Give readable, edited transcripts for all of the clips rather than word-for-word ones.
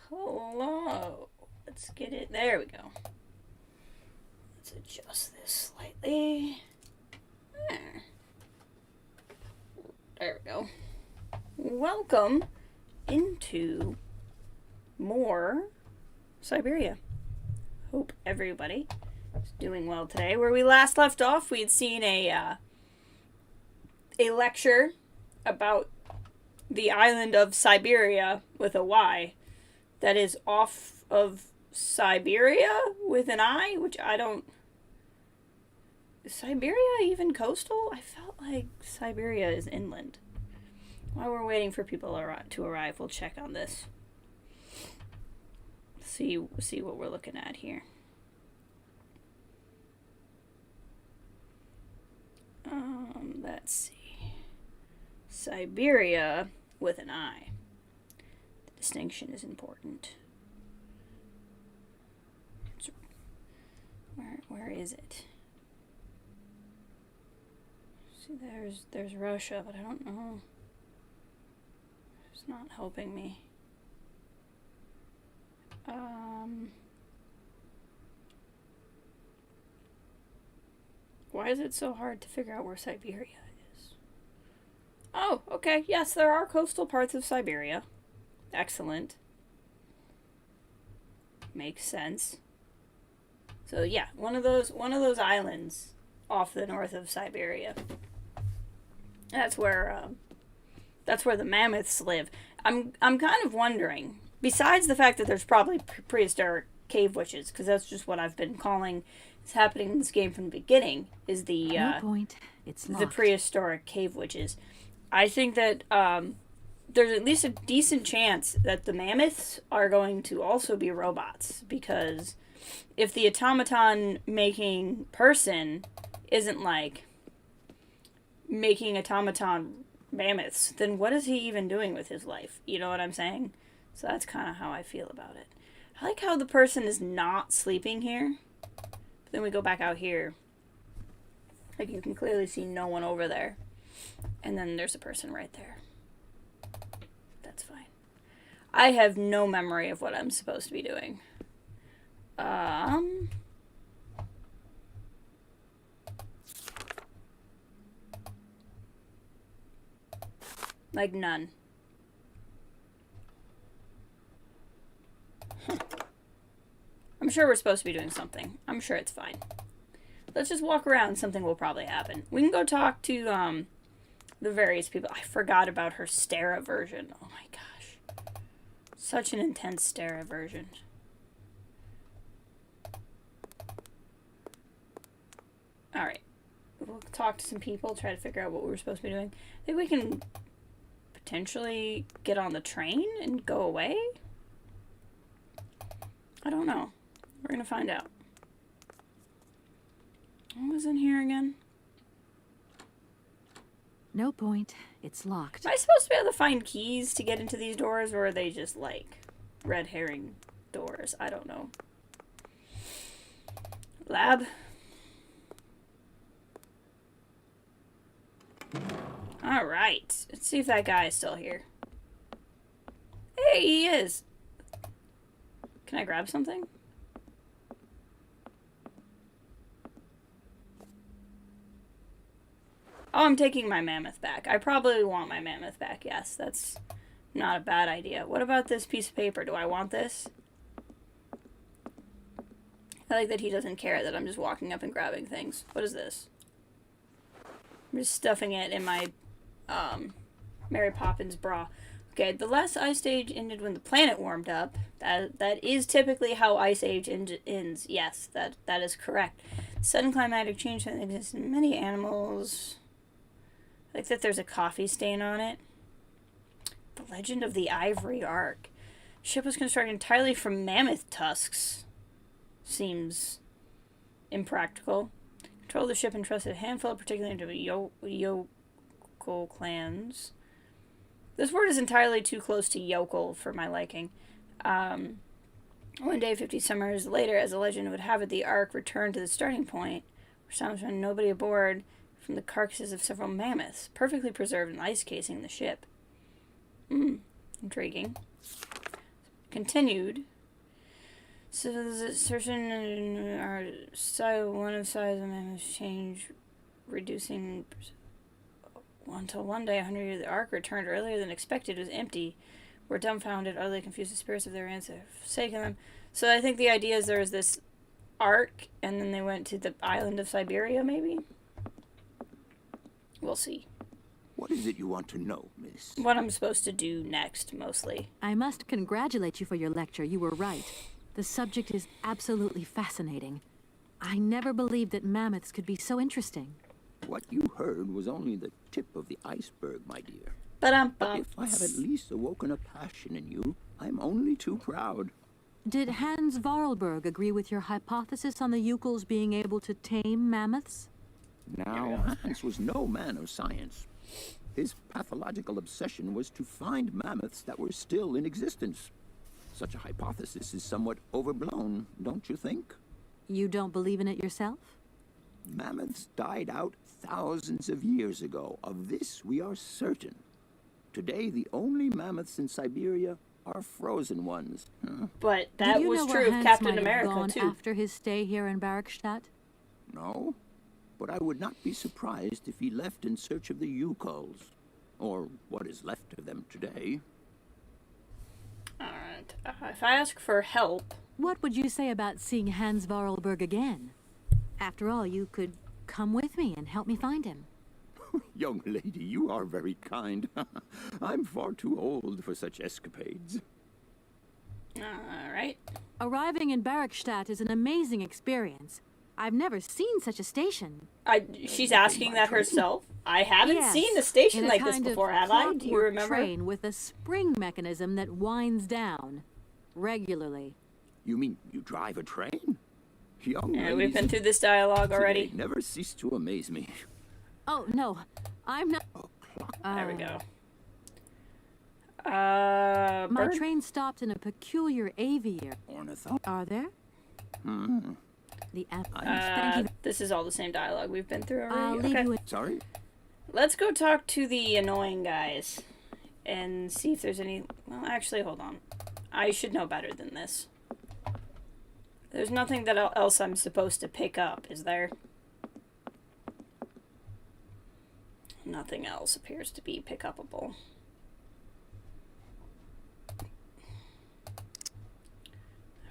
Hello. Let's get it. There we go. Let's adjust this slightly. There we go. Welcome into more Syberia. Hope everybody is doing well today. Where we last left off, we had seen a lecture about the island of Syberia with a Y that is off of Syberia with an I, which I don't... Is Syberia even coastal? I felt like Syberia is inland. While we're waiting for people to arrive, we'll check on this. See what we're looking at here. Let's see. Syberia with an I. The distinction is important. Where is it? See, there's Russia, but I don't know. It's not helping me. Why is it so hard to figure out where Syberia is? Oh, okay. Yes, there are coastal parts of Syberia. Excellent. Makes sense. So yeah, one of those islands off the north of Syberia. That's where the mammoths live. I'm kind of wondering, besides the fact that there's probably prehistoric cave witches, because that's just what I've been calling is happening in this game from the beginning, is the the prehistoric cave witches. I think that there's at least a decent chance that the mammoths are going to also be robots, because if the automaton making person isn't like making automaton mammoths, then what is he even doing with his life? You know what I'm saying? So that's kind of how I feel about it. I like how the person is not sleeping here. But then we go back out here. Like, you can clearly see no one over there. And then there's a person right there. That's fine. I have no memory of what I'm supposed to be doing. Like, none. I'm sure we're supposed to be doing something. I'm sure it's fine. Let's just walk around. Something will probably happen. We can go talk to the various people. I forgot about her stare aversion. Oh my gosh. Such an intense stare aversion. Alright. We'll talk to some people, try to figure out what we're supposed to be doing. I think we can potentially get on the train and go away? I don't know. We're gonna find out. What was in here again? No point. It's locked. Am I supposed to be able to find keys to get into these doors, or are they just like red herring doors? I don't know. Lab. Alright. Let's see if that guy is still here. Hey, he is. Can I grab something? Oh, I'm taking my mammoth back. I probably want my mammoth back. Yes, that's not a bad idea. What about this piece of paper? Do I want this? I like that he doesn't care that I'm just walking up and grabbing things. What is this? I'm just stuffing it in my Mary Poppins bra. Okay, the last ice age ended when the planet warmed up. That is typically how ice age ends. Yes, that is correct. Sudden climatic change that exists in many animals. I like that there's a coffee stain on it. The legend of the Ivory Ark. Ship was constructed entirely from mammoth tusks. Seems impractical. Control the ship entrusted a handful, particularly to yokel clans. This word is entirely too close to yokel for my liking. One day, 50 summers later, as the legend would have it, the Ark returned to the starting point, which sounds when nobody aboard, from the carcasses of several mammoths, perfectly preserved in ice casing the ship. Intriguing. continued. So the assertion our one of size of mammoths change, reducing until one day, 100 years, the ark returned earlier than expected, was empty. Were dumbfounded, utterly confused, the spirits of their ancestors forsaken them. So I think the idea is there was this ark, and then they went to the island of Syberia, maybe? We'll see. What is it you want to know, miss? What I'm supposed to do next, mostly. I must congratulate you for your lecture. You were right. The subject is absolutely fascinating. I never believed that mammoths could be so interesting. What you heard was only the tip of the iceberg, my dear. But if I have at least awoken a passion in you, I'm only too proud. Did Hans Vorarlberg agree with your hypothesis on the Yukels being able to tame mammoths? Now, Hans was no man of science. His pathological obsession was to find mammoths that were still in existence. Such a hypothesis is somewhat overblown, don't you think? You don't believe in it yourself? Mammoths died out thousands of years ago. Of this we are certain. Today, the only mammoths in Siberia are frozen ones. But that Do you was know true where of Hans Captain might have America, gone too. after his stay here in Barrackstadt? No, but I would not be surprised if he left in search of the Yukels, or what is left of them today. Alright. If I ask for help... What would you say about seeing Hans Vorarlberg again? After all, you could come with me and help me find him. Young lady, you are very kind. I'm far too old for such escapades. Alright. Arriving in Barrackstadt is an amazing experience. I've never seen such a station. She's asking that herself. I haven't Yes, seen a station in like a this kind before, of have I? Do you clockwork remember? train with a spring mechanism that winds down regularly. You mean you drive a train? Young Yeah, ladies we've been through this dialogue today already. never cease to amaze me. Oh, no. I'm not... There we go. My Bird? train stopped in a peculiar aviary. Ornithopter? Are there? The I'm thank you. This is all the same dialogue we've been through already. I'll leave Okay. you with... Sorry? Let's go talk to the annoying guys and see if there's any... Well, actually, hold on. I should know better than this. There's nothing that else I'm supposed to pick up, is there? Nothing else appears to be pick-upable.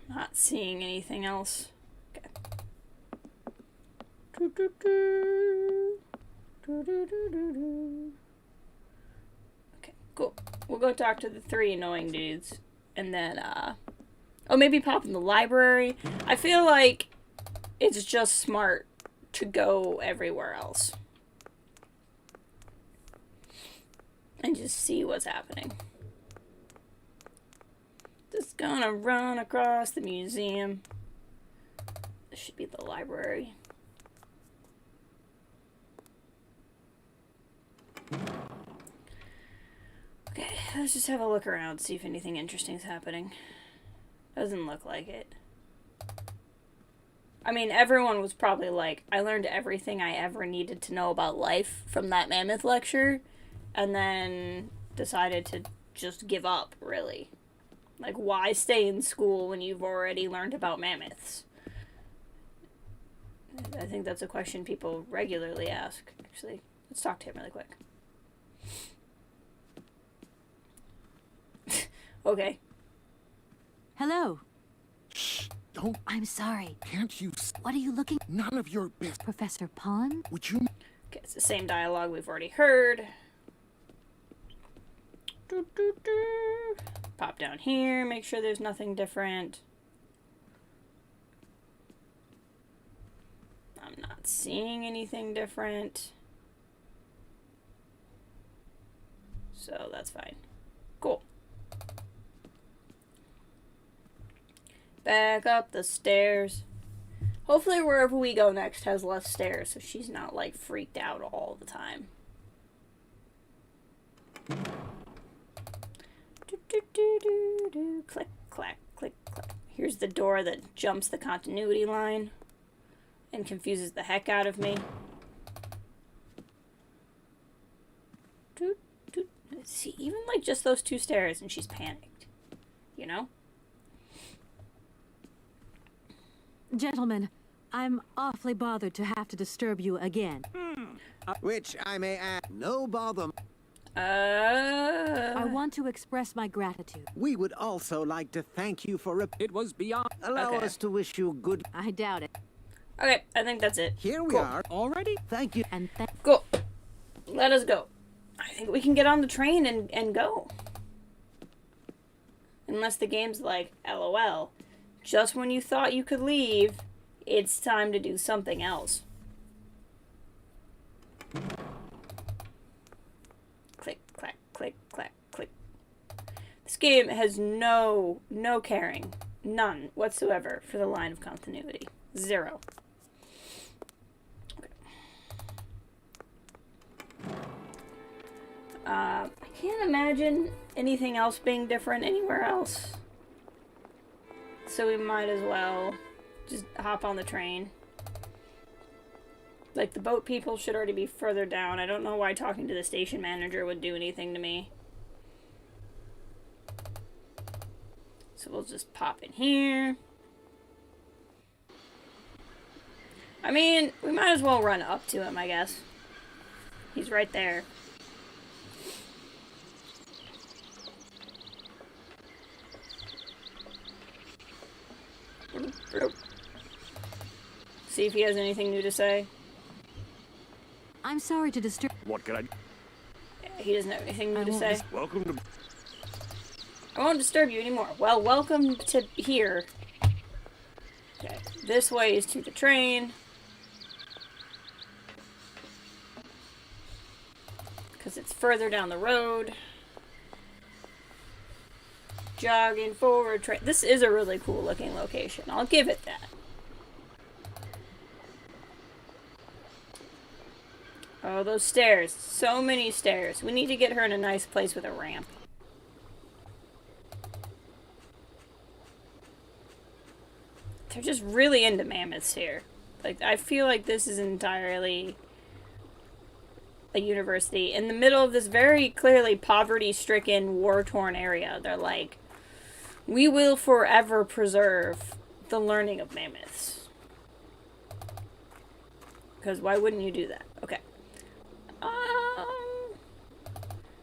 I'm not seeing anything else. Okay. Okay, cool. We'll go talk to the three annoying dudes. And then, oh, maybe pop in the library. I feel like it's just smart to go everywhere else. And just see what's happening. Just gonna run across the museum. This should be the library. Okay, let's just have a look around, see if anything interesting is happening. Doesn't look like it. I mean, everyone was probably like, I learned everything I ever needed to know about life from that mammoth lecture, and then decided to just give up, really. Like, why stay in school when you've already learned about mammoths? I think that's a question people regularly ask, actually. Let's talk to him really quick. Okay. Hello. Shh, don't. I'm sorry. Can't you? What are you looking... None of your business. Professor Pond? Would you? Okay, it's the same dialogue we've already heard. Pop down here, make sure there's nothing different. I'm not seeing anything different. So that's fine. Cool. Back up the stairs. Hopefully wherever we go next has less stairs, so she's not, like, freaked out all the time. Click, clack, click, clack. Here's the door that jumps the continuity line and confuses the heck out of me. See, even, like, just those two stairs and she's panicked. You know? Gentlemen, I'm awfully bothered to have to disturb you again. Which I may add, no bother. I want to express my gratitude. We would also like to thank you for It was beyond. allow Okay. us to wish you good. I doubt it. Okay, I think that's it. Here we Cool. are already. Thank you. And Cool. Let us go. I think we can get on the train and go. Unless the game's like, LOL. Just when you thought you could leave, it's time to do something else. Click, clack, click, clack, click. This game has no caring. None whatsoever for the line of continuity. Zero. I can't imagine anything else being different anywhere else. So we might as well just hop on the train. Like, the boat people should already be further down. I don't know why talking to the station manager would do anything to me. So we'll just pop in here. I mean, we might as well run up to him, I guess. He's right there. See if he has anything new to say. I'm sorry to disturb. What can I? Yeah, he doesn't have anything new I to won't say. Welcome to. I won't disturb you anymore. Well, welcome to here. Okay, this way is to the train. Because it's further down the road. Jogging forward train. This is a really cool looking location. I'll give it that. Oh, those stairs. So many stairs. We need to get her in a nice place with a ramp. They're just really into mammoths here. Like, I feel like this is entirely a university in the middle of this very clearly poverty-stricken, war-torn area. They're like, we will forever preserve the learning of mammoths. Because why wouldn't you do that? Okay.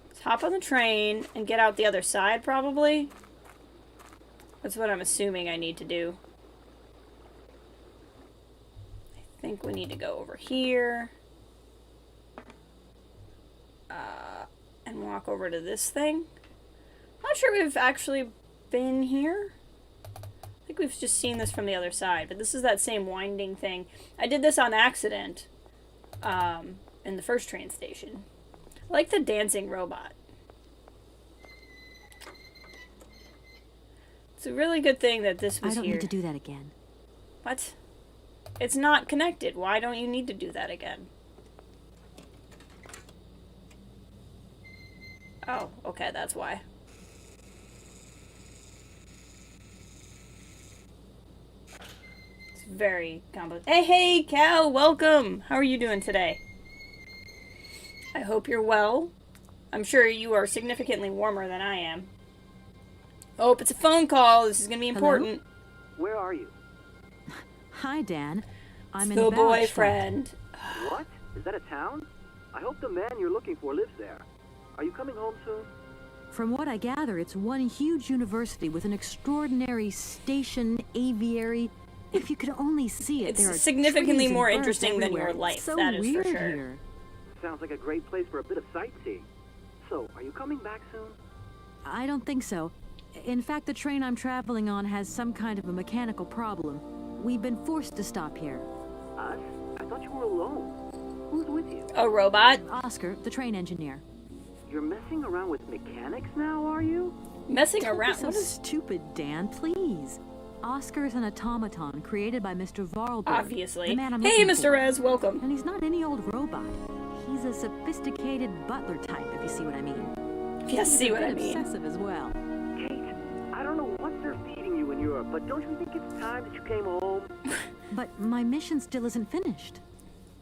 Let's hop on the train and get out the other side, probably. That's what I'm assuming I need to do. I think we need to go over here. And walk over to this thing. Not sure we've actually been here. I think we've just seen this from the other side, but this is that same winding thing. I did this on accident in the first train station. I like the dancing robot. It's a really good thing that this was I don't here. need to do that again. What? It's not connected. Why don't you need to do that again? Oh, okay, that's why. It's very complicated. Hey, Cal, welcome! How are you doing today? I hope you're well. I'm sure you are significantly warmer than I am. Oh, it's a phone call. This is going to be important. Where are you? Hi, Dan. I'm in The Bauerstadt. boyfriend. What? Is that a town? I hope the man you're looking for lives there. Are you coming home soon? From what I gather, it's one huge university with an extraordinary station, aviary. If you could only see it, It's there are significantly trees and more birds interesting than your everywhere. life, It's so that is for weird sure. Here. Sounds like a great place for a bit of sightseeing. So, are you coming back soon? I don't think so. In fact, the train I'm traveling on has some kind of a mechanical problem. We've been forced to stop here. Us? I thought you were alone. Who's with you? A robot? Oscar, the train engineer. You're messing around with mechanics now, are you? Messing Don't be around? so What is... stupid, Dan, please. Oscar is an automaton created by Mr. Varlberg. Obviously. The man I'm Hey, looking Mr. for. Rez, welcome. And he's not any old robot. He's a sophisticated butler type, if you see what I mean. Yes, see He's a what I bit mean. obsessive as well. Kate, I don't know what they're feeding you in Europe, but don't you think it's time that you came home? But my mission still isn't finished.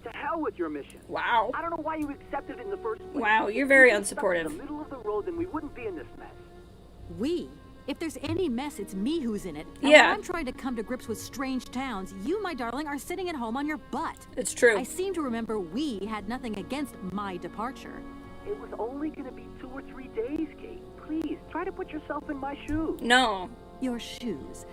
To hell with your mission. Wow. I don't know why you accepted it in the first place. Wow, you're very If you stuck unsupportive. in the middle of the road, then we wouldn't be in this mess. We? If there's any mess, it's me who's in it. And Yeah. when I'm trying to come to grips with strange towns, you, my darling, are sitting at home on your butt. It's true. I seem to remember we had nothing against my departure. It was only gonna be 2 or 3 days, Kate. Please, try to put yourself in my shoes. No. Your shoes.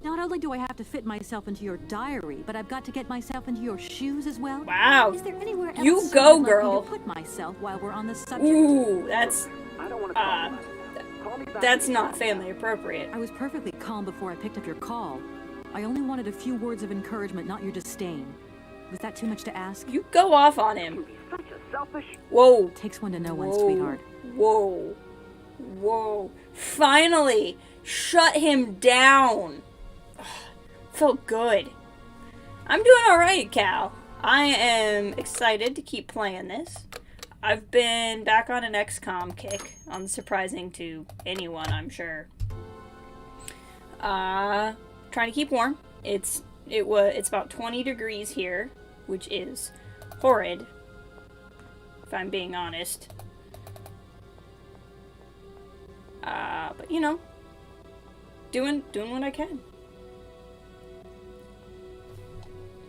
Not only do I have to fit myself into your diary, but I've got to get myself into your shoes as well. Wow. Is there anywhere else You you'd go, like me girl. to put myself while we're on the subject? Ooh, that's I don't want to talk about it. Call me back that's when not you come family back. appropriate. I was perfectly calm before I picked up your call. I only wanted a few words of encouragement, not your disdain. Was that too much to ask? You go off on You him. be such a selfish. Whoa. Takes one to know one, Whoa. sweetheart. Whoa. Whoa. Finally! Shut him down! Ugh, felt good. I'm doing alright, Cal. I am excited to keep playing this. I've been back on an XCOM kick, unsurprising to anyone, I'm sure. Trying to keep warm. It's about 20 degrees here, which is horrid, if I'm being honest. But you know, doing what I can.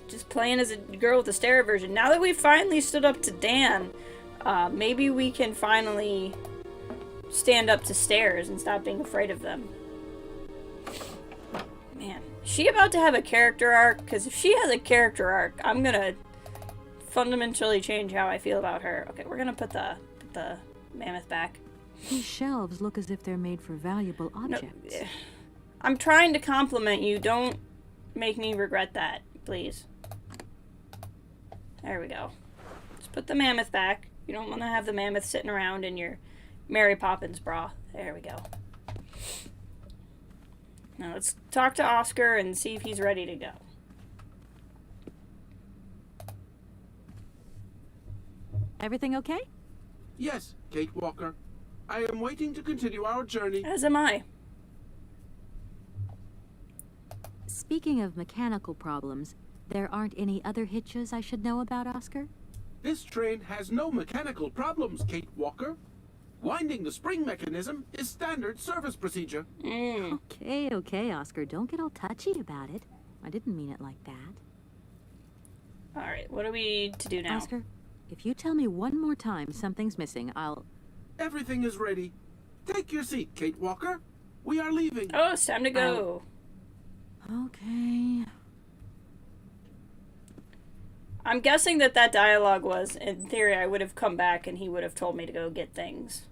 Just playing as a girl with a stair version. Now that we've finally stood up to Dan, maybe we can finally stand up to stairs and stop being afraid of them. Man, is she about to have a character arc? Because if she has a character arc, I'm gonna fundamentally change how I feel about her. Okay, we're gonna put the mammoth back. These shelves look as if they're made for valuable objects. I'm trying to compliment you. Don't make me regret that, please. There we go. Let's put the mammoth back. You don't want to have the mammoth sitting around in your Mary Poppins bra. There we go. Now let's talk to Oscar and see if he's ready to go. Everything okay? Yes, Kate Walker. I am waiting to continue our journey. As am I. Speaking of mechanical problems, there aren't any other hitches I should know about, Oscar? This train has no mechanical problems, Kate Walker. Winding the spring mechanism is standard service procedure. Okay, Oscar. Don't get all touchy about it. I didn't mean it like that. Alright, what are we to do now? Oscar, if you tell me one more time something's missing, I'll... Everything is ready. Take your seat, Kate Walker. We are leaving. Oh, it's time to go. Okay. I'm guessing that dialogue was, in theory, I would have come back and he would have told me to go get things.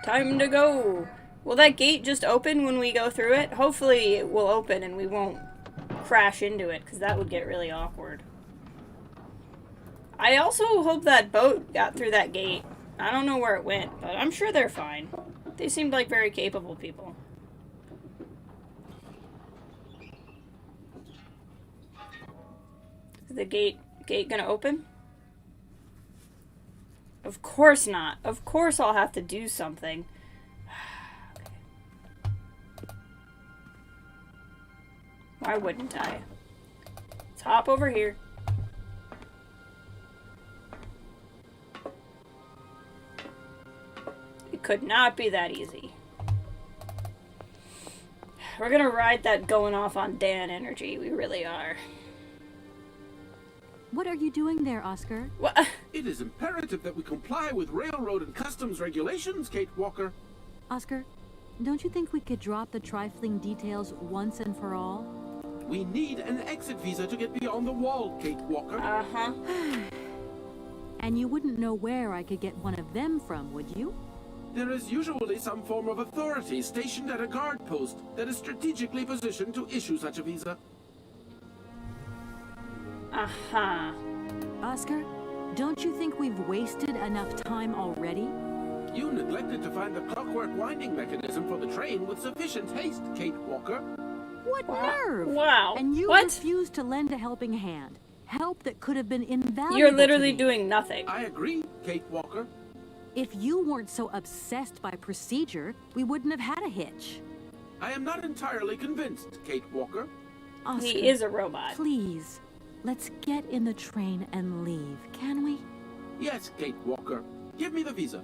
Time to go! Will that gate just open when we go through it? Hopefully it will open and we won't crash into it, because that would get really awkward. I also hope that boat got through that gate. I don't know where it went, but I'm sure they're fine. They seemed like very capable people. Is the gate gonna open? Of course not. Of course I'll have to do something. Okay. Why wouldn't I? Let's hop over here. It could not be that easy. We're gonna ride that going off on Dan energy. We really are. What are you doing there, Oscar? What? It is imperative that we comply with railroad and customs regulations, Kate Walker. Oscar, don't you think we could drop the trifling details once and for all? We need an exit visa to get beyond the wall, Kate Walker. Uh-huh. And you wouldn't know where I could get one of them from, would you? There is usually some form of authority stationed at a guard post that is strategically positioned to issue such a visa. Uh-huh. Oscar, don't you think we've wasted enough time already? You neglected to find the clockwork winding mechanism for the train with sufficient haste, Kate Walker. What nerve! Wow. And you What? refused to lend a helping hand. Help that could have been invaluable. You're literally to me. doing nothing. I agree, Kate Walker. If you weren't so obsessed by procedure, we wouldn't have had a hitch. I am not entirely convinced, Kate Walker. Oscar, He is a robot. please, let's get in the train and leave, can we? Yes, Kate Walker. Give me the visa.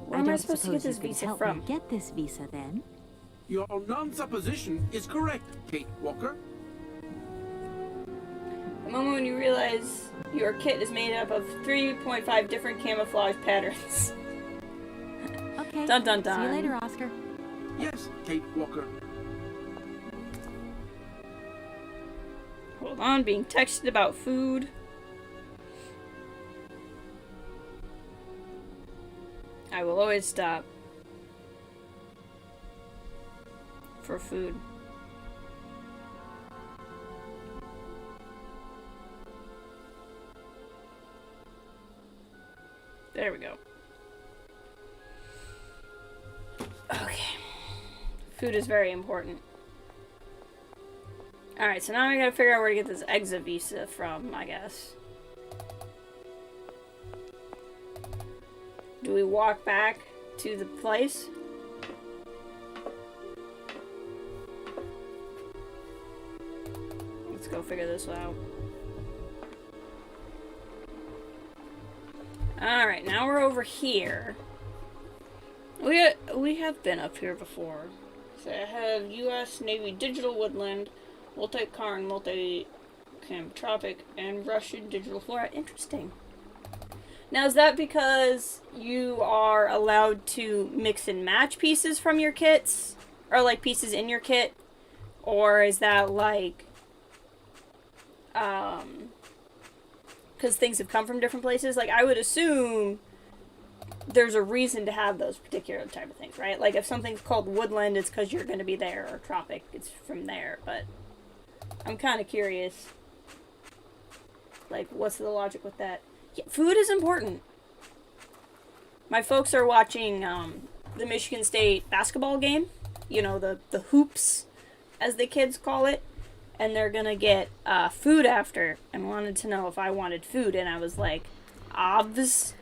Where am I supposed to get this visa help from? me get this visa then? Your non-supposition is correct, Kate Walker. The moment when you realize your kit is made up of 3.5 different camouflage patterns. Okay. Dun dun dun. See you later, Oscar. Yes, Kate Walker. Hold on, being texted about food. I will always stop for food. There we go. Okay. Food is very important. Alright, so now I gotta figure out where to get this exit visa from, I guess. Do we walk back to the place? Let's go figure this out. Alright, now we're over here. We have been up here before. So I have U.S. Navy Digital Woodland, Multi-Karn, Multi-Camtropic, and Russian Digital Flora. Interesting. Now, is that because you are allowed to mix and match pieces from your kits? Or, like, pieces in your kit? Or is that, like, because things have come from different places? Like, I would assume there's a reason to have those particular type of things, right? Like, if something's called woodland, it's because you're going to be there, or tropic, it's from there, but I'm kind of curious. Like, what's the logic with that? Yeah, food is important. My folks are watching the Michigan State basketball game. You know, the hoops, as the kids call it. And they're gonna get food after, and wanted to know if I wanted food, and I was like, obvs.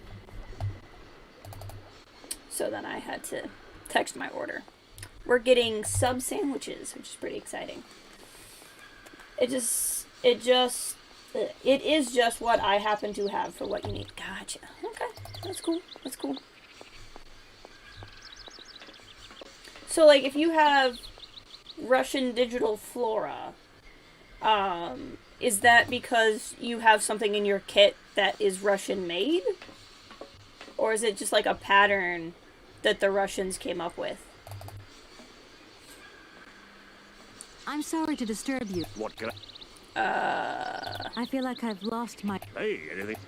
So then I had to text my order. We're getting sub sandwiches, which is pretty exciting. It is just what I happen to have for what you need. Gotcha. Okay, that's cool. That's cool. So, like, if you have Russian Digital Flora, is that because you have something in your kit that is Russian made? Or is it just like a pattern that the Russians came up with? I'm sorry to disturb you. What can I feel like I've lost my... Hey, anything?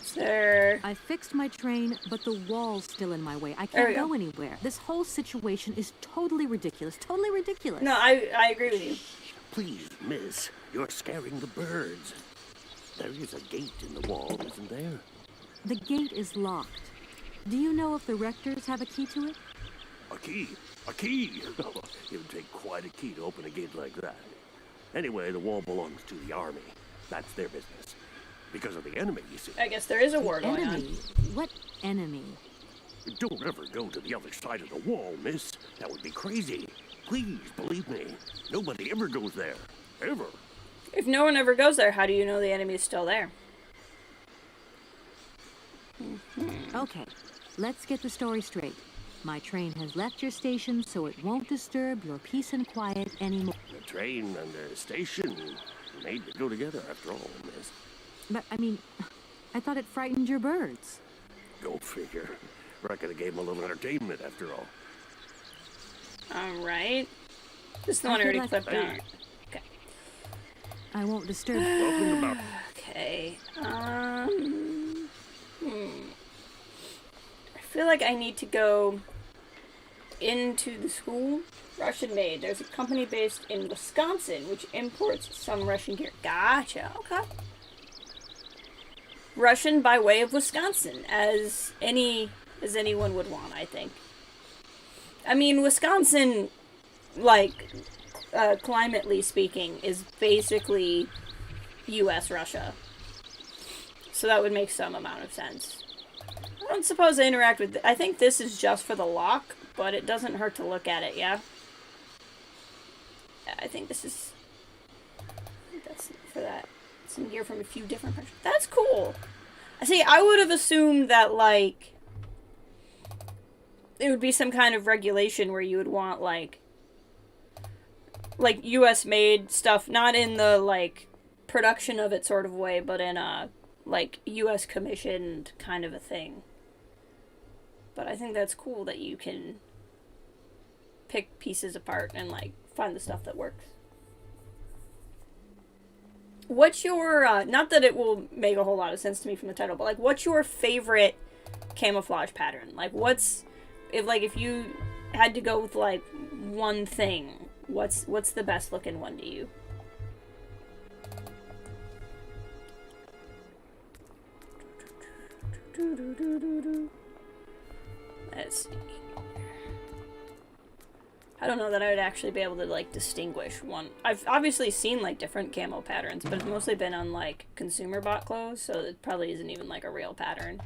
Sir. I fixed my train, but the wall's still in my way. I There we can't go. go anywhere. This whole situation is totally ridiculous. Totally ridiculous. No, I agree with you. Please, miss, you're scaring the birds. There is a gate in the wall, isn't there? The gate is locked. Do you know if the rectors have a key to it? A key? A key? It would take quite a key to open a gate like that. Anyway, the wall belongs to the army. That's their business. Because of the enemy, you see. I guess there is a war going on. Enemy? What enemy? Don't ever go to the other side of the wall, miss. That would be crazy. Please, believe me. Nobody ever goes there. Ever. If no one ever goes there, how do you know the enemy is still there? Okay, let's get the story straight. My train has left your station, so it won't disturb your peace and quiet anymore. The train and the station made to go together after all, miss. But, I mean, I thought it frightened your birds. Go figure. Reckon it gave them a little entertainment after all. Alright. This is the one I feel already like- clipped on. Hey. Okay. I won't disturb you. Welcome to Mammoth. Okay. I feel like I need to go into the school. Russian made. There's a company based in Wisconsin which imports some Russian gear. Gotcha. Okay. Russian by way of Wisconsin, as anyone would want, I think. I mean, Wisconsin, like, climately speaking, is basically U.S. Russia. So that would make some amount of sense. I don't suppose I interact with... I think this is just for the lock, but it doesn't hurt to look at it, yeah? I think this is... That's for that. Some gear from a few different countries. That's cool! See, I would have assumed that, like, it would be some kind of regulation where you would want, like US made stuff, not in the, like, production of it sort of way, but in a, like, US commissioned kind of a thing. But I think that's cool that you can pick pieces apart and, like, find the stuff that works. What's your, not that it will make a whole lot of sense to me from the title, but, like, what's your favorite camouflage pattern? Like, if you had to go with, like, one thing, what's the best looking one to you? Let's see. I don't know that I would actually be able to, like, distinguish one. I've obviously seen, like, different camo patterns, but it's mostly been on, like, consumer bought clothes, so it probably isn't even, like, a real pattern.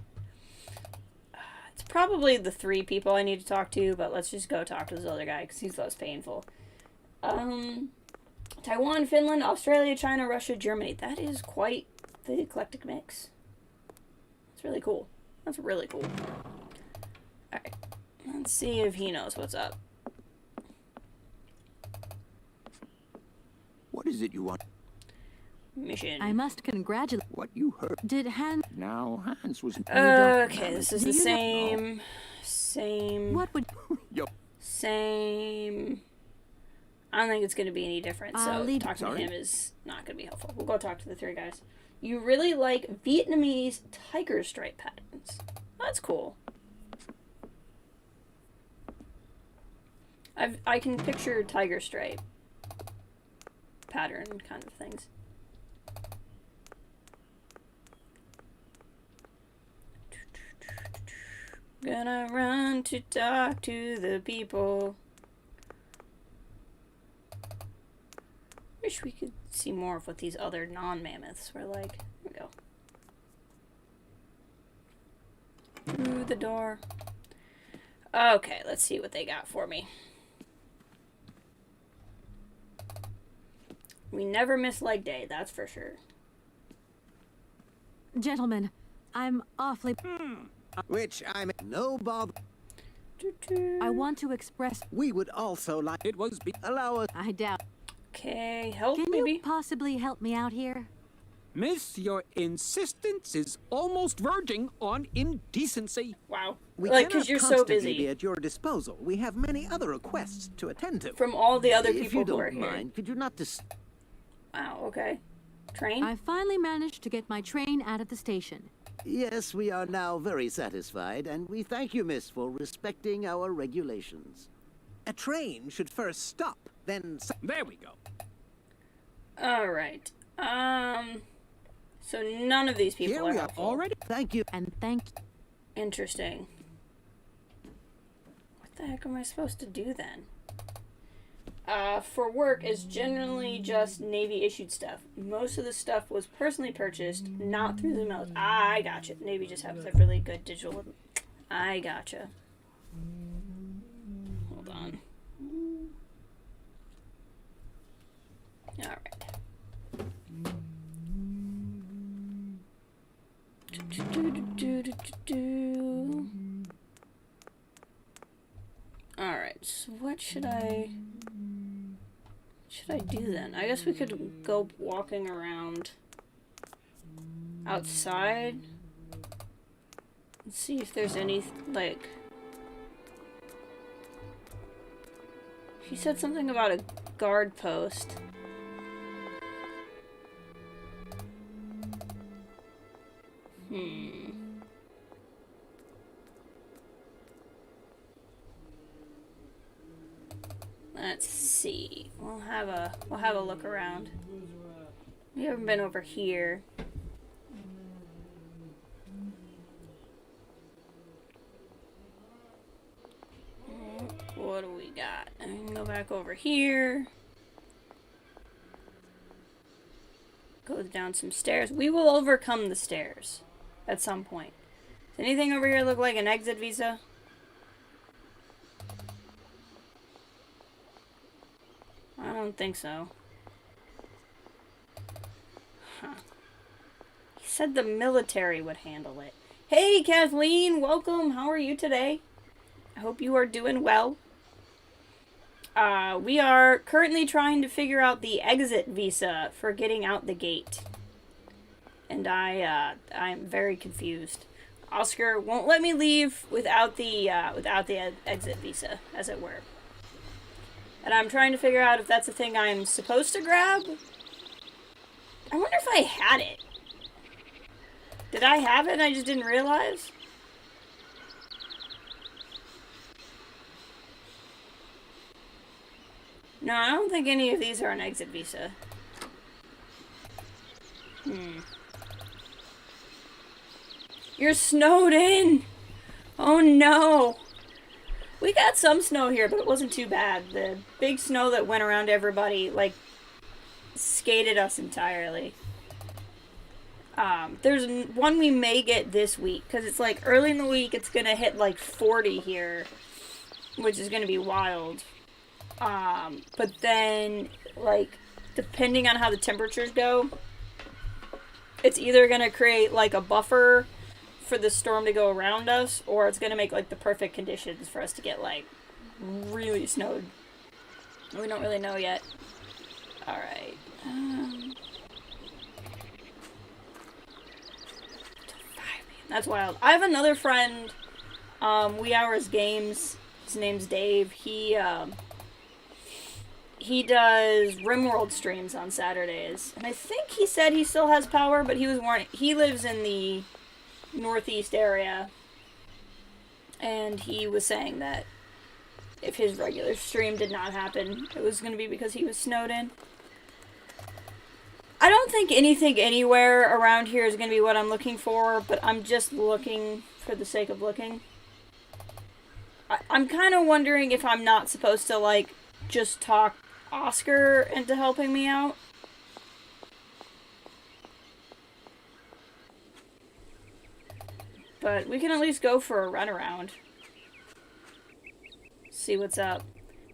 It's probably the 3 people I need to talk to, but let's just go talk to this other guy, because he's less painful. Taiwan, Finland, Australia, China, Russia, Germany. That is quite the eclectic mix. It's really cool. That's really cool. Alright. Let's see if he knows what's up. What is it you want? Mission. I must congratulate. What you heard? Did Hans... Now, Hans was... Okay, this is Do the you same... What would... Yup. Same... I don't think it's going to be any different, so talking to him is not going to be helpful. We'll go talk to the 3 guys. You really like Vietnamese tiger stripe patterns. That's cool. I can picture tiger stripe pattern kind of things. Gonna run to talk to the people. Wish we could see more of what these other non-mammoths were like. Here we go. Through the door. Okay, let's see what they got for me. We never miss leg day, that's for sure. Gentlemen, I'm awfully... Which I'm no bother. I want to express... We would also like... It was... Allow us... I doubt... Okay, help Can maybe? you possibly help me out here? Miss, your insistence is almost verging on indecency. Wow. We Like, cannot because you're so constantly busy. be at your disposal. We have many other requests to attend to. From all the other If people you who are don't here. mind, could you not Wow, okay. Train? I finally managed to get my train out of the station. Yes, we are now very satisfied, and we thank you, miss, for respecting our regulations. A train should first stop, then... There we go. Alright. So none of these people Here are we are helpful. already. Thank you. And thank... Interesting. What the heck am I supposed to do then? For work is generally just Navy issued stuff. Most of the stuff was personally purchased, not through the military. I gotcha. Navy just has a really good digital. I gotcha. Hold on. Alright. Alright, so what should I do then? I guess we could go walking around outside and see if there's any, like... She said something about a guard post. Let's see. We'll have a look around. We haven't been over here. What do we got? I can go back over here. Go down some stairs. We will overcome the stairs at some point. Does anything over here look like an exit visa? I don't think so. Huh. He said the military would handle it. Hey, Kathleen! Welcome! How are you today? I hope you are doing well. We are currently trying to figure out the exit visa for getting out the gate. And I'm very confused. Oscar won't let me leave without the exit visa, as it were. And I'm trying to figure out if that's a thing I'm supposed to grab. I wonder if I had it. Did I have it and I just didn't realize? No, I don't think any of these are an exit visa. You're snowed in! Oh no! We got some snow here, but it wasn't too bad. The big snow that went around everybody, like, skated us entirely. There's one we may get this week, because it's like early in the week it's gonna hit like 40 here, which is gonna be wild. But then, like, depending on how the temperatures go, it's either gonna create like a buffer for the storm to go around us, or it's gonna make like the perfect conditions for us to get like really snowed. We don't really know yet. Alright. That's wild. I have another friend, Wee Hours Games. His name's Dave. He does RimWorld streams on Saturdays. And I think he said he still has power, but he was warning. He lives in the northeast area. And he was saying that if his regular stream did not happen, it was going to be because he was snowed in. I don't think anything anywhere around here is going to be what I'm looking for, but I'm just looking for the sake of looking. I'm kind of wondering if I'm not supposed to, like, just talk Oscar into helping me out. But we can at least go for a runaround. See what's up.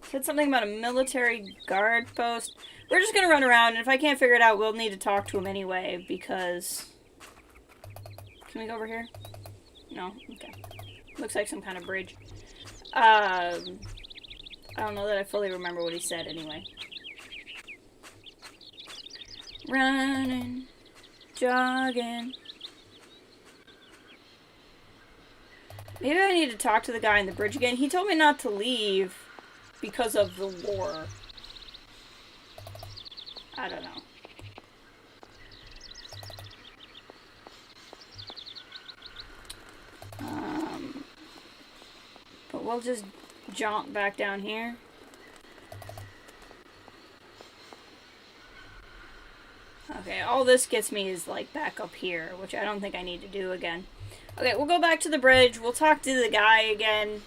Said something about a military guard post. We're just gonna run around, and if I can't figure it out, we'll need to talk to him anyway, because... Can we go over here? No? Okay. Looks like some kind of bridge. I don't know that I fully remember what he said anyway. Running, jogging. Maybe I need to talk to the guy on the bridge again. He told me not to leave because of the war. I don't know. But we'll just jaunt back down here. Okay, all this gets me is like back up here, which I don't think I need to do again. Okay, we'll go back to the bridge. We'll talk to the guy again.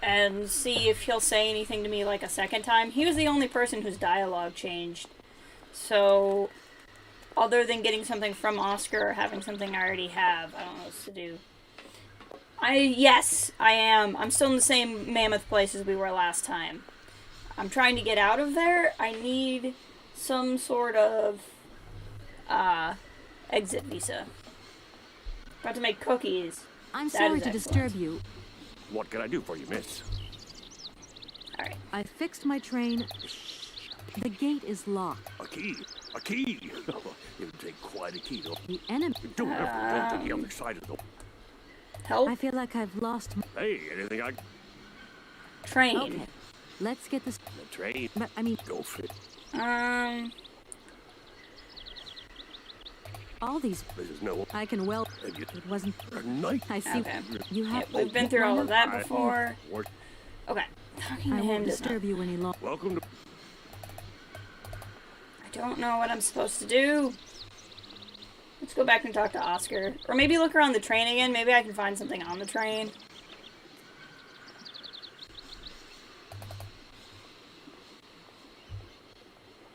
And see if he'll say anything to me like a second time. He was the only person whose dialogue changed. So, other than getting something from Oscar or having something I already have, I don't know what to do. Yes, I am. I'm still in the same Mammoth place as we were last time. I'm trying to get out of there. I need some sort of, exit visa. About to make cookies. I'm sorry to disturb you. What can I do for you, miss? Alright. I fixed my train. The gate is locked. A key? A key? It would take quite a key, though. The enemy... Don't ever go to the other side of the... Help? I feel like I've lost... Hey, anything I... Train. Okay. Let's get this... The train? But, I mean... Go for it. All these... This is no... I can well... It wasn't... A night? I see... Okay. You have... We've been through all of that before. Okay. Talking to I him won't does not... disturb you any longer. Welcome to... I don't know what I'm supposed to do. Let's go back and talk to Oscar. Or maybe look around the train again. Maybe I can find something on the train.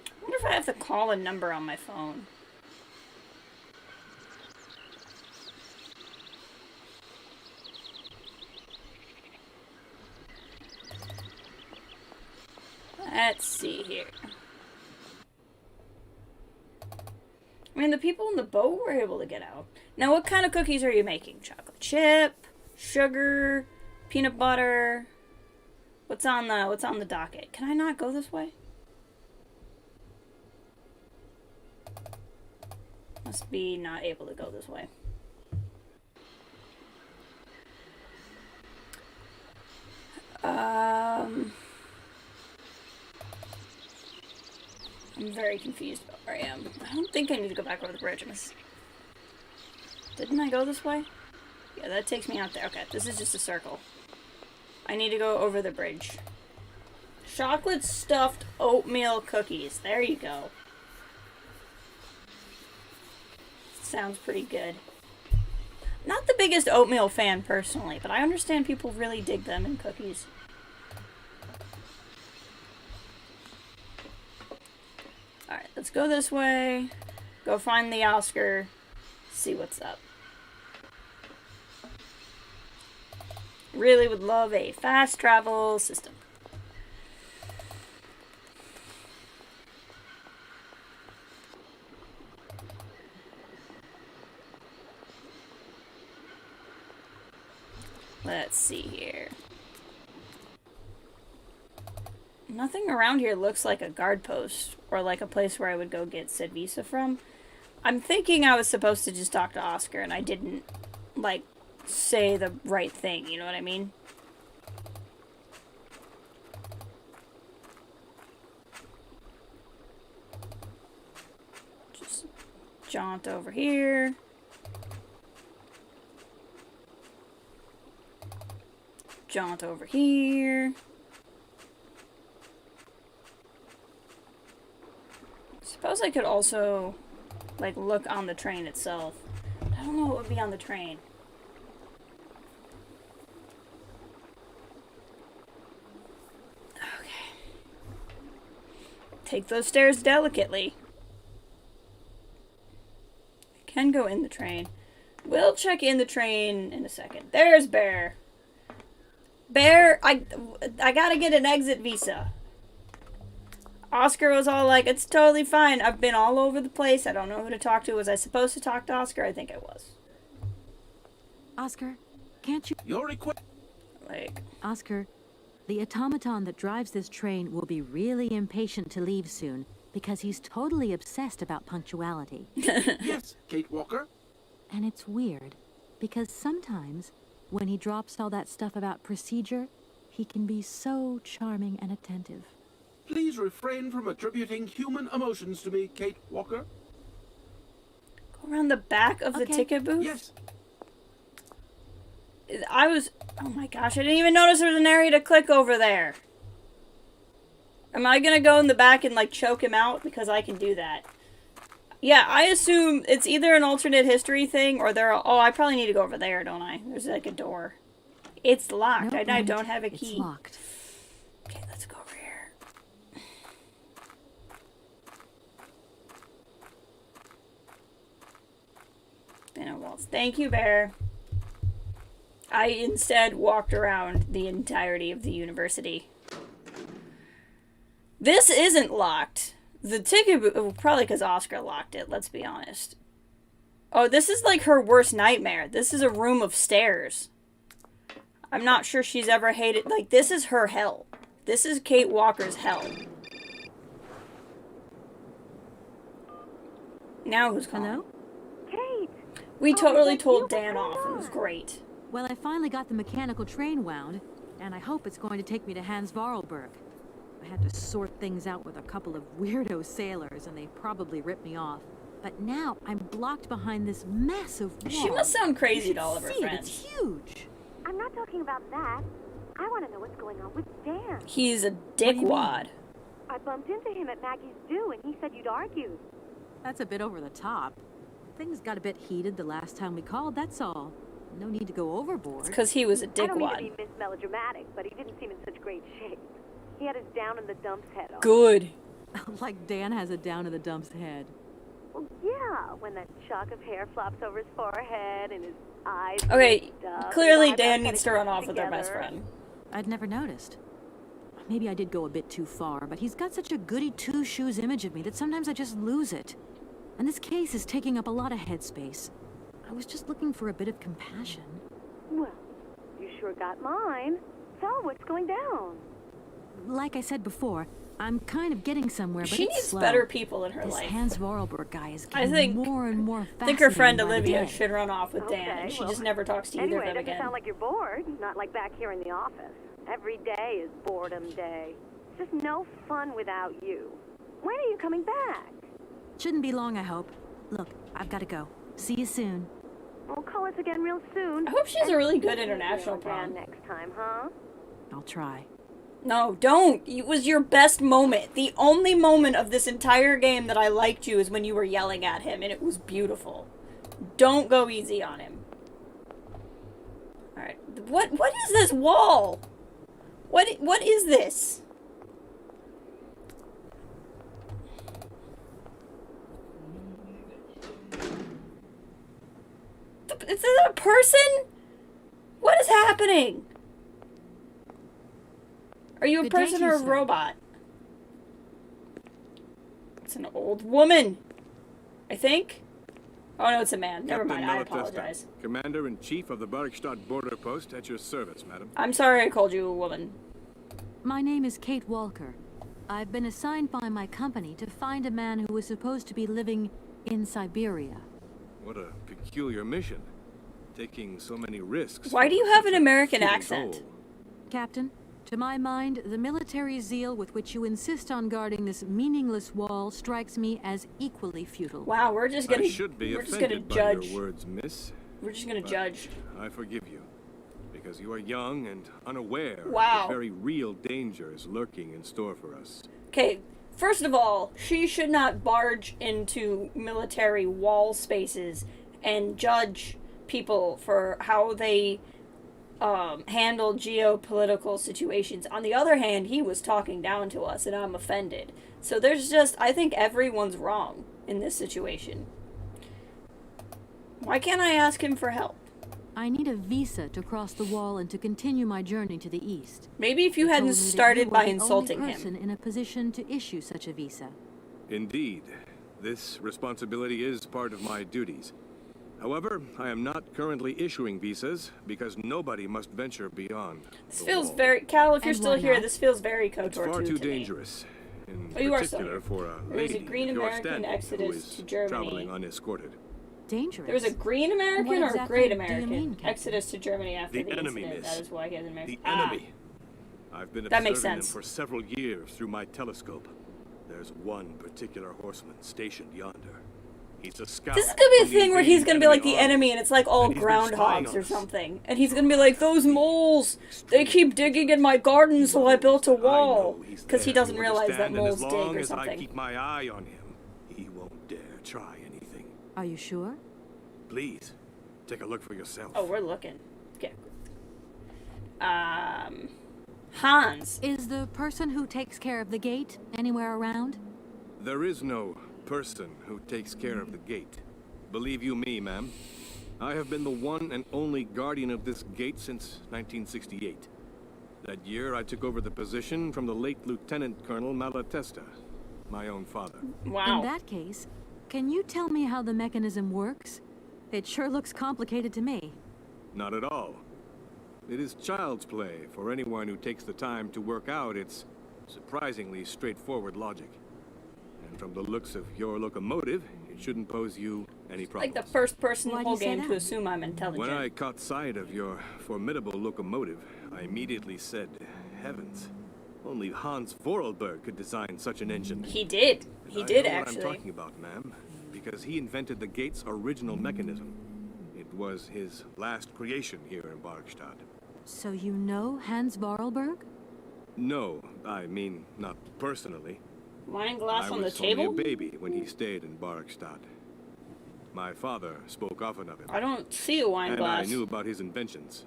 I wonder if I have to call a number on my phone. Let's see here. I mean, the people in the boat were able to get out. Now, what kind of cookies are you making? Chocolate chip, sugar, Peanut butter. What's on the docket? Can I not go this way? Must be not able to go this way. I'm very confused about where I am. I don't think I need to go back over the bridge. Didn't I go this way? Yeah, that takes me out there. Okay, this is just a circle. I need to go over the bridge. Chocolate stuffed oatmeal cookies. There you go. Sounds pretty good. Not the biggest oatmeal fan personally, but I understand people really dig them in cookies. Alright, let's go this way. Go find the Oscar. See what's up. Really would love a fast travel system. Let's see here. Nothing around here looks like a guard post or like a place where I would go get Sid Visa from. I'm thinking I was supposed to just talk to Oscar and I didn't, like, say the right thing, you know what I mean? Just jaunt over here. Jaunt over here. Suppose I could also, like, look on the train itself. I don't know what would be on the train. Okay. Take those stairs delicately. I can go in the train. We'll check in the train in a second. There's Bear. Bear, I gotta get an exit visa. Oscar was all like, it's totally fine. I've been all over the place. I don't know who to talk to. Was I supposed to talk to Oscar? I think I was. Oscar, can't you... Your request. Like... Oscar, the automaton that drives this train will be really impatient to leave soon because he's totally obsessed about punctuality. Yes, Kate Walker. And it's weird, because sometimes, when he drops all that stuff about procedure, he can be so charming and attentive. Please refrain from attributing human emotions to me, Kate Walker. Go around the back of the ticket booth? Yes. Oh my gosh, I didn't even notice there was an area to click over there. Am I gonna go in the back and, like, choke him out? Because I can do that. Yeah, I assume it's either an alternate history thing, or there are... Oh, I probably need to go over there, don't I? There's, like, a door. It's locked. No, I don't have a key. It's locked. Okay, let's go over here. Thank you, Bear. I instead walked around the entirety of the university. This isn't locked. The ticket booth, well, probably because Oscar locked it, let's be honest. Oh, this is like her worst nightmare. This is a room of stairs. I'm not sure she's ever hated, like, this is her hell. This is Kate Walker's hell. Now who's calling? Hello? Kate! We totally told Dan off. It was great. Well, I finally got the mechanical train wound, and I hope it's going to take me to Hans Varlberg. I had to sort things out with a couple of weirdo sailors, and they probably ripped me off. But now I'm blocked behind this massive wall. She must sound crazy to all of her friends. It's huge. I'm not talking about that. I want to know what's going on with Dan. He's a dickwad. I bumped into him at Maggie's do, and he said you'd argued. That's a bit over the top. Things got a bit heated the last time we called, that's all. No need to go overboard. It's because he was a I don't mean to dickwad. be melodramatic, but he didn't seem in such great shape. He had his down in the dumps head on. Good. Like Dan has a down in the dumps head. Well, yeah, when that shock of hair flops over his forehead and his eyes... Okay, lift up, clearly his Dan eyebrows needs to kinda run come off with her best together. friend. I'd never noticed. Maybe I did go a bit too far, but he's got such a goody two-shoes image of me that sometimes I just lose it. And this case is taking up a lot of headspace. I was just looking for a bit of compassion. Well, you sure got mine. So, what's going down? Like I said before, I'm kind of getting somewhere, but She it's needs slow. better people in her This life. Hans Vorarlberg guy is I getting think more and more fascinating. I think her friend by the Olivia day. should run off with Dan, and she just never talks to either Anyway, of it them doesn't again. sound like you're bored. Not like back here in the office. Every day is boredom day. It's just no fun without you. When are you coming back? Shouldn't be long, I hope. Look, I've got to go. See you soon. Well, call us again real soon. I hope she has a really good And international Dan prom. next time, huh? I'll try. No, don't. It was your best moment. The only moment of this entire game that I liked you is when you were yelling at him, and it was beautiful. Don't go easy on him. Alright. What is this wall? What is this? Is that a person? What is happening? Are you a Good day person to you, or a sir. robot? It's an old woman. I think. Oh no, it's a man. Never Captain mind. I Malatesta, apologize. Commander-in-Chief of the Barkstadt border post, at your service, madam. I'm sorry I called you a woman. My name is Kate Walker. I've been assigned by my company to find a man who was supposed to be living in Syberia. What a peculiar mission. Taking so many risks. Why do you have an American futile accent? goal. Captain, to my mind, the military zeal with which you insist on guarding this meaningless wall strikes me as equally futile. Wow, we're just gonna I should be we're just gonna offended by judge. your words, miss. We're just gonna but judge. I forgive you. Because you are young and unaware Wow. of the very real dangers lurking in store for us. Okay, first of all, she should not barge into military wall spaces and judge people for how they handle geopolitical situations. On the other hand, he was talking down to us, and I'm offended. So there's just, I think everyone's wrong in this situation. Why can't I ask him for help? I need a visa to cross the wall and to continue my journey to the east. Maybe if you They hadn't told me that started you by were the insulting only him. person in a position to issue such a visa. Indeed, this responsibility is part of my duties. However, I am not currently issuing visas because nobody must venture beyond. This the feels wall. very... Cal, if you're And still why here, not? this feels very It's KOTOR far 2 too to me. dangerous. In Oh, you are still particular here. for a There was a lady green of your American standing exodus who is to Germany. traveling unescorted. Dangerous. There was a green American What or a exactly great do you American mean, Captain? exodus to Germany after The the enemy, incident. miss. That is why he has an American. The enemy. I've been That makes observing them sense. for several years through my telescope. There's one particular horseman stationed yonder. He's a scout. This is gonna be a from the thing where he's gonna be like the invading army. enemy, and it's like all And he's been spying groundhogs on or us. something. And he's gonna be like, those moles, they keep digging in my garden, so I built a wall. Because he doesn't realize that moles dig or As long as I something. keep my eye on him, he won't dare try anything. Are you sure? Please, take a look for yourself. Oh, we're looking. Okay. Hans. Is the person who takes care of the gate anywhere around? There is no person who takes care of the gate. Believe you me, ma'am. I have been the one and only guardian of this gate since 1968. That year, I took over the position from the late Lieutenant Colonel Malatesta, my own father. Wow. In that case, can you tell me how the mechanism works? It sure looks complicated to me. Not at all. It is child's play for anyone who takes the time to work out its surprisingly straightforward logic. And from the looks of your locomotive, it shouldn't pose you any problems. Like the first person in Why the do whole you say game to that? assume I'm intelligent. When I caught sight of your formidable locomotive, I immediately said, heavens, only Hans Vorarlberg could design such an engine. He did. He I did, know actually. what I'm talking about, ma'am, because he invented the gate's original mechanism. It was his last creation here in Barkstadt. So you know Hans Vorarlberg? No, I mean, not personally. Wine glass I on the was table? only a baby when he stayed in Barkstadt. My father spoke often of him. I don't see a wine and glass. I knew about his inventions.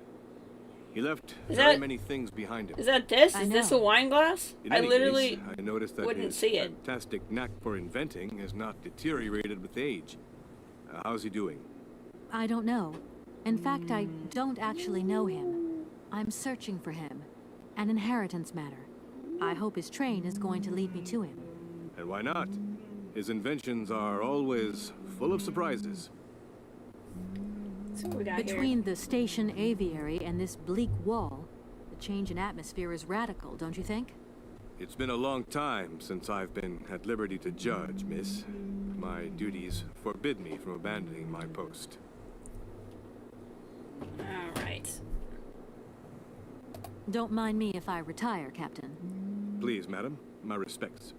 He left Is very that- many things behind him. Is that this? I Is this know. a wine glass? In I any literally... case, I noticed that wouldn't his see it. fantastic knack for inventing has not deteriorated with age. How's he doing? I don't know. In fact, I don't actually know him. I'm searching for him. An inheritance matter. I hope his train is going to lead me to him. And why not? His inventions are always full of surprises. So what we got Between the station aviary and this bleak wall, the change in atmosphere is radical, don't you think? It's been a long time since I've been at liberty to judge, miss. My duties forbid me from abandoning my post. All right. Don't mind me if I retire, Captain. Please, madam, my respects.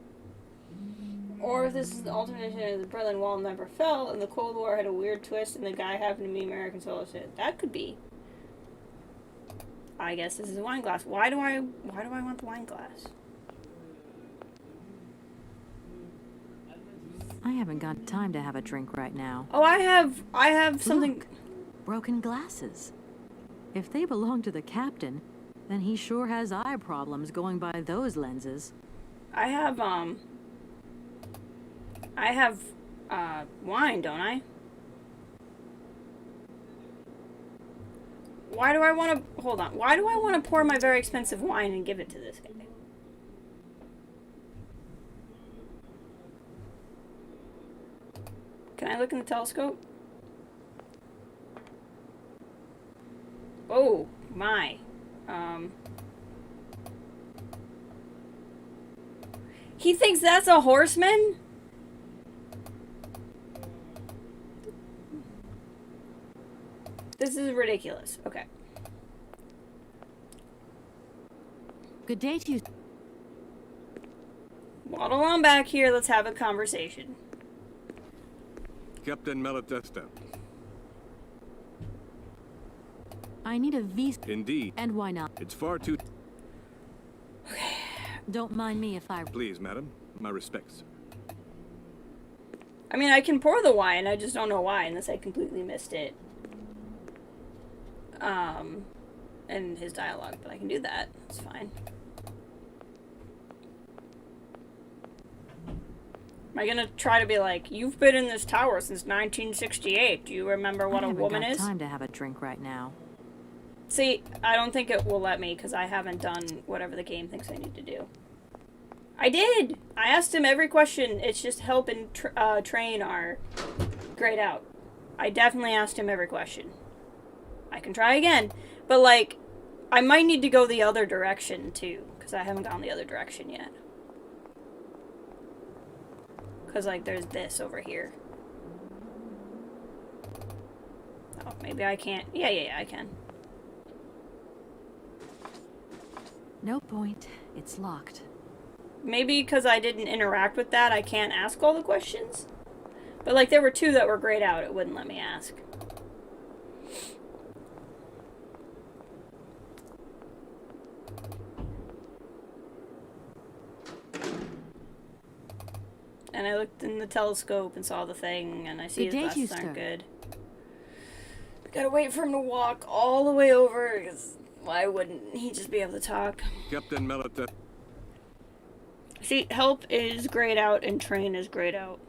Or if this is the alternate of the Berlin Wall never fell and the Cold War had a weird twist and the guy happened to be American soldier. That could be. I guess this is a wine glass. Why do I want the wine glass? I haven't got time to have a drink right now. Oh, I have something. Look, broken glasses. If they belong to the captain, then he sure has eye problems going by those lenses. I have wine, don't I? Why do I want to, hold on, why do I want to pour my very expensive wine and give it to this guy? Can I look in the telescope? Oh, my. He thinks that's a horseman? This is ridiculous. Okay. Good day to you. Waddle on back here. Let's have a conversation. Captain Malatesta. I need a visa. Indeed. And why not? It's far too... Don't mind me if I... Please, madam, my respects. I mean, I can pour the wine. I just don't know why, unless I completely missed it. And his dialogue, but I can do that. It's fine. Am I gonna try to be like, you've been in this tower since 1968. Do you remember what a woman is? I haven't got time to have a drink right now. See, I don't think it will let me because I haven't done whatever the game thinks I need to do. I did! I asked him every question. It's just help and train are grayed out. I definitely asked him every question. I can try again. But, like, I might need to go the other direction, too. Because I haven't gone the other direction yet. Because, like, there's this over here. Oh, maybe I can't. Yeah, I can. No point. It's locked. Maybe because I didn't interact with that, I can't ask all the questions? But, like, there were two that were grayed out. It wouldn't let me ask. And I looked in the telescope and saw the thing, and I see his glasses aren't good. Gotta wait for him to walk all the way over, because why wouldn't he just be able to talk? Captain Melita. See, help is grayed out and train is grayed out.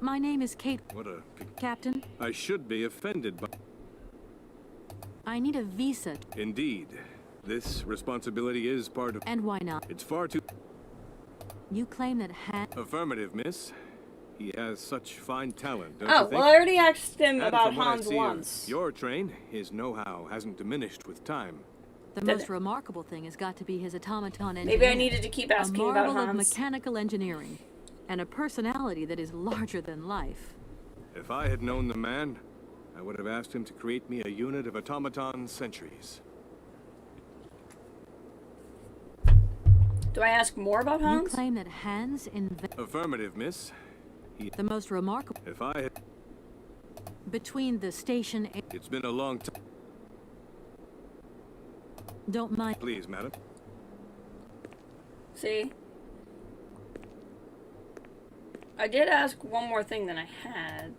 My name is Kate. What a... Captain? I should be offended by... I need a visa. Indeed. This responsibility is part of... And why not? It's far too... You claim that Affirmative, miss. He has such fine talent, don't you think? Well, I already asked him And about from what I Hans see once. of your train, his know-how hasn't diminished with time. The most remarkable thing has got to be his automaton engineering. Maybe I needed to keep asking about about Hans. A marvel of Hans. mechanical engineering. And a personality that is larger than life. If I had known the man, I would have asked him to create me a unit of automaton sentries. Do I ask more about Hans? You claim that Hans invented... Affirmative, miss. The most remarkable... If I had... Between the station... It's been a long time. Don't mind... Please, madam. See? I did ask one more thing than I had.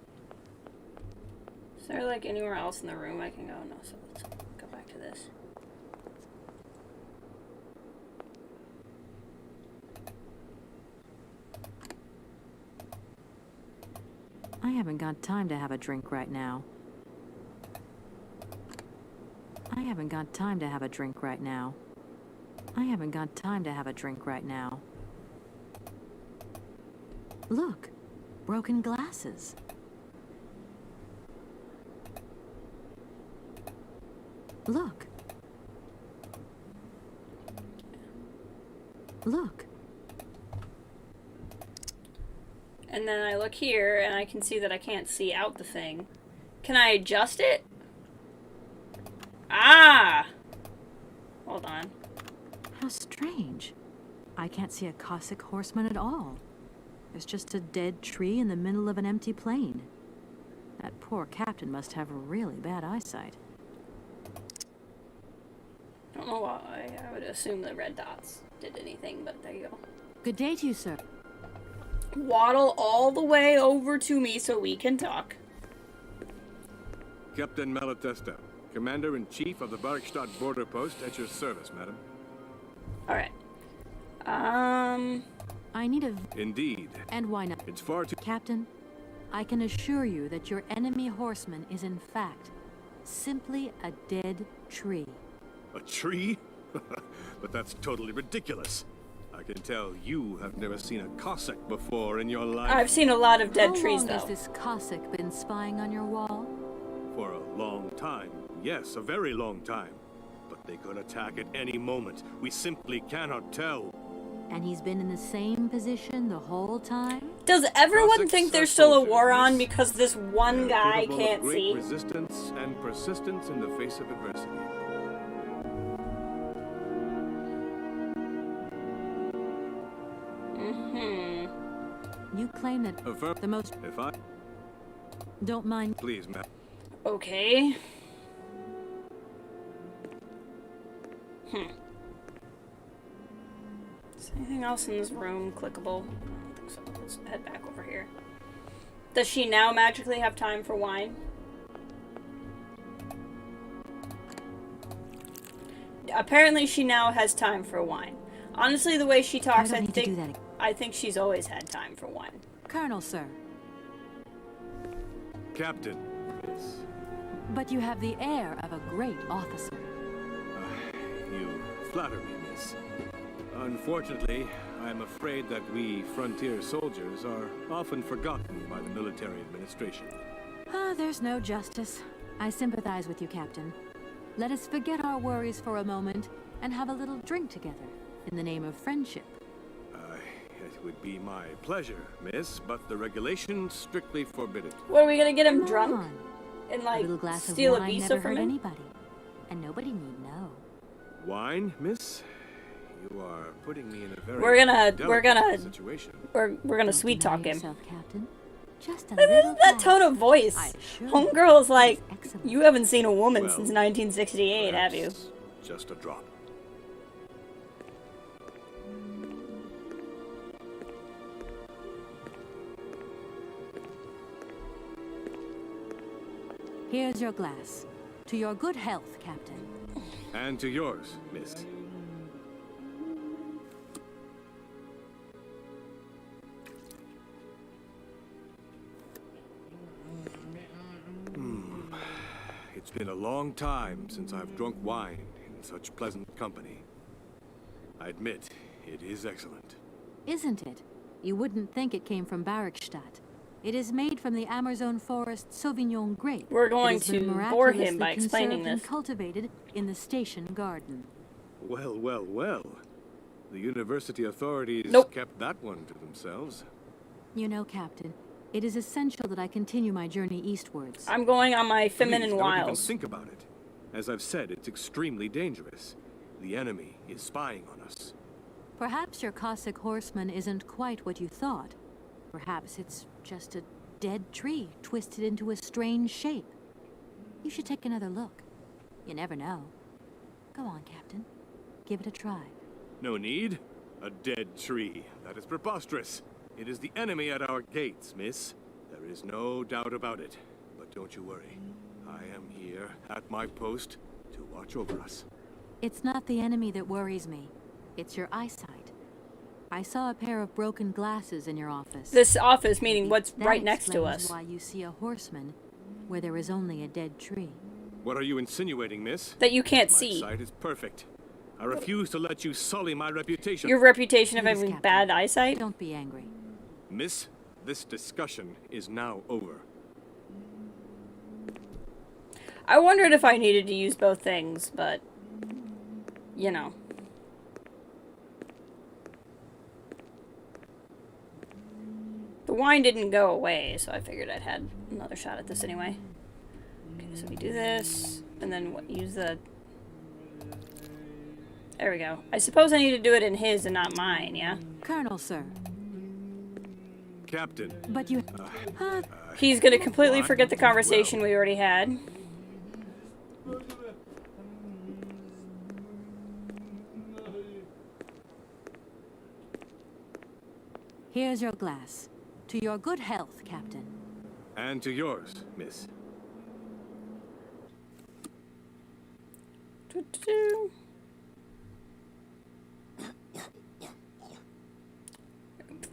Is there, like, anywhere else in the room I can go? No, so let's go back to this. I haven't got time to have a drink right now. I haven't got time to have a drink right now. I haven't got time to have a drink right now. Look, broken glasses. Look. Look. And then I look here, and I can see that I can't see out the thing. Can I adjust it? Ah! Hold on. How strange. I can't see a Cossack horseman at all. There's just a dead tree in the middle of an empty plain. That poor captain must have really bad eyesight. I don't know why. I would assume the red dots did anything, but there you go. Good day to you, sir. Waddle all the way over to me so we can talk. Captain Malatesta, Commander-in-Chief of the Barkstadt border post, at your service, madam. Alright. I need a... Indeed. And why not? It's far too... Captain, I can assure you that your enemy horseman is in fact simply a dead tree. A tree? But that's totally ridiculous. I can tell you have never seen a Cossack before in your life. I've seen a lot of dead trees, though. How long has this Cossack been spying on your wall? For a long time. Yes, a very long time. But they could attack at any moment. We simply cannot tell. And he's been in the same position the whole time? Does everyone Cossacks think are there's still a soldiers, war on miss. because this one They're guy capable can't of great see? resistance and persistence in the face of adversity. You claim that the most... If I... Don't mind... Please, ma'am. Okay. Is there anything else in this room clickable? I don't think so. Let's head back over here. Does she now magically have time for wine? Apparently she now has time for wine. Honestly, the way she talks, I think she's always had time for wine. Colonel, sir. Captain. Yes. But you have the air of a great officer. You flatter me, miss. Unfortunately, I'm afraid that we frontier soldiers are often forgotten by the military administration. Ah, there's no justice. I sympathize with you, Captain. Let us forget our worries for a moment and have a little drink together in the name of friendship. It would be my pleasure, miss, but the regulations strictly forbid it. What, are we gonna get him Come drunk? on. And A like little glass steal of a wine visa never from hurt him? anybody. And nobody need know. Wine, miss? You are putting me in a very we're situation. gonna sweet talk him. Yourself, Captain. Just a This little is that glass. tone of voice. I assure you, Homegirl is like, it's excellent. you haven't seen a woman Well, since 1968, have you? Perhaps just a drop. Here's your glass. To your good health, Captain. And to yours, miss. It's been a long time since I've drunk wine in such pleasant company. I admit, it is excellent. Isn't it? You wouldn't think it came from Barkstadt. It is made from the Amazon forest Sauvignon grape. We're going It has been to bore him miraculously by explaining conserved and this. cultivated in the station garden. Well, well, well. The university authorities kept that one to themselves. You know, Captain, it is essential that I continue my journey eastwards. I'm going on my feminine Please, don't even wiles. think about it. As I've said, it's extremely dangerous. The enemy is spying on us. Perhaps your Cossack horseman isn't quite what you thought. Perhaps it's just a dead tree twisted into a strange shape. You should take another look. You never know. Go on, Captain. Give it a try. No need. A dead tree. That is preposterous. It is the enemy at our gates, miss. There is no doubt about it. But don't you worry. I am here at my post to watch over us. It's not the enemy that worries me. It's your eyesight. I saw a pair of broken glasses in your office. This office, meaning what's That right next to explains us. why you see a horseman where there is only a dead tree. What are you insinuating, miss? That you can't My see. sight is perfect. I refuse to let you sully my reputation. Your reputation of Please, having Captain, bad eyesight? Don't be angry. Miss, this discussion is now over. I wondered if I needed to use both things, but, you know. The wine didn't go away, so I figured I'd had another shot at this anyway. Okay, so we do this, and then what, use the... There we go. I suppose I need to do it in his and not mine, yeah? Colonel, sir. Captain. But you... He's gonna completely forget the conversation we already had. Here's your glass. To your good health, Captain. And to yours, miss.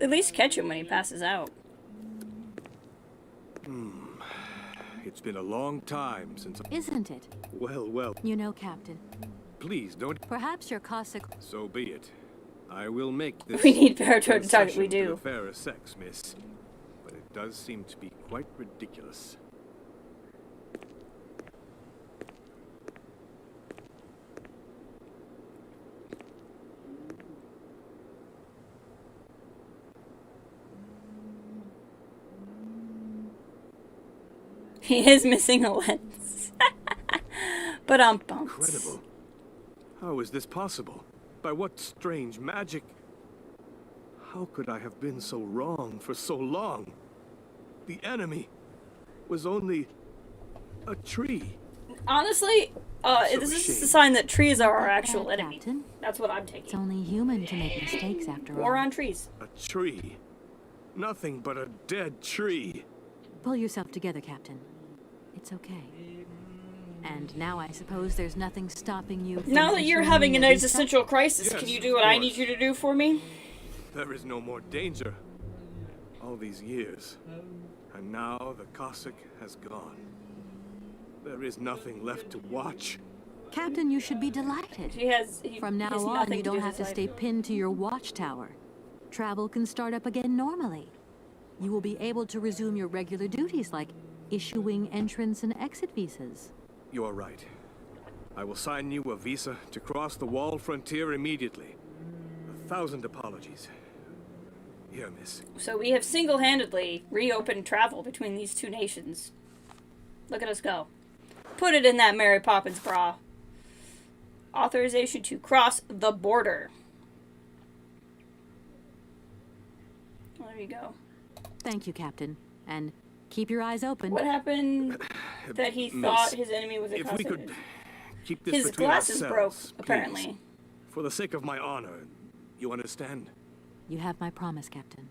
At least catch him when he passes out. It's been a long time since... Isn't it? Well, well. You know, Captain. Please, don't... Perhaps your Cossack... So be it. I will make this... We need Parator to talk. We do. ...to the fairer sex, miss. But it does seem to be quite ridiculous. He is missing a lens. But Incredible. How is this possible? By what strange magic? How could I have been so wrong for so long? The enemy was only a tree. Honestly, this is just a sign that trees are our actual enemy. Captain. That's what I'm taking. It's only human to make mistakes after all. War on trees. A tree. Nothing but a dead tree. Pull yourself together, Captain. It's okay. And now I suppose there's nothing stopping you from... Now that you're having an existential crisis, Yes, can you do what I of need course. you to do for me? There is no more danger. All these years. And now the Cossack has gone. There is nothing left to watch. Captain, you should be delighted. From now on, you don't have to stay pinned to your watchtower. Travel can start up again normally. You will be able to resume your regular duties like issuing entrance and exit visas. You are right. I will sign you a visa to cross the wall frontier immediately. 1,000 apologies. Here, miss. So we have single-handedly reopened travel between these two nations. Look at us go. Put it in that Mary Poppins bra. Authorization to cross the border. Well, there you go. Thank you, Captain. And keep your eyes open. What happened that he thought his enemy was a If Cossack? we could keep this His between glasses broke, ourselves, apparently. please. For the sake of my honor, you understand? You have my promise, Captain.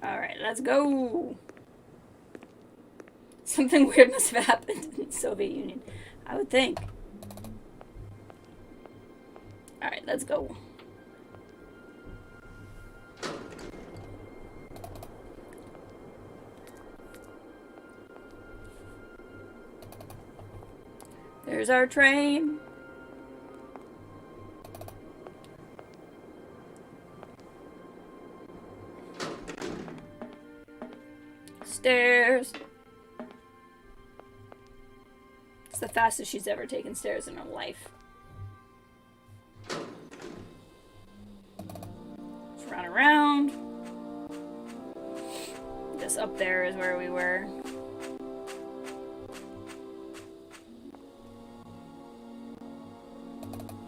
Alright, let's go. Something weird must have happened in the Soviet Union. I would think. Alright, let's go. There's our train. Stairs. It's the fastest she's ever taken stairs in her life. Let's run around. This up there is where we were.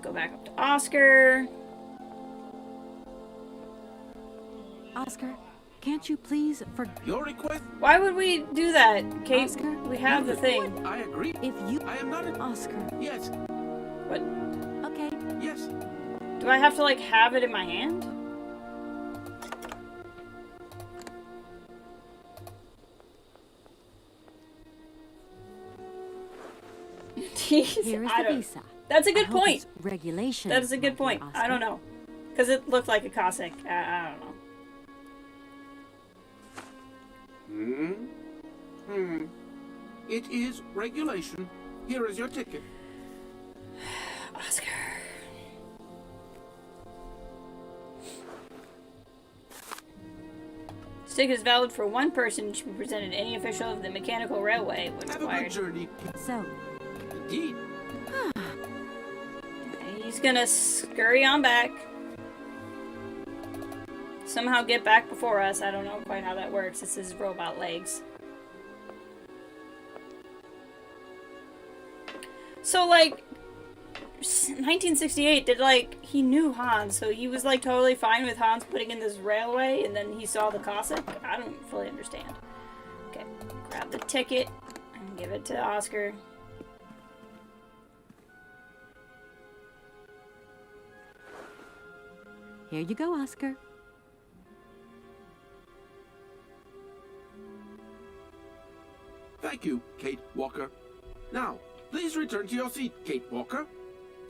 Go back up to Oscar. Oscar, can't you please Your request? Why would we do that, Kate? Oscar? We have the thing. I agree. If you... I am not a... Oscar. Yes. What? Okay. Yes. Do I have to, like, have it in my hand? Jeez, Here is I the don't... visa. That's a good I hope point. it's regulation. That is a good point. I don't know. Because it looked like a Cossack. I don't know. It is regulation. Here is your ticket. Oscar. Stick is valid for one person. Should be presented to any official of the mechanical railway when Have required. a good journey. So, Indeed. And he's gonna scurry on back. Somehow get back before us. I don't know quite how that works. It's his robot legs. So, like, 1968, did, like, he knew Hans, so he was, like, totally fine with Hans putting in this railway, and then he saw the Cossack? I don't fully understand. Okay, grab the ticket and give it to Oscar. here you go, Oscar. Thank you, Kate Walker. Now, please return to your seat, Kate Walker.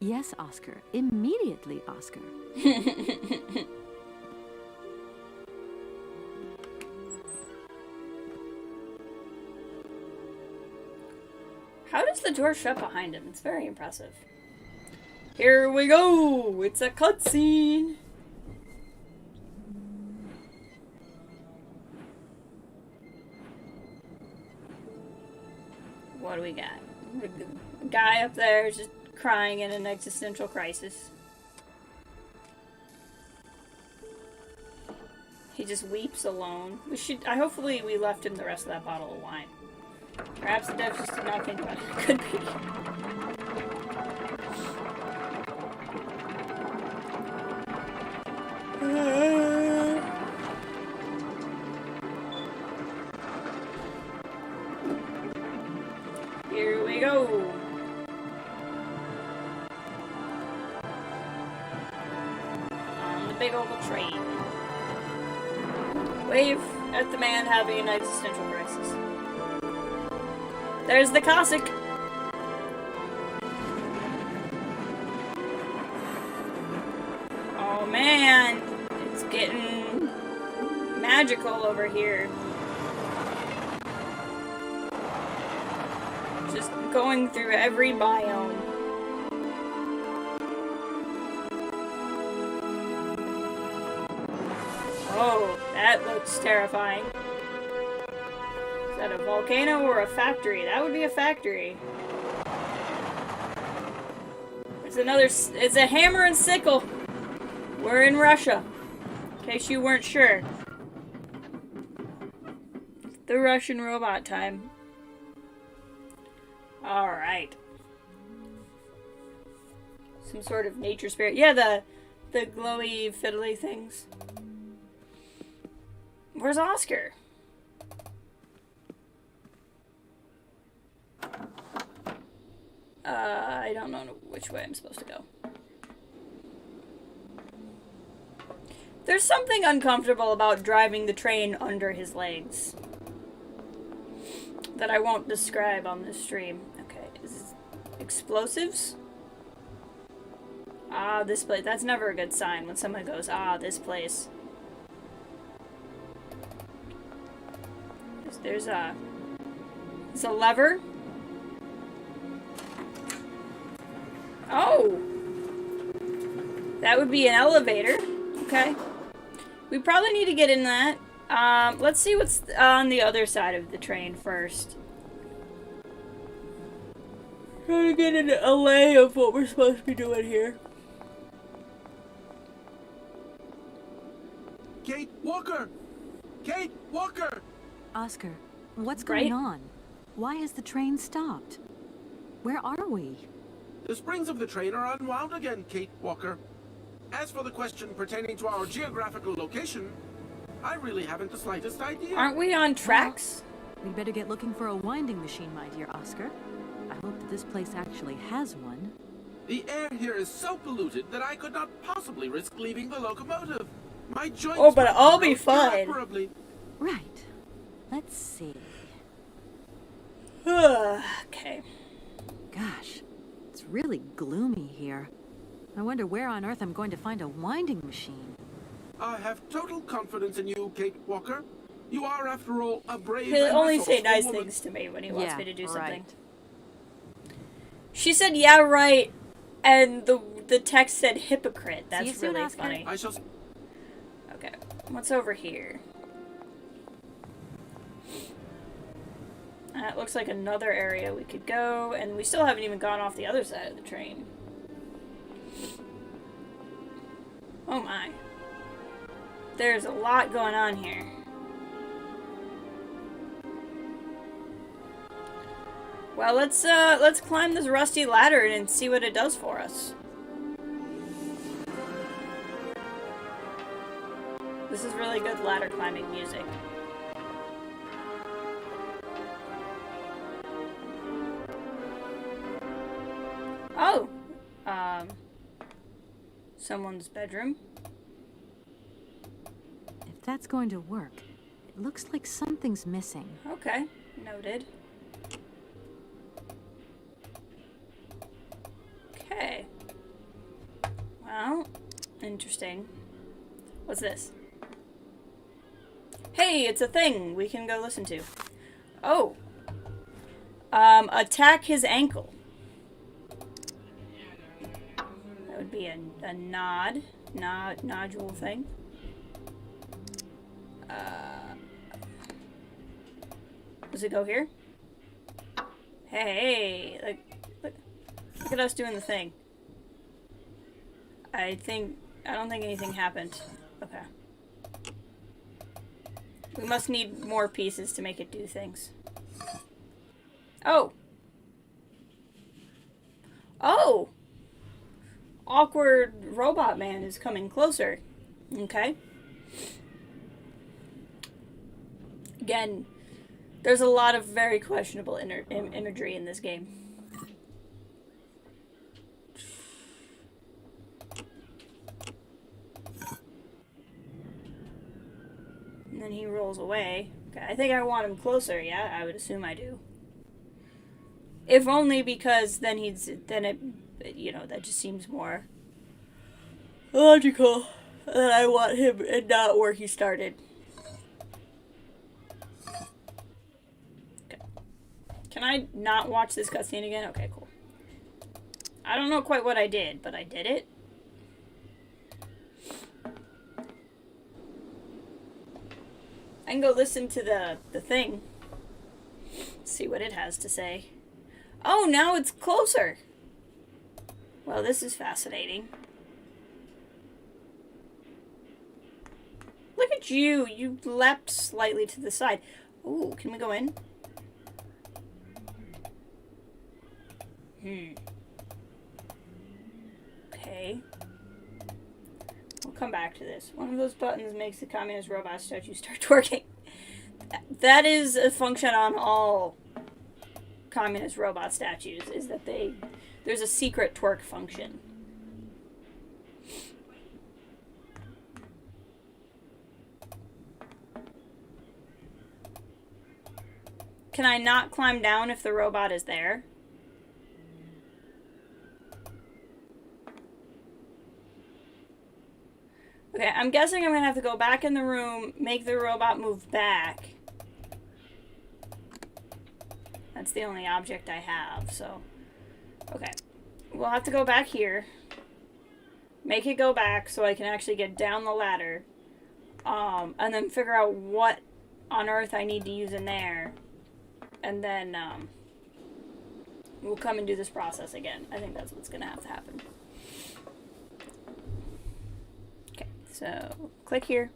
Yes, Oscar. Immediately, Oscar. How does the door shut behind him? It's very impressive. Here we go! It's a cutscene! What do we got? A guy up there just crying in an existential crisis. He just weeps alone. Hopefully we left him the rest of that bottle of wine. Perhaps the devs just did not think about it. Could be. Here we go. On the big old train. Wave at the man having an existential crisis. There's the Cossack. Oh man, it's getting magical over here. Just going through every biome. Oh, that looks terrifying. Is that a volcano or a factory? That would be a factory. It's a hammer and sickle. We're in Russia. In case you weren't sure. The Russian robot time. Alright. Some sort of nature spirit. Yeah, the glowy, fiddly things. Where's Oscar? I don't know which way I'm supposed to go. There's something uncomfortable about driving the train under his legs that I won't describe on this stream. Okay, is this explosives? Ah, this place. That's never a good sign when someone goes, ah, this place. There's a lever. Oh! That would be an elevator. Okay. We probably need to get in that. Let's see what's on the other side of the train first. Trying to get a lay of what we're supposed to be doing here. Kate Walker! Kate Walker! Oscar, what's going on? Why has the train stopped? Where are we? The springs of the train are unwound again, Kate Walker. As for the question pertaining to our geographical location, I really haven't the slightest idea. Aren't we on tracks? Well, we'd better get looking for a winding machine, my dear Oscar. I hope that this place actually has one. The air here is so polluted that I could not possibly risk leaving the locomotive. My joints Oh, but I'll be fine. irreparably. Right. Let's see. Okay. Gosh, it's really gloomy here. I wonder where on earth I'm going to find a winding machine. I have total confidence in you, Kate Walker. You are, after all, a brave He'll and only say resourceful nice woman. things to me when he wants me to do something. Right. She said, yeah, right, and the text said hypocrite. See you That's soon, really Oscar. funny. I shall... Okay, what's over here? That looks like another area we could go, and we still haven't even gone off the other side of the train. Oh my. There's a lot going on here. Well, let's climb this rusty ladder and see what it does for us. This is really good ladder climbing music. Oh! Someone's bedroom. If that's going to work, it looks like something's missing. Okay, noted. Okay. Well, interesting. What's this? Hey, it's a thing we can go listen to. Oh. Attack his ankle. That would be a nodule thing. Does it go here? Hey, look at us doing the thing. I don't think anything happened. Okay. We must need more pieces to make it do things. Oh! Oh! Awkward robot man is coming closer. Okay. Again, there's a lot of very questionable imagery in this game. And then he rolls away. Okay, I think I want him closer, yeah? I would assume I do. If only because then that just seems more logical that I want him and not where he started. Okay. Can I not watch this cutscene again? Okay, cool. I don't know quite what I did, but I did it. I can go listen to the thing. See what it has to say. Oh, now it's closer. Well, this is fascinating. Look at you. You leapt slightly to the side. Ooh, can we go in? Okay. We'll come back to this. One of those buttons makes the communist robot statue start twerking. That is a function on all communist robot statues, is that there's a secret twerk function. Can I not climb down if the robot is there? Okay, I'm guessing I'm gonna have to go back in the room, make the robot move back. That's the only object I have, so... Okay. We'll have to go back here. Make it go back so I can actually get down the ladder. And then figure out what on earth I need to use in there. And then, we'll come and do this process again. I think that's what's gonna have to happen. Okay, so, click here.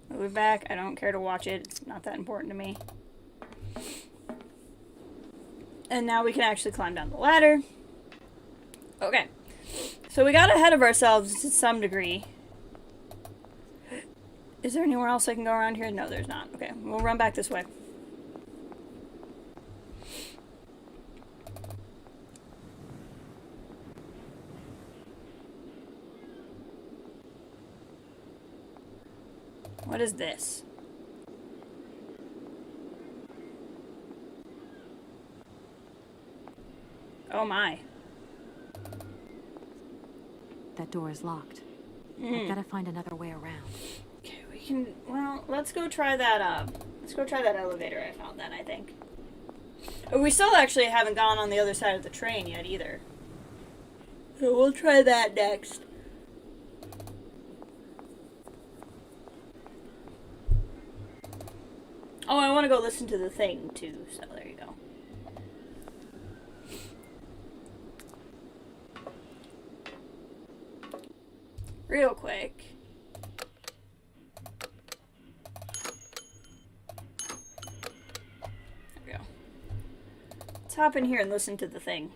Move back. I don't care to watch it. It's not that important to me. And now we can actually climb down the ladder. Okay. So we got ahead of ourselves to some degree. Is there anywhere else I can go around here? No, there's not. Okay, we'll run back this way. What is this? Oh my. That door is locked. I've got to find another way around. Okay, we can, well, let's go try that, let's go try that elevator I found then, I think. Oh, we still actually haven't gone on the other side of the train yet either. So we'll try that next. Oh, I want to go listen to the thing, too, so there you go. Real quick. There we go. Let's hop in here and listen to the thing.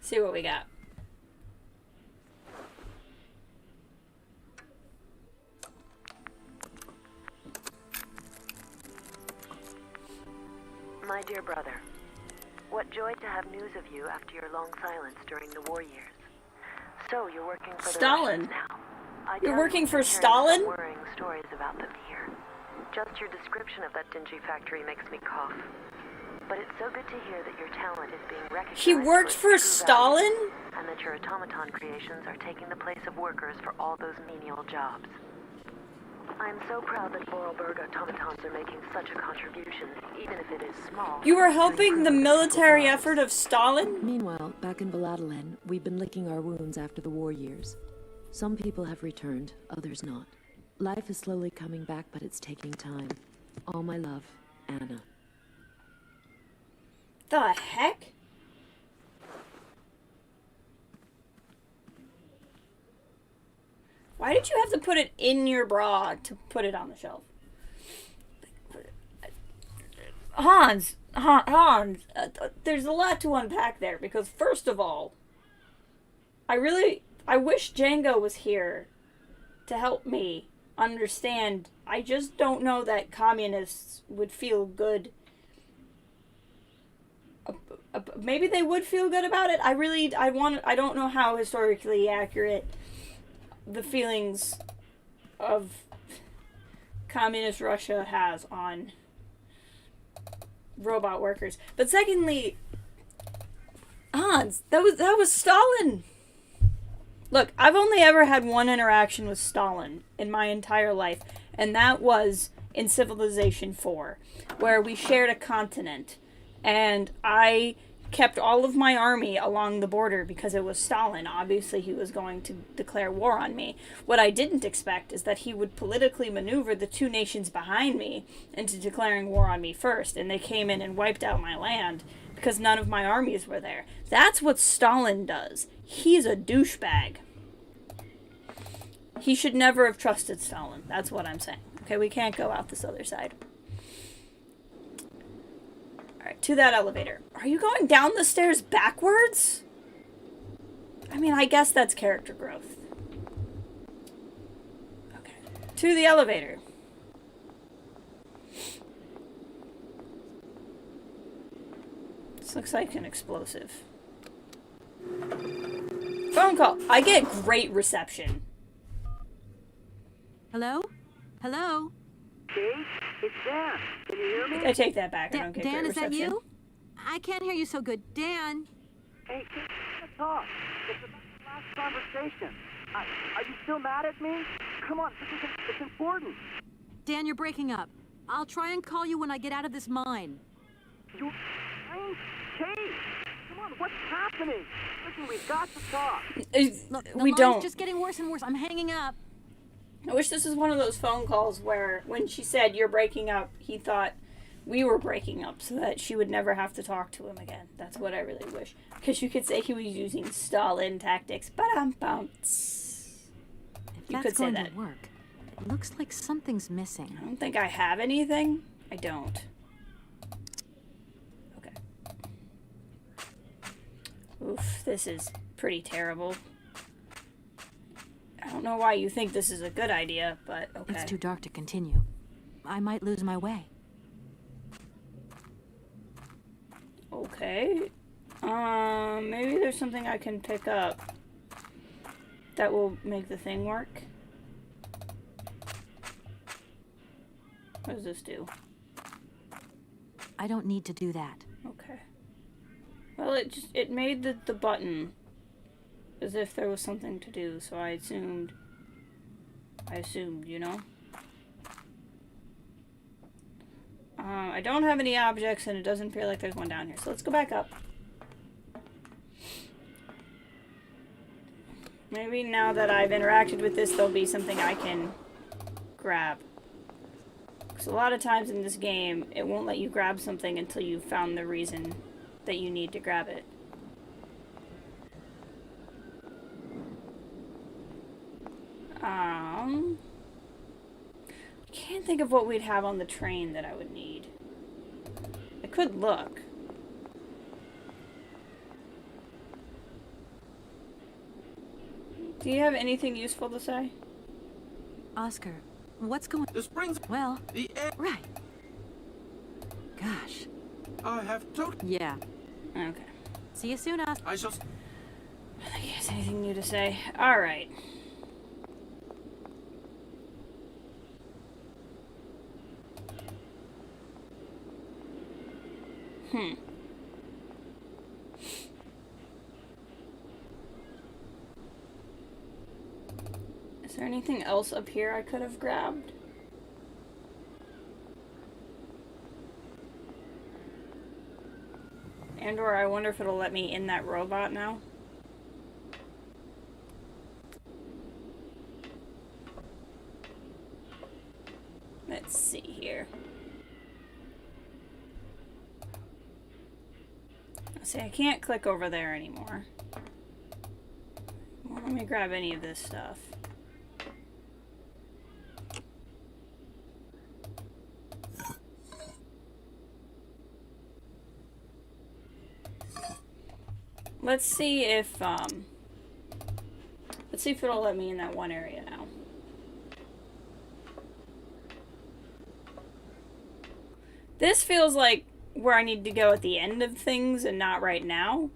See what we got. My dear brother, what joy to have news of you after your long silence during the war years. So you're working for the Stalin. Russians now. You're working for hearing Stalin? some worrying stories about them here. Just your description of that dingy factory makes me cough. But it's so good to hear that your talent is being recognized. He worked for Stalin? And that your automaton creations are taking the place of workers for all those menial jobs. I'm so proud that Vorarlberg automatons are making such a contribution, even if it is small. You were helping the military effort of Stalin? Meanwhile, back in Valladolid, we've been licking our wounds after the war years. Some people have returned, others not. Life is slowly coming back, but it's taking time. All my love, Anna. The heck? Why did you have to put it in your bra to put it on the shelf? Hans, there's a lot to unpack there, because first of all, I wish Django was here to help me understand. I just don't know that communists would feel good. Maybe they would feel good about it. I don't know how historically accurate the feelings of communist Russia has on robot workers. But secondly, Hans, that was Stalin. Look, I've only ever had one interaction with Stalin in my entire life, and that was in Civilization 4, where we shared a continent, and I kept all of my army along the border because it was Stalin. Obviously, he was going to declare war on me. What I didn't expect is that he would politically maneuver the two nations behind me into declaring war on me first, and they came in and wiped out my land because none of my armies were there. That's what Stalin does. He's a douchebag. He should never have trusted Stalin. That's what I'm saying. Okay, we can't go out this other side. Alright, to that elevator. Are you going down the stairs backwards? I mean, I guess that's character growth. Okay. To the elevator. This looks like an explosive. Phone call. I get great reception. Hello? Hello? Kate, it's Dan. Can you hear me? I take that back. I don't get Dan, great is that reception. you? I can't hear you so good. Dan? Hey, Kate, let's talk. It's about the last conversation. Are you still mad at me? Come on, it's important. Dan, you're breaking up. I'll try and call you when I get out of this mine. You... Kate! Come on, what's happening? Listen, we've got to talk. Look, the We line's don't. just getting worse and worse. I'm hanging up. I wish this was one of those phone calls where when she said you're breaking up, he thought we were breaking up so that she would never have to talk to him again. That's what I really wish. Because you could say he was using Stalin tactics. Ba-dum-bum. If You that's could say going that. to work, it looks like something's missing. I don't think I have anything. I don't. Okay. Oof, this is pretty terrible. I don't know why you think this is a good idea, but okay. It's too dark to continue. I might lose my way. Okay. Maybe there's something I can pick up that will make the thing work. What does this do? I don't need to do that. Okay. Well, it made the button as if there was something to do, so I assumed, you know? I don't have any objects, and it doesn't feel like there's one down here, so let's go back up. Maybe now that I've interacted with this, there'll be something I can grab. Because a lot of times in this game, it won't let you grab something until you've found the reason that you need to grab it. I can't think of what we'd have on the train that I would need. I could look. Do you have anything useful to say? Oscar, what's going on? The springs. Well, The air. right. Gosh. I have totally. Yeah. Okay. See you soon, Oscar. I shall. I think he has anything new to say. Alright. Is there anything else up here I could have grabbed? And/or I wonder if it'll let me in that robot now. Let's see here. See, I can't click over there anymore. Well, let me grab any of this stuff. Let's see if it'll let me in that one area now. This feels like where I need to go at the end of things and not right now,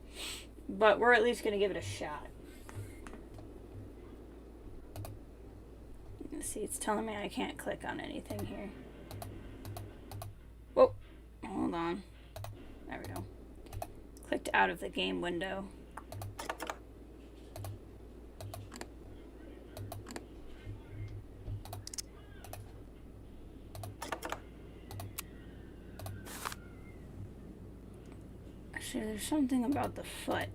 but we're at least going to give it a shot. Let's see, it's telling me I can't click on anything here. Whoa, hold on. There we go. Clicked out of the game window. Actually, there's something about the foot.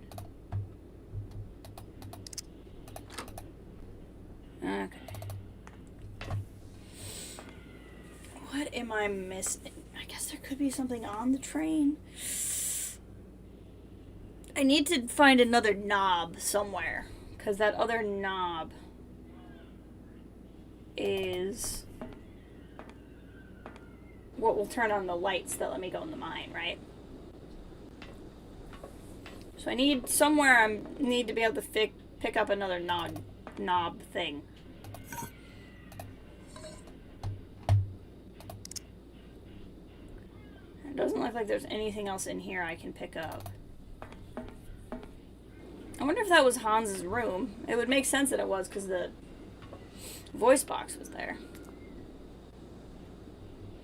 Okay. What am I missing? I guess there could be something on the train. I need to find another knob somewhere, because that other knob is what will turn on the lights that let me go in the mine, right? So I need somewhere I need to be able to pick up another knob thing. It doesn't look like there's anything else in here I can pick up. I wonder if that was Hans's room. It would make sense that it was, because the voice box was there.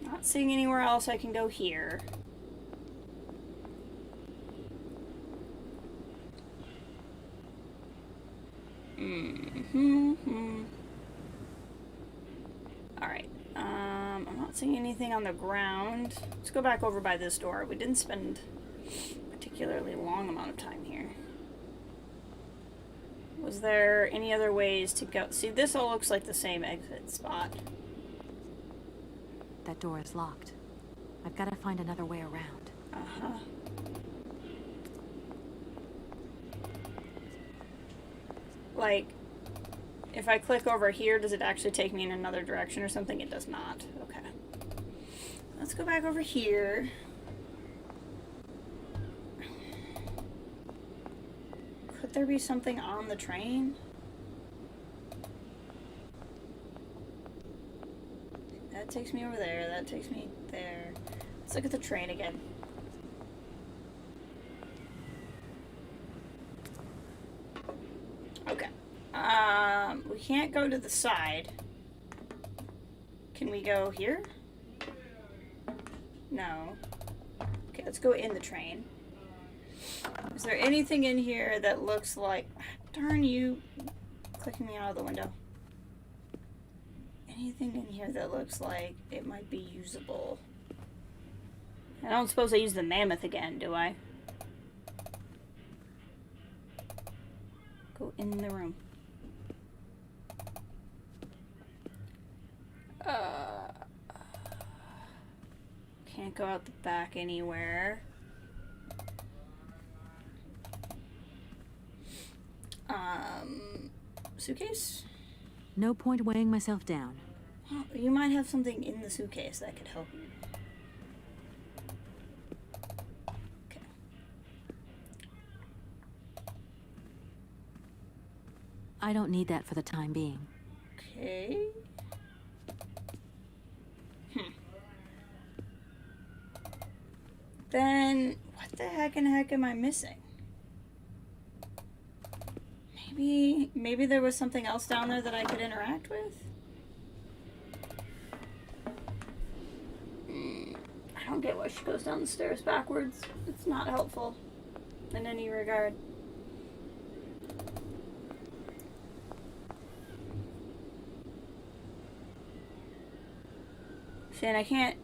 Not seeing anywhere else I can go here. Alright. I'm not seeing anything on the ground. Let's go back over by this door. We didn't spend a particularly long amount of time here. Was there any other ways to go? See, this all looks like the same exit spot. That door is locked. I've got to find another way around. Uh-huh. Like, if I click over here, does it actually take me in another direction or something? It does not. Okay. Let's go back over here. Could there be something on the train? That takes me over there. That takes me there. Let's look at the train again. Okay. We can't go to the side. Can we go here? No. Okay, let's go in the train. Is there anything in here that looks like... Darn you, clicking me out of the window. Anything in here that looks like it might be usable? I don't suppose I use the mammoth again, do I? Go in the room. Can't go out the back anywhere. Suitcase? No point weighing myself down. Oh, you might have something in the suitcase that could help you. Okay. I don't need that for the time being. Okay. Then, what the heck am I missing? Maybe there was something else down there that I could interact with? I don't get why she goes down the stairs backwards. It's not helpful in any regard. See, and I can't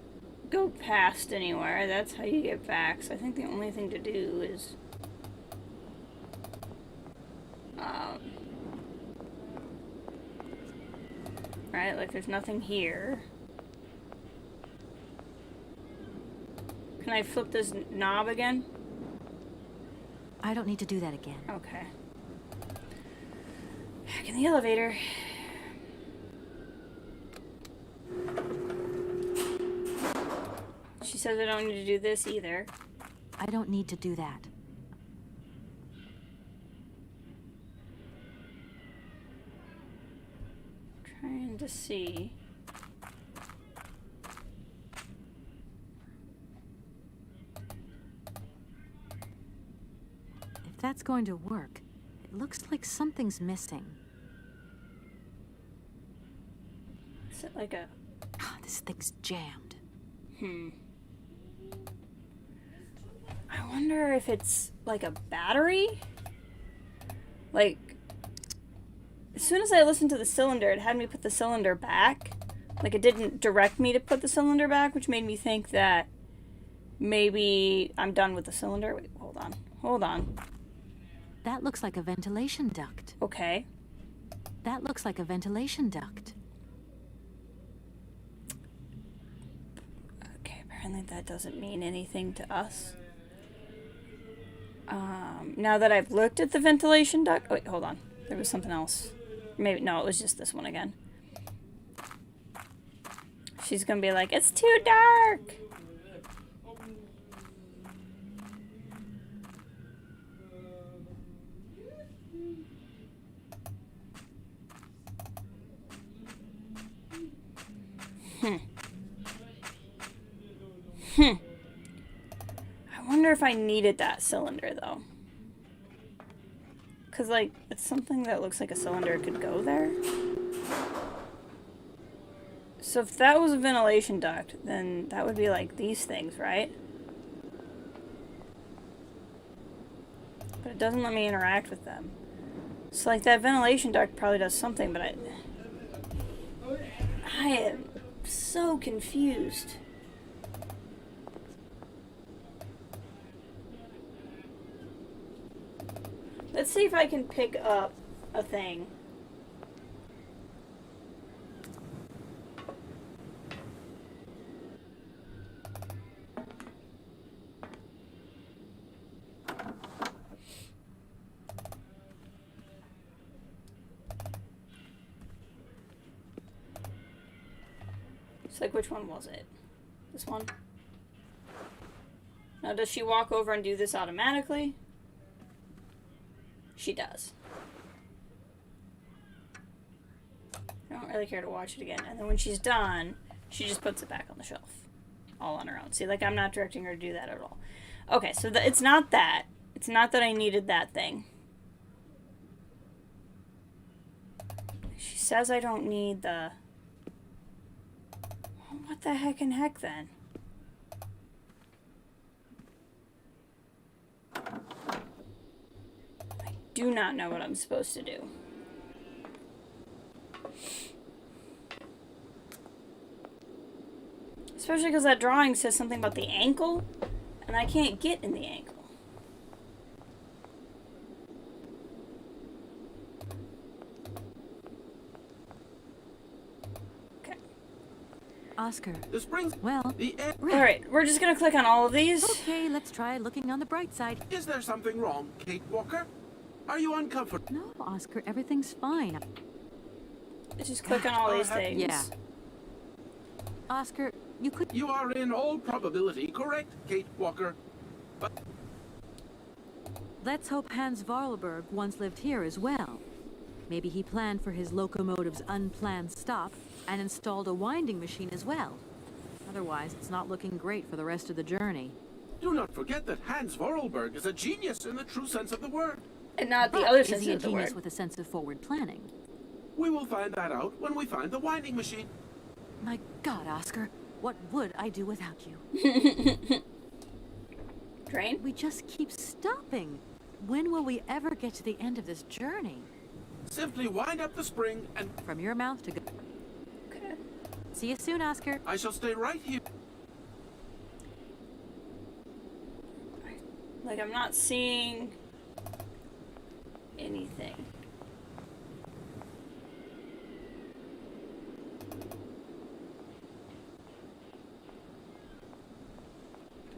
go past anywhere. That's how you get back. So I think the only thing to do is right, like there's nothing here. Can I flip this knob again? I don't need to do that again. Okay. Back in the elevator. She says I don't need to do this either. I don't need to do that. Trying to see. If that's going to work, it looks like something's missing. Is it like a... Oh, this thing's jammed. I wonder if it's like a battery? Like, as soon as I listened to the cylinder, it had me put the cylinder back. Like, it didn't direct me to put the cylinder back, which made me think that maybe I'm done with the cylinder. Wait, hold on. Hold on. That looks like a ventilation duct. Okay. That looks like a ventilation duct. Okay, apparently that doesn't mean anything to us. Now that I've looked at the ventilation duct... Wait, hold on. There was something else. Maybe, no, it was just this one again. She's gonna be like, it's too dark! I wonder if I needed that cylinder, though. Because, like, it's something that looks like a cylinder could go there. So if that was a ventilation duct, then that would be like these things, right? But it doesn't let me interact with them. So, like, that ventilation duct probably does something, but I am so confused. Let's see if I can pick up a thing. It's like, which one was it? This one? Now, does she walk over and do this automatically? She does. I don't really care to watch it again. And then when she's done, she just puts it back on the shelf. All on her own. See, like, I'm not directing her to do that at all. Okay, so it's not that. It's not that I needed that thing. She says I don't need the... What the heck in heck, then? Do not know what I'm supposed to do. Especially because that drawing says something about the ankle, and I can't get in the ankle. Oscar. The springs. Well, Alright, we're just gonna click on all of these. Okay, let's try looking on the bright side. Is there something wrong, Kate Walker? Are you uncomfortable? No, Oscar, everything's fine. Just click on all these things. Yeah. Oscar, you could... You are in all probability correct, Kate Walker. But Let's hope Hans Varlberg once lived here as well. Maybe he planned for his locomotive's unplanned stop and installed a winding machine as well. Otherwise, it's not looking great for the rest of the journey. do not forget that Hans Vorarlberg is a genius in the true sense of the word. And not the But other is sense he a of the genius word. with a sense of forward planning? We will find that out when we find the winding machine. My God, Oscar, what would I do without you? Train? We just keep stopping. When will we ever get to the end of this journey? Simply wind up the spring and... From your mouth to... Okay. See you soon, Oscar. I shall stay right here. Like, I'm not seeing anything.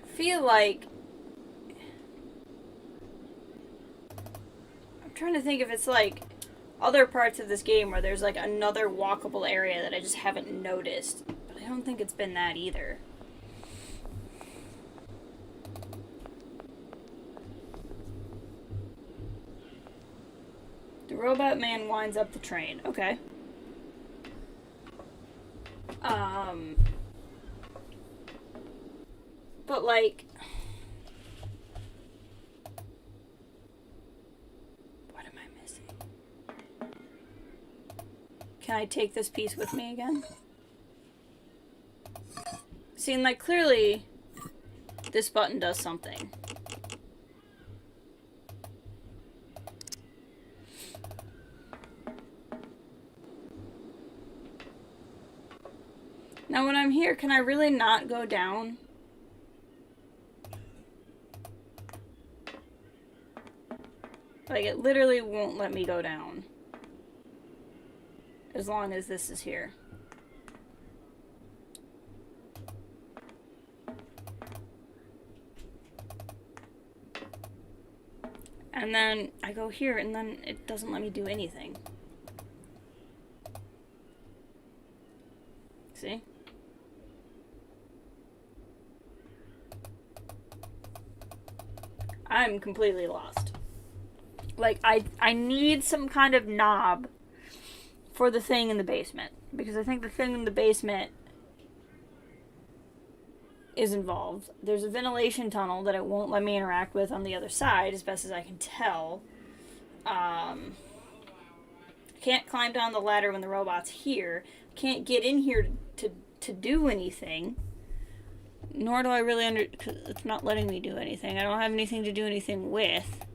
I feel like... I'm trying to think if it's like other parts of this game where there's like another walkable area that I just haven't noticed. But I don't think it's been that either. The robot man winds up the train. Okay. But like... What am I missing? Can I take this piece with me again? See, and like clearly, this button does something. Now when I'm here, can I really not go down? Like, it literally won't let me go down. As long as this is here. And then I go here, and then it doesn't let me do anything. See? I'm completely lost. Like, I need some kind of knob for the thing in the basement. Because I think the thing in the basement is involved. There's a ventilation tunnel that it won't let me interact with on the other side, as best as I can tell. I can't climb down the ladder when the robot's here. Can't get in here to do anything. Nor do I really cause it's not letting me do anything. I don't have anything to do anything with.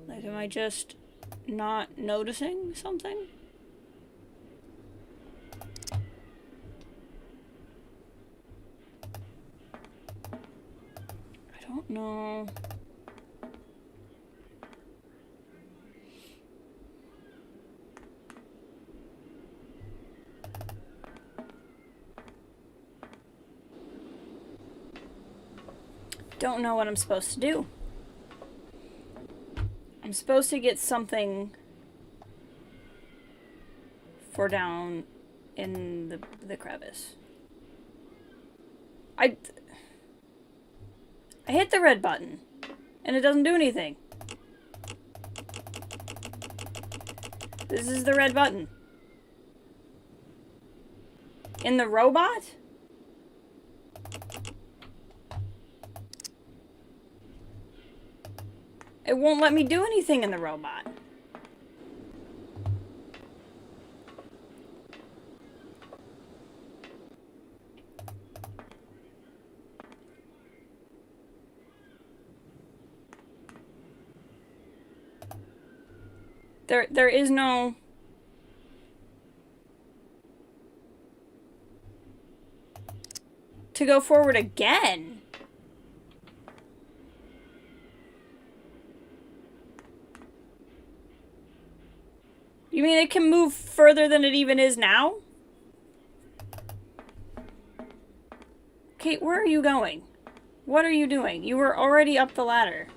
Like, am I just not noticing something? I don't know. Don't know what I'm supposed to do. I'm supposed to get something for down in the crevice. I hit the red button, and it doesn't do anything. This is the red button. In the robot? It won't let me do anything in the robot. There is no... To go forward again. You mean it can move further than it even is now? Kate, where are you going? What are you doing? You were already up the ladder.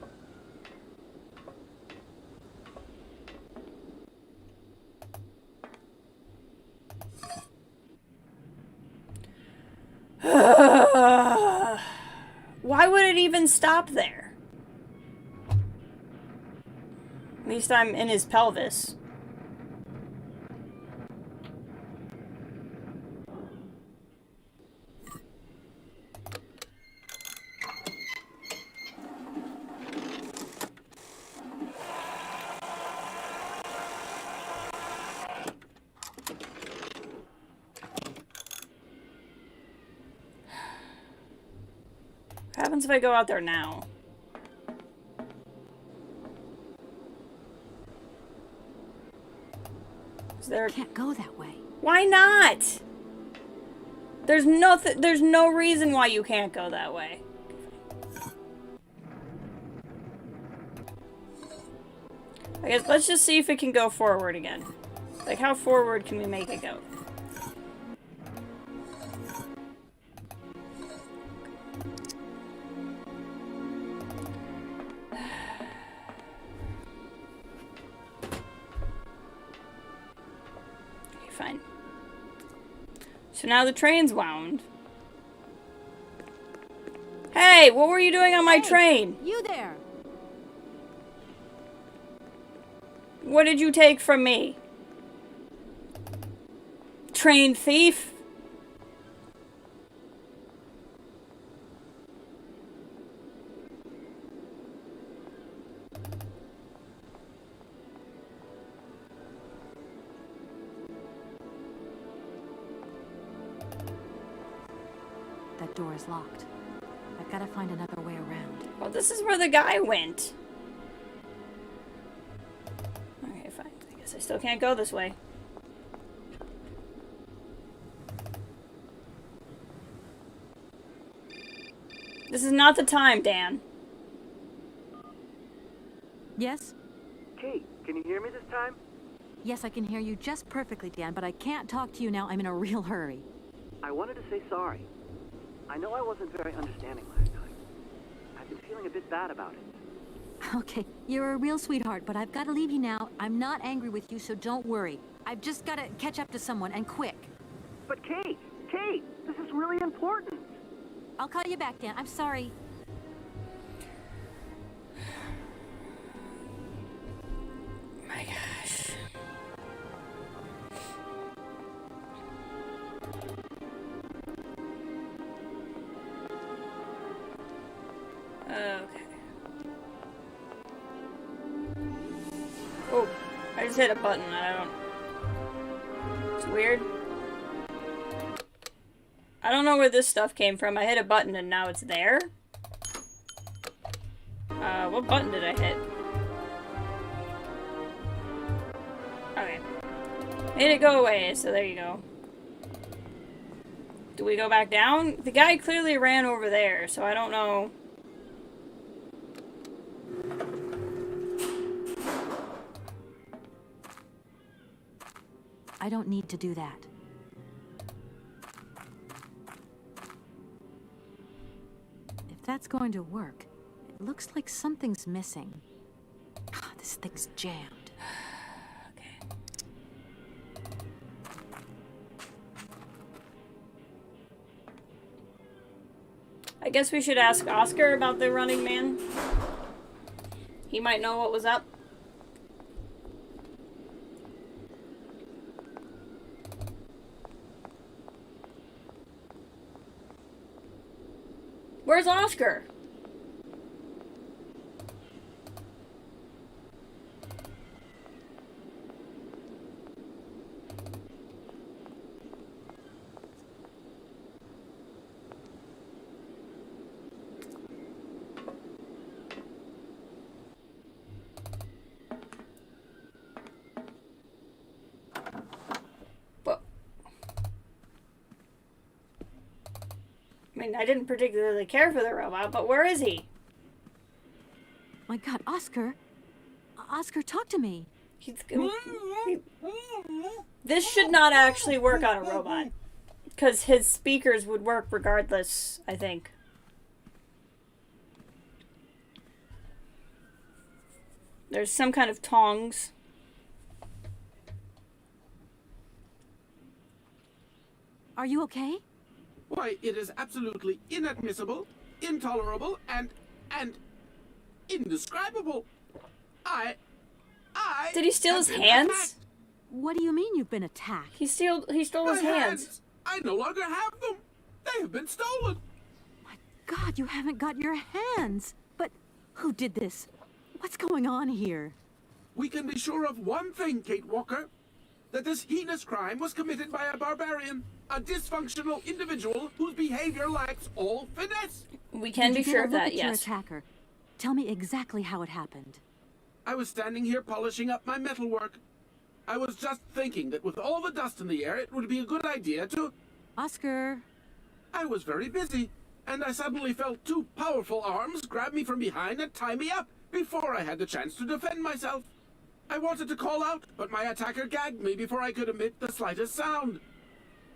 Why would it even stop there? At least I'm in his pelvis. What happens if I go out there now? Is there... Can't go that way. Why not? There's no reason why you can't go that way. I guess let's just see if it can go forward again. Like, how forward can we make it go? Fine. So now the train's wound. Hey, what were you doing on my train? You there? What did you take from me? Train thief? That door is locked. I've got to find another way around. Well, this is where the guy went. Okay, fine. I guess I still can't go this way. This is not the time, Dan. Yes? Kate, can you hear me this time? Yes, I can hear you just perfectly, Dan, but I can't talk to you now. I'm in a real hurry. I wanted to say sorry. I know I wasn't very understanding last time. I've been feeling a bit bad about it. Okay, you're a real sweetheart, but I've got to leave you now. I'm not angry with you, so don't worry. I've just got to catch up to someone, and quick. But Kate, this is really important. I'll call you back, Dan. I'm sorry. My gosh. Okay. Oh, I just hit a button. I don't... It's weird. I don't know where this stuff came from. I hit a button and now it's there. What button did I hit? Okay. Made it go away, so there you go. Do we go back down? The guy clearly ran over there, so I don't know. I don't need to do that. If that's going to work, it looks like something's missing. Ah, this thing's jammed. Okay. I guess we should ask Oscar about the running man. He might know what was up. Where's Oscar? I mean, I didn't particularly care for the robot, but where is he? My God, Oscar! Oscar, talk to me. This should not actually work on a robot. Because his speakers would work regardless, I think. There's some kind of tongs. Are you okay? Why, it is absolutely inadmissible, intolerable, and indescribable. Did he steal his have been hands? attacked. What do you mean you've been attacked? He stole his My hands. I no longer have them. They have been stolen. God, you haven't got your hands. But who did this? What's going on here? We can be sure of one thing, Kate Walker. That this heinous crime was committed by a barbarian. A dysfunctional individual whose behavior lacks all finesse. We can be sure of that, Your yes. attacker. Tell me exactly how it happened. I was standing here polishing up my metalwork. I was just thinking that with all the dust in the air, it would be a good idea to... Oscar. I was very busy, and I suddenly felt two powerful arms grab me from behind and tie me up before I had the chance to defend myself. I wanted to call out, but my attacker gagged me before I could emit the slightest sound.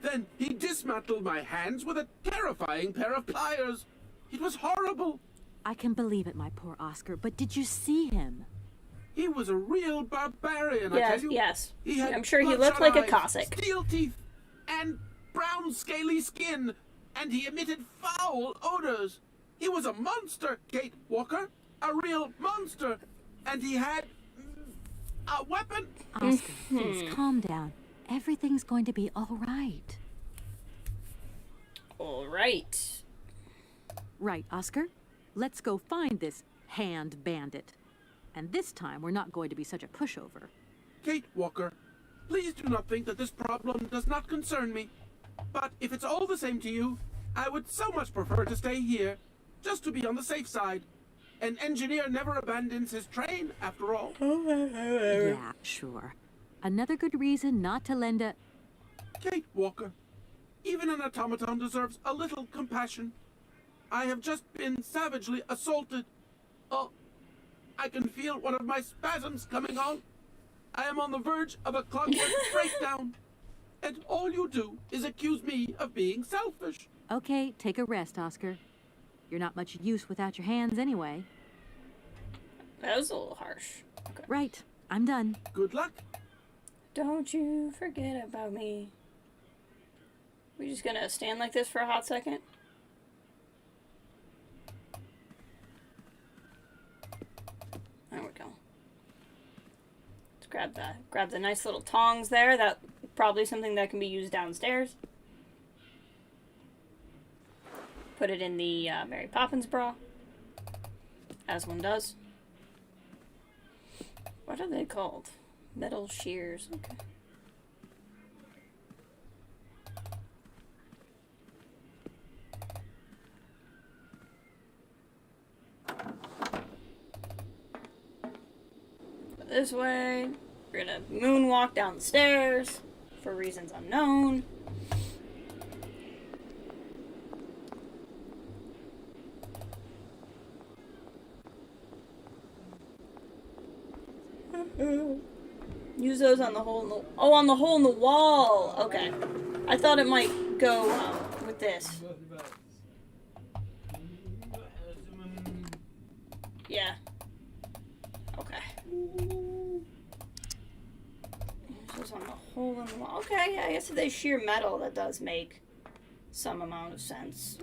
Then he dismantled my hands with a terrifying pair of pliers. It was horrible. I can believe it, my poor Oscar, but did you see him? He was a real barbarian, I tell you. Yes. He had I'm sure he looked bloodshot like a eyes, Cossack. steel teeth, and brown scaly skin, and he emitted foul odors. He was a monster, Kate Walker. A real monster. And he had a weapon. Oscar, please calm down. Everything's going to be all right. All right. Right, Oscar. Let's go find this hand bandit. And this time, we're not going to be such a pushover. Kate Walker, please do not think that this problem does not concern me. But if it's all the same to you, I would so much prefer to stay here, just to be on the safe side. An engineer never abandons his train, after all. Yeah, sure. Another good reason not to lend a... Kate Walker, even an automaton deserves a little compassion. I have just been savagely assaulted. Oh, I can feel one of my spasms coming on. I am on the verge of a clockwork breakdown. And all you do is accuse me of being selfish. Okay, take a rest, Oscar. You're not much use without your hands anyway. That was a little harsh. Okay. Right, I'm done. Good luck. Don't you forget about me. We just gonna stand like this for a hot second? There we go. Let's grab the nice little tongs there. That probably something that can be used downstairs. Put it in the Mary Poppins bra, as one does. What are they called? Metal shears. Okay. This way. We're gonna moonwalk down the stairs for reasons unknown. Use those on the hole in the... Oh, on the hole in the wall! Okay. I thought it might go with this. Yeah. Okay. Use those on the hole in the wall. Okay, yeah, I guess if they shear metal, that does make some amount of sense.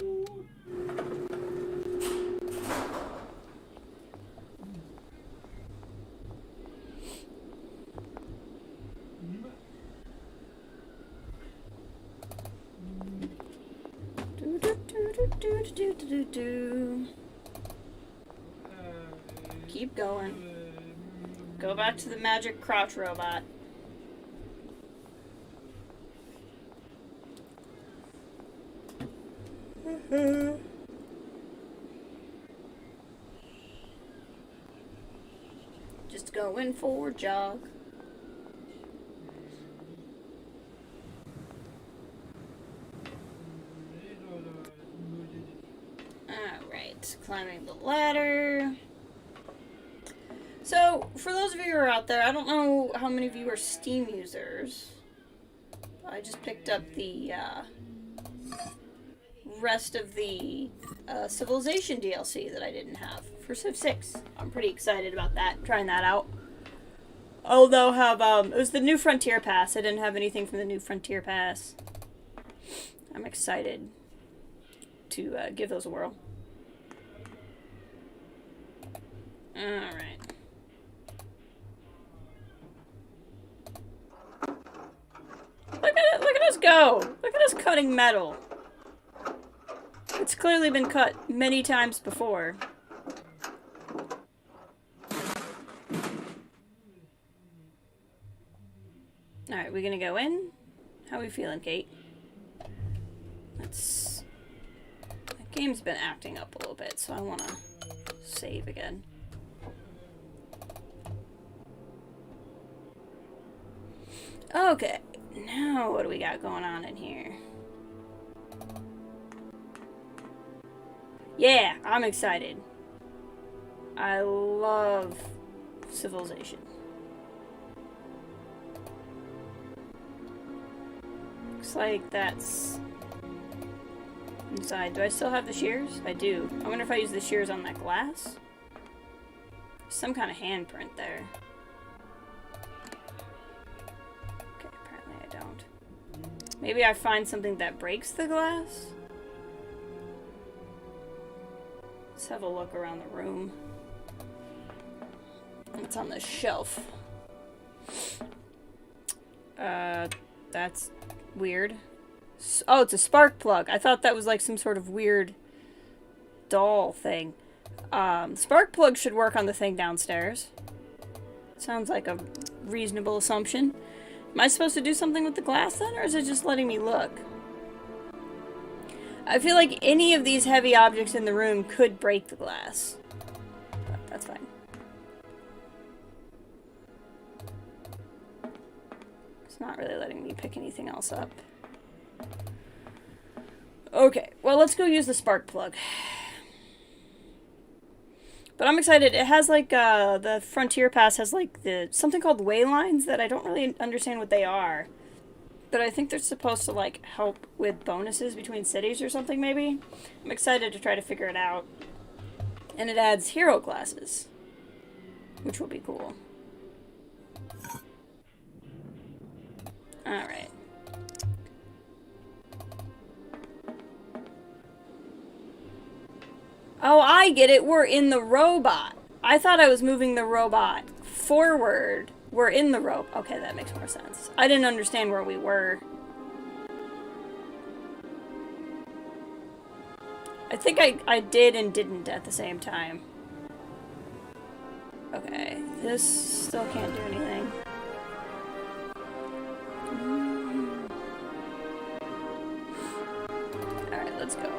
Keep going. Go back to the magic crouch robot. Just going for a jog. Alright, climbing the ladder. So, for those of you who are out there, I don't know how many of you are Steam users. I just picked up the rest of the Civilization DLC that I didn't have for Civ 6. I'm pretty excited about that, trying that out. Although have it was the New Frontier Pass. I didn't have anything from the New Frontier Pass. I'm excited to give those a whirl. Alright. Look at us go! Look at us cutting metal. It's clearly been cut many times before. Alright, we gonna go in? How are we feeling, Kate? Let's... The game's been acting up a little bit, so I wanna save again. Okay, now what do we got going on in here? Yeah, I'm excited. I love Civilization. Looks like that's inside. Do I still have the shears? I do. I wonder if I use the shears on that glass? Some kind of handprint there. Okay, apparently I don't. Maybe I find something that breaks the glass? Let's have a look around the room. What's on the shelf? That's weird. Oh, it's a spark plug. I thought that was like some sort of weird doll thing. Spark plug should work on the thing downstairs. Sounds like a reasonable assumption. Am I supposed to do something with the glass then, or is it just letting me look? I feel like any of these heavy objects in the room could break the glass. But that's fine. It's not really letting me pick anything else up. Okay, well, let's go use the spark plug. But I'm excited. It has like the Frontier Pass has like something called waylines that I don't really understand what they are. But I think they're supposed to like help with bonuses between cities or something maybe. I'm excited to try to figure it out. And it adds hero classes, which will be cool. Alright. Oh, I get it. We're in the robot. I thought I was moving the robot forward. We're in the rope. Okay, that makes more sense. I didn't understand where we were. I think I did and didn't at the same time. Okay, this still can't do anything. Alright, let's go.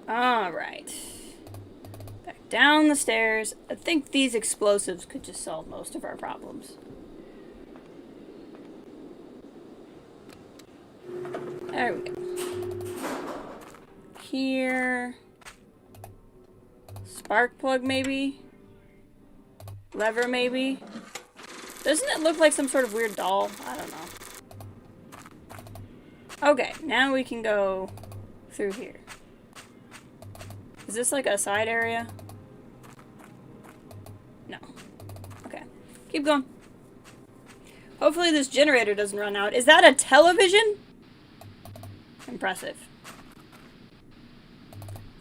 Alright. Back down the stairs. I think these explosives could just solve most of our problems. There we go. Here. Spark plug maybe? Lever maybe? Doesn't it look like some sort of weird doll? I don't know. Okay, now we can go through here. Is this like a side area? No. Okay. Keep going. Hopefully this generator doesn't run out. Is that a television? Impressive.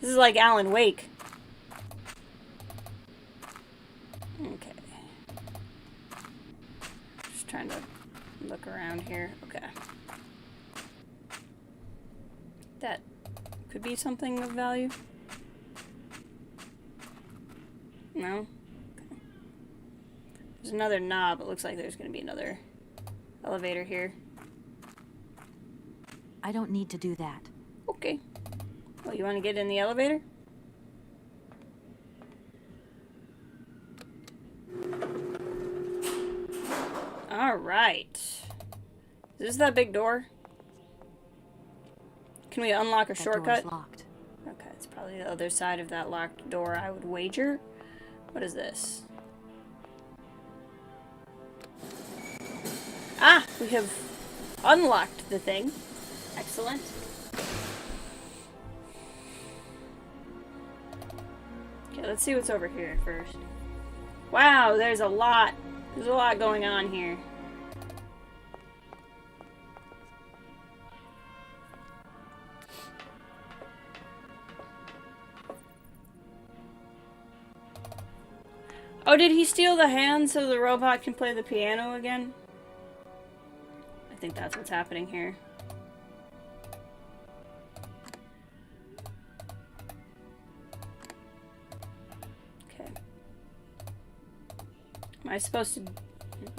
This is like Alan Wake. Okay. Just trying to look around here. Okay. That could be something of value. No? Okay. There's another knob. It looks like there's going to be another elevator here. I don't need to do that. Okay. Well, you want to get in the elevator? Alright. Is this that big door? Can we unlock a shortcut? Door is locked. Okay, Probably the other side of that locked door, I would wager. What is this? Ah! We have unlocked the thing. Excellent. Okay, let's see what's over here first. Wow, there's a lot. There's a lot going on here. Oh, did he steal the hand so the robot can play the piano again? I think that's what's happening here. Okay. Am I supposed to...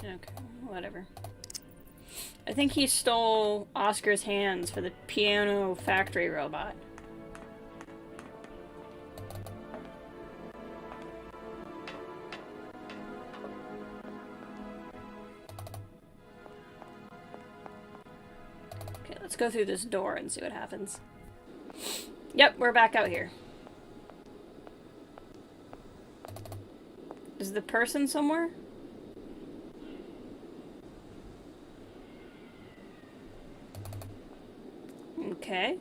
Okay, whatever. I think he stole Oscar's hands for the piano factory robot. Let's go through this door and see what happens. Yep, we're back out here. Is the person somewhere? Okay.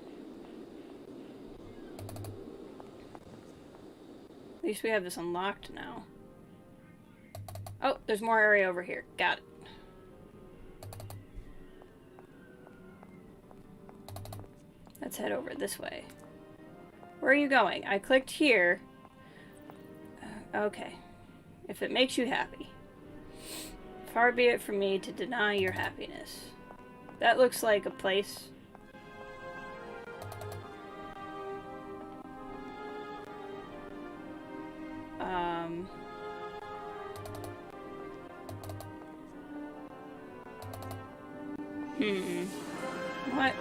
At least we have this unlocked now. Oh, there's more area over here. Got it. Let's head over this way. Where are you going? I clicked here. Okay. If it makes you happy. Far be it from me to deny your happiness. That looks like a place.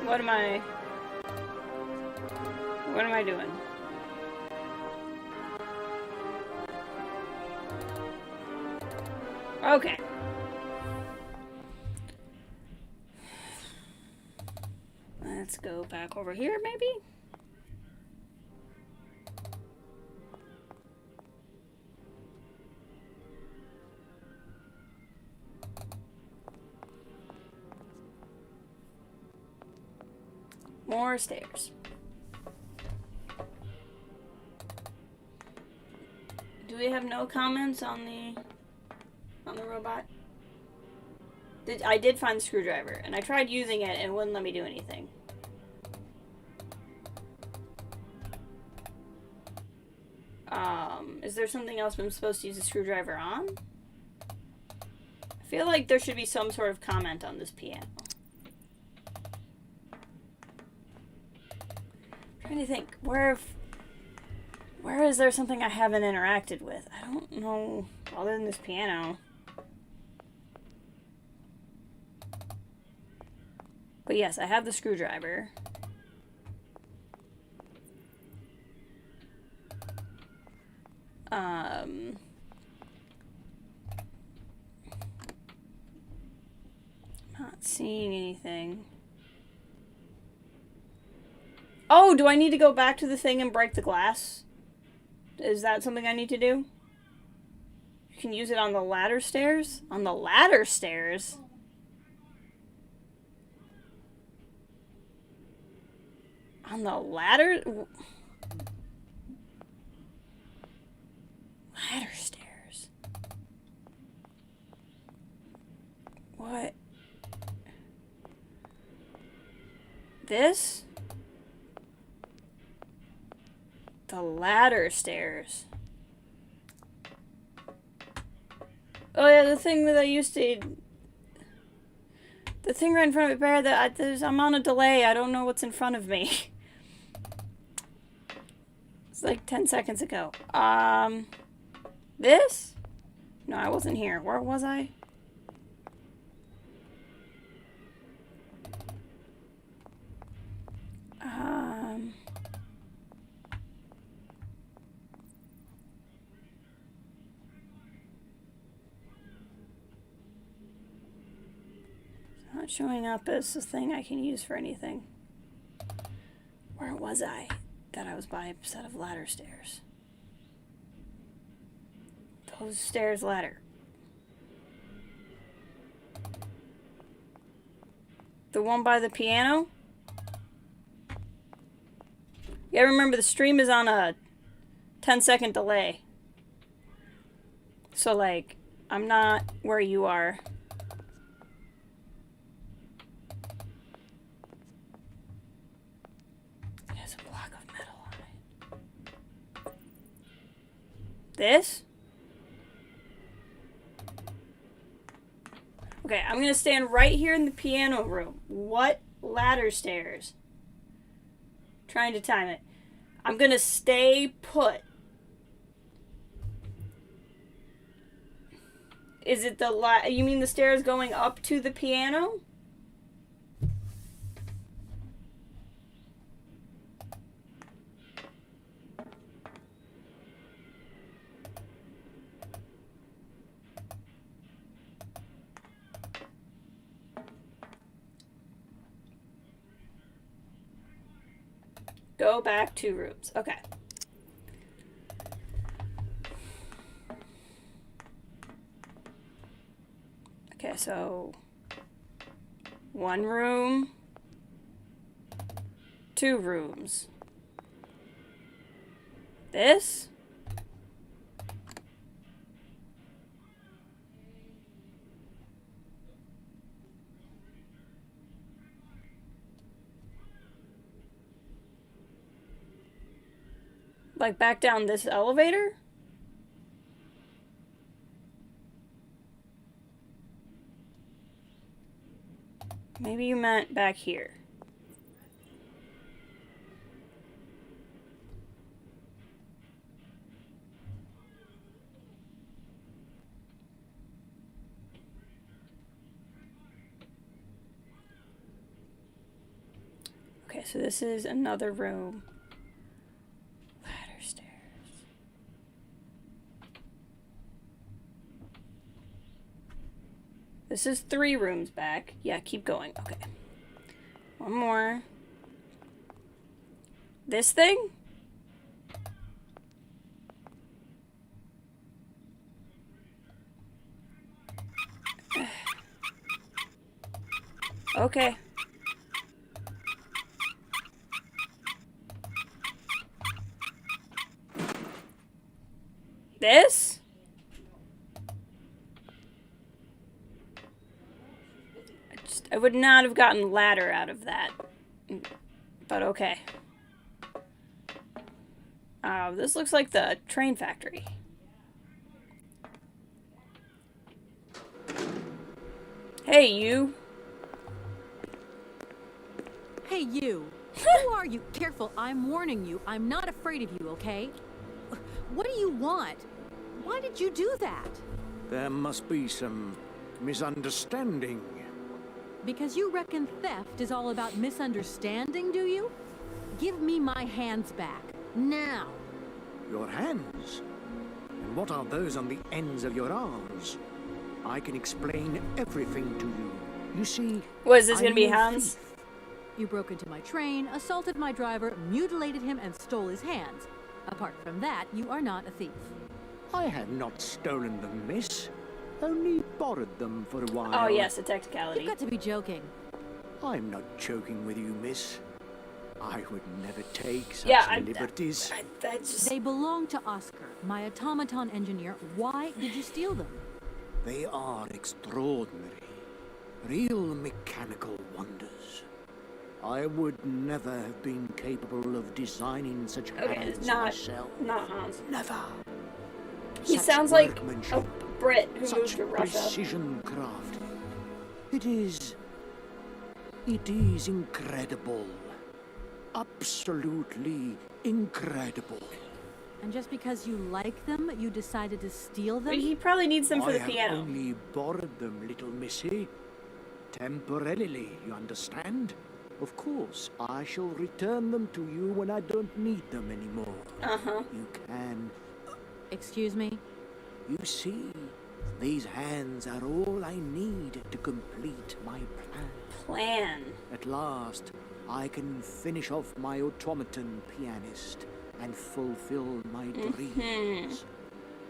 What am I... What am I doing? Okay. Let's go back over here, maybe? More stairs. Do we have no comments on the robot? I did find the screwdriver, and I tried using it, and it wouldn't let me do anything. Is there something else I'm supposed to use the screwdriver on? I feel like there should be some sort of comment on this piano. I'm trying to think, where is there something I haven't interacted with? I don't know, other than this piano. But yes, I have the screwdriver. Not seeing anything. Oh, do I need to go back to the thing and break the glass? Is that something I need to do? You can use it on the ladder stairs? On the ladder stairs? On the ladder? Ladder stairs. What? This? The ladder stairs. Oh yeah, the thing that I used to... The thing right in front of me, Bear, that I'm on a delay. I don't know what's in front of me. It's like 10 seconds ago. This? No, I wasn't here. Where was I? Not showing up as a thing I can use for anything. Where was I? that I was by a set of ladder stairs. Those stairs ladder. The one by the piano? Yeah, remember the stream is on a 10-second delay. So, like, I'm not where you are. It has a block of metal on it. This? Okay, I'm gonna stand right here in the piano room. What ladder stairs? Trying to time it. I'm gonna stay put. Is it you mean the stairs going up to the piano? Go back 2 rooms. Okay. Okay, so 1 room, 2 rooms. This? Like back down this elevator? Maybe you meant back here. Okay, so this is another room. Ladder stairs. This is 3 rooms back. Yeah, keep going. Okay. 1 more. This thing? Okay. This? I would not have gotten ladder out of that. But okay. This looks like the train factory. Hey, you. Hey, you. Who are you? Careful, I'm warning you. I'm not afraid of you, okay? What do you want? Why did you do that? There must be some misunderstanding. Because you reckon theft is all about misunderstanding, do you? Give me my hands back. Now. Your hands? And what are those on the ends of your arms? I can explain everything to you. You see... Was this gonna be Hans? You broke into my train, assaulted my driver, mutilated him, and stole his hands. Apart from that, you are not a thief. I have not stolen them, miss. Only borrowed them for a while. Oh yes, a technicality. You've got to be joking. I'm not joking with you, miss. I would never take such liberties. They belong to Oscar, my automaton engineer. Why did you steal them? They are extraordinary. Real mechanical wonders. I would never have been capable of designing such hands myself. Not Hans. Never. He sounds like a Brit who moved to Russia. Precision craft. It is incredible. Absolutely incredible. And just because you like them, you decided to steal them? He probably needs them for the piano. I have only borrowed them, little missy. Temporarily, you understand? Of course, I shall return them to you when I don't need them anymore. Uh-huh. You can... Excuse me? You see, these hands are all I need to complete my plan. Plan? At last, I can finish off my automaton pianist and fulfill my dreams.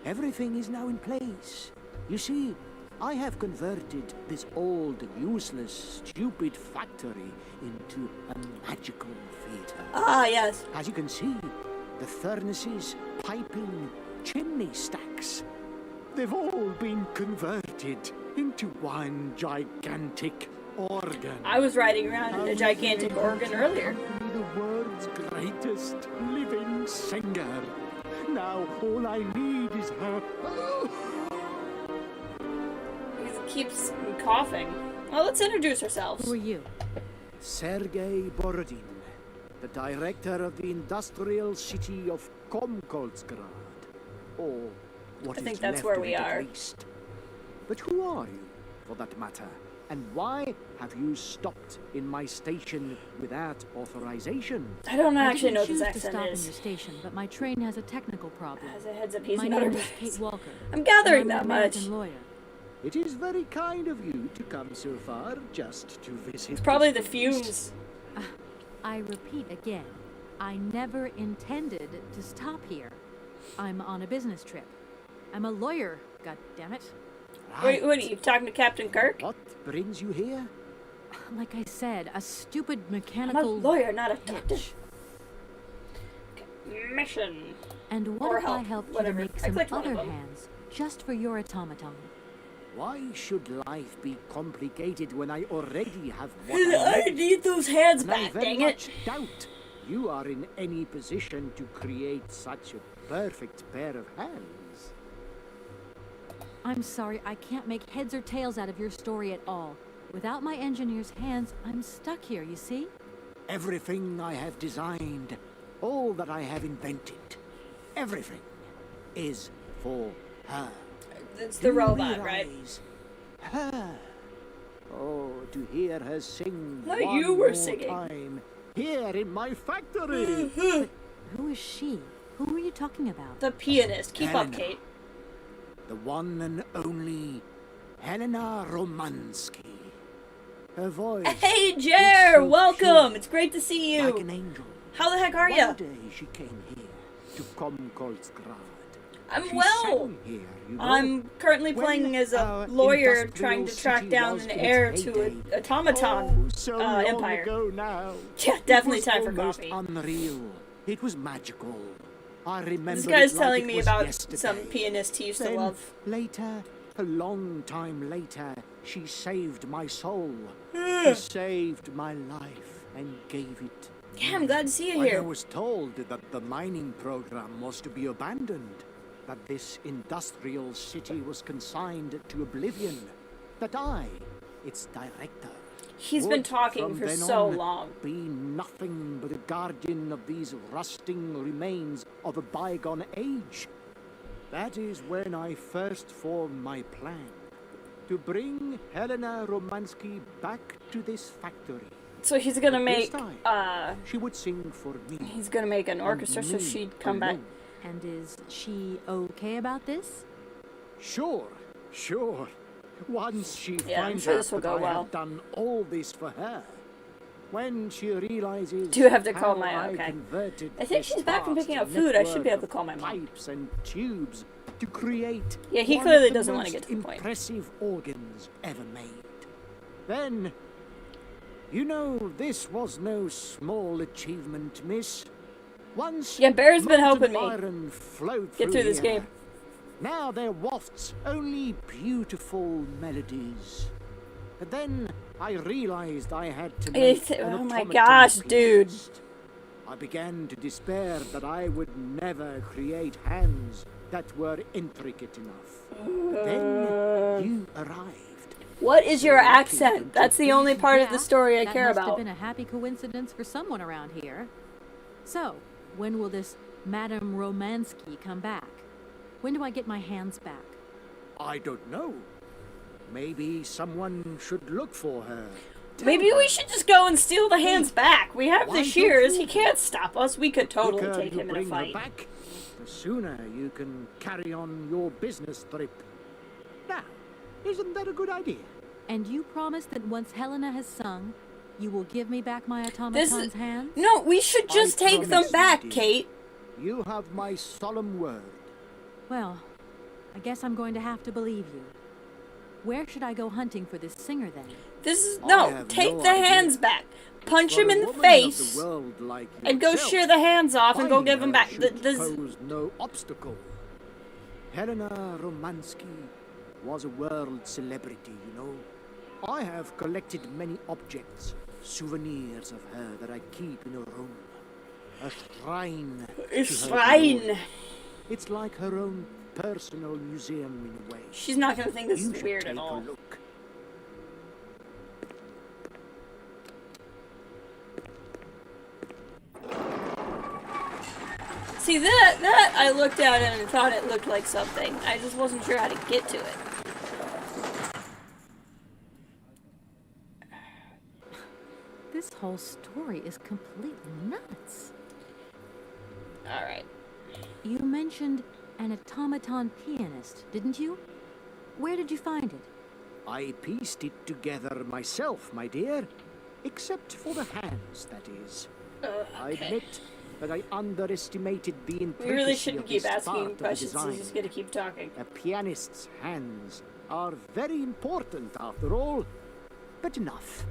Everything is now in place. You see, I have converted this old, useless, stupid factory into a magical theater. Ah, yes. As you can see, the furnaces, piping, chimney stacks, they've all been converted into one gigantic organ. I was riding around in a gigantic organ earlier. The world's greatest living singer. Now all I need is her. He keeps coughing. Well, let's introduce ourselves. Who are you? Sergei Borodin, the director of the industrial city of Komkolzgrad, or what I is think that's left where of we it are. at least. But who are you, for that matter? And why have you stopped in my station without authorization? I don't actually know I what this didn't choose to accent stop in is. your station, but my train has a technical problem. As a heads up, he's My not name a is Kate Walker. I'm gathering and I'm that an much. American lawyer. It is very kind of you to come so far just to visit. It's probably the this fumes. I repeat again, I never intended to stop here. I'm on a business trip. I'm a lawyer, goddammit. Wait, what are you talking to Captain Kirk? What brings you here? Like I said, a stupid I'm a mechanical lawyer, not a doctor. hitch. Mission. And what Or if I help, helped whatever. you to make I some clicked one other of them. hands, just for your automaton? Why should life be complicated when I already have what I need those hands and I back, very dang much it. doubt you are in any position to create such a perfect pair of hands. I'm sorry, I can't make heads or tails out of your story at all. Without my engineer's hands, I'm stuck here, you see? Everything I have designed, all that I have invented, everything is for her. It's Do the you robot, right? realize? Her. Oh, to hear her sing No, one you were more singing. time here in my factory. Who is she? Who are you talking about? The pianist. Keep up, Helena. Kate. The one and only Helena Romansky. Her voice. Hey, is Jer! so Welcome! pure, It's great to see like you. an angel. How the heck are One ya? day she came here to Komkolzgrad. I'm She well. sang here, you know. I'm currently When playing as a our lawyer industrial trying to track city down was an in heir its to heyday. an automaton so long empire. ago now. Yeah, definitely It was time for almost coffee. Unreal. It was magical. I remember. This guy's it like telling it me was about yesterday. some pianist he used to Then, love. Later, a long time later, she saved my soul. Hmm. She saved my life and gave it. Yeah, I'm glad to see you When I here. was told that the mining program was to be abandoned, that this industrial city was consigned to oblivion, that I, its director, He's would been talking from for then so on long. be nothing but a guardian of these rusting remains of a bygone age. That is when I first formed my plan to bring Helena Romansky back to this factory. So he's gonna But this make, time, she would sing for me. he's gonna make an and orchestra so me she'd come back. alone. And is she okay about this? Sure. Once she Yeah, I'm finds sure out this will that go I well. have done all this for her, when she realizes Do have to call how my- I okay. converted I think this she's back from vast picking up food. I should be network able to call my of mom. Pipes and tubes to create Yeah, he one clearly of the doesn't want to most get to the point. impressive organs ever made. Then, you know, this was no small achievement, miss. Once Yeah, Bear's been molten helping me iron flowed get through this here, game. now there wafts only beautiful melodies. But then I realized I had to make an Oh my automaton gosh, dude. pianist. I began to despair that I would never create hands that were intricate enough. But then you arrived. What is your So lucky accent? to That's the only part of the story I that care must have about. been a happy coincidence for someone around here. So, when will this Madame Romansky come back? When do I get my hands back? I don't know. Maybe someone should look for her. Maybe we should just go and steal the hands back. We have why the don't Shears. you? He can't stop us. We could The totally quicker take you him in a bring her fight. back, the sooner you can carry on your business trip. Now, isn't that a good idea? And you promise that once Helena has sung, You will give me back my automaton's hands? No, we should just take them promise you, back, dear. Kate. You have my solemn word. Well, I guess I'm going to have to believe you. Where should I go hunting for this singer then? This is I no. have Take no the idea. hands back. Punch For him a in the woman of face, world like and go yourself, shear the hands off and go finding give them her back. should This pose no obstacle. Helena Romansky was a world celebrity, you know. I have collected many objects, souvenirs of her that I keep in a room. A shrine. A to her shrine. glory. It's like her own personal museum in a way. She's not gonna think this You is should weird at take a all. look. See, that I looked at it and thought it looked like something. I just wasn't sure how to get to it. This whole story is completely nuts. Alright. You mentioned an automaton pianist, didn't you? Where did you find it? I pieced it together myself, my dear. Except for the hands, that is. I admit that I underestimated the intricacy We really shouldn't of keep this asking part of the questions, design. he's just gonna keep talking. A pianist's hands are very important, after all. But enough.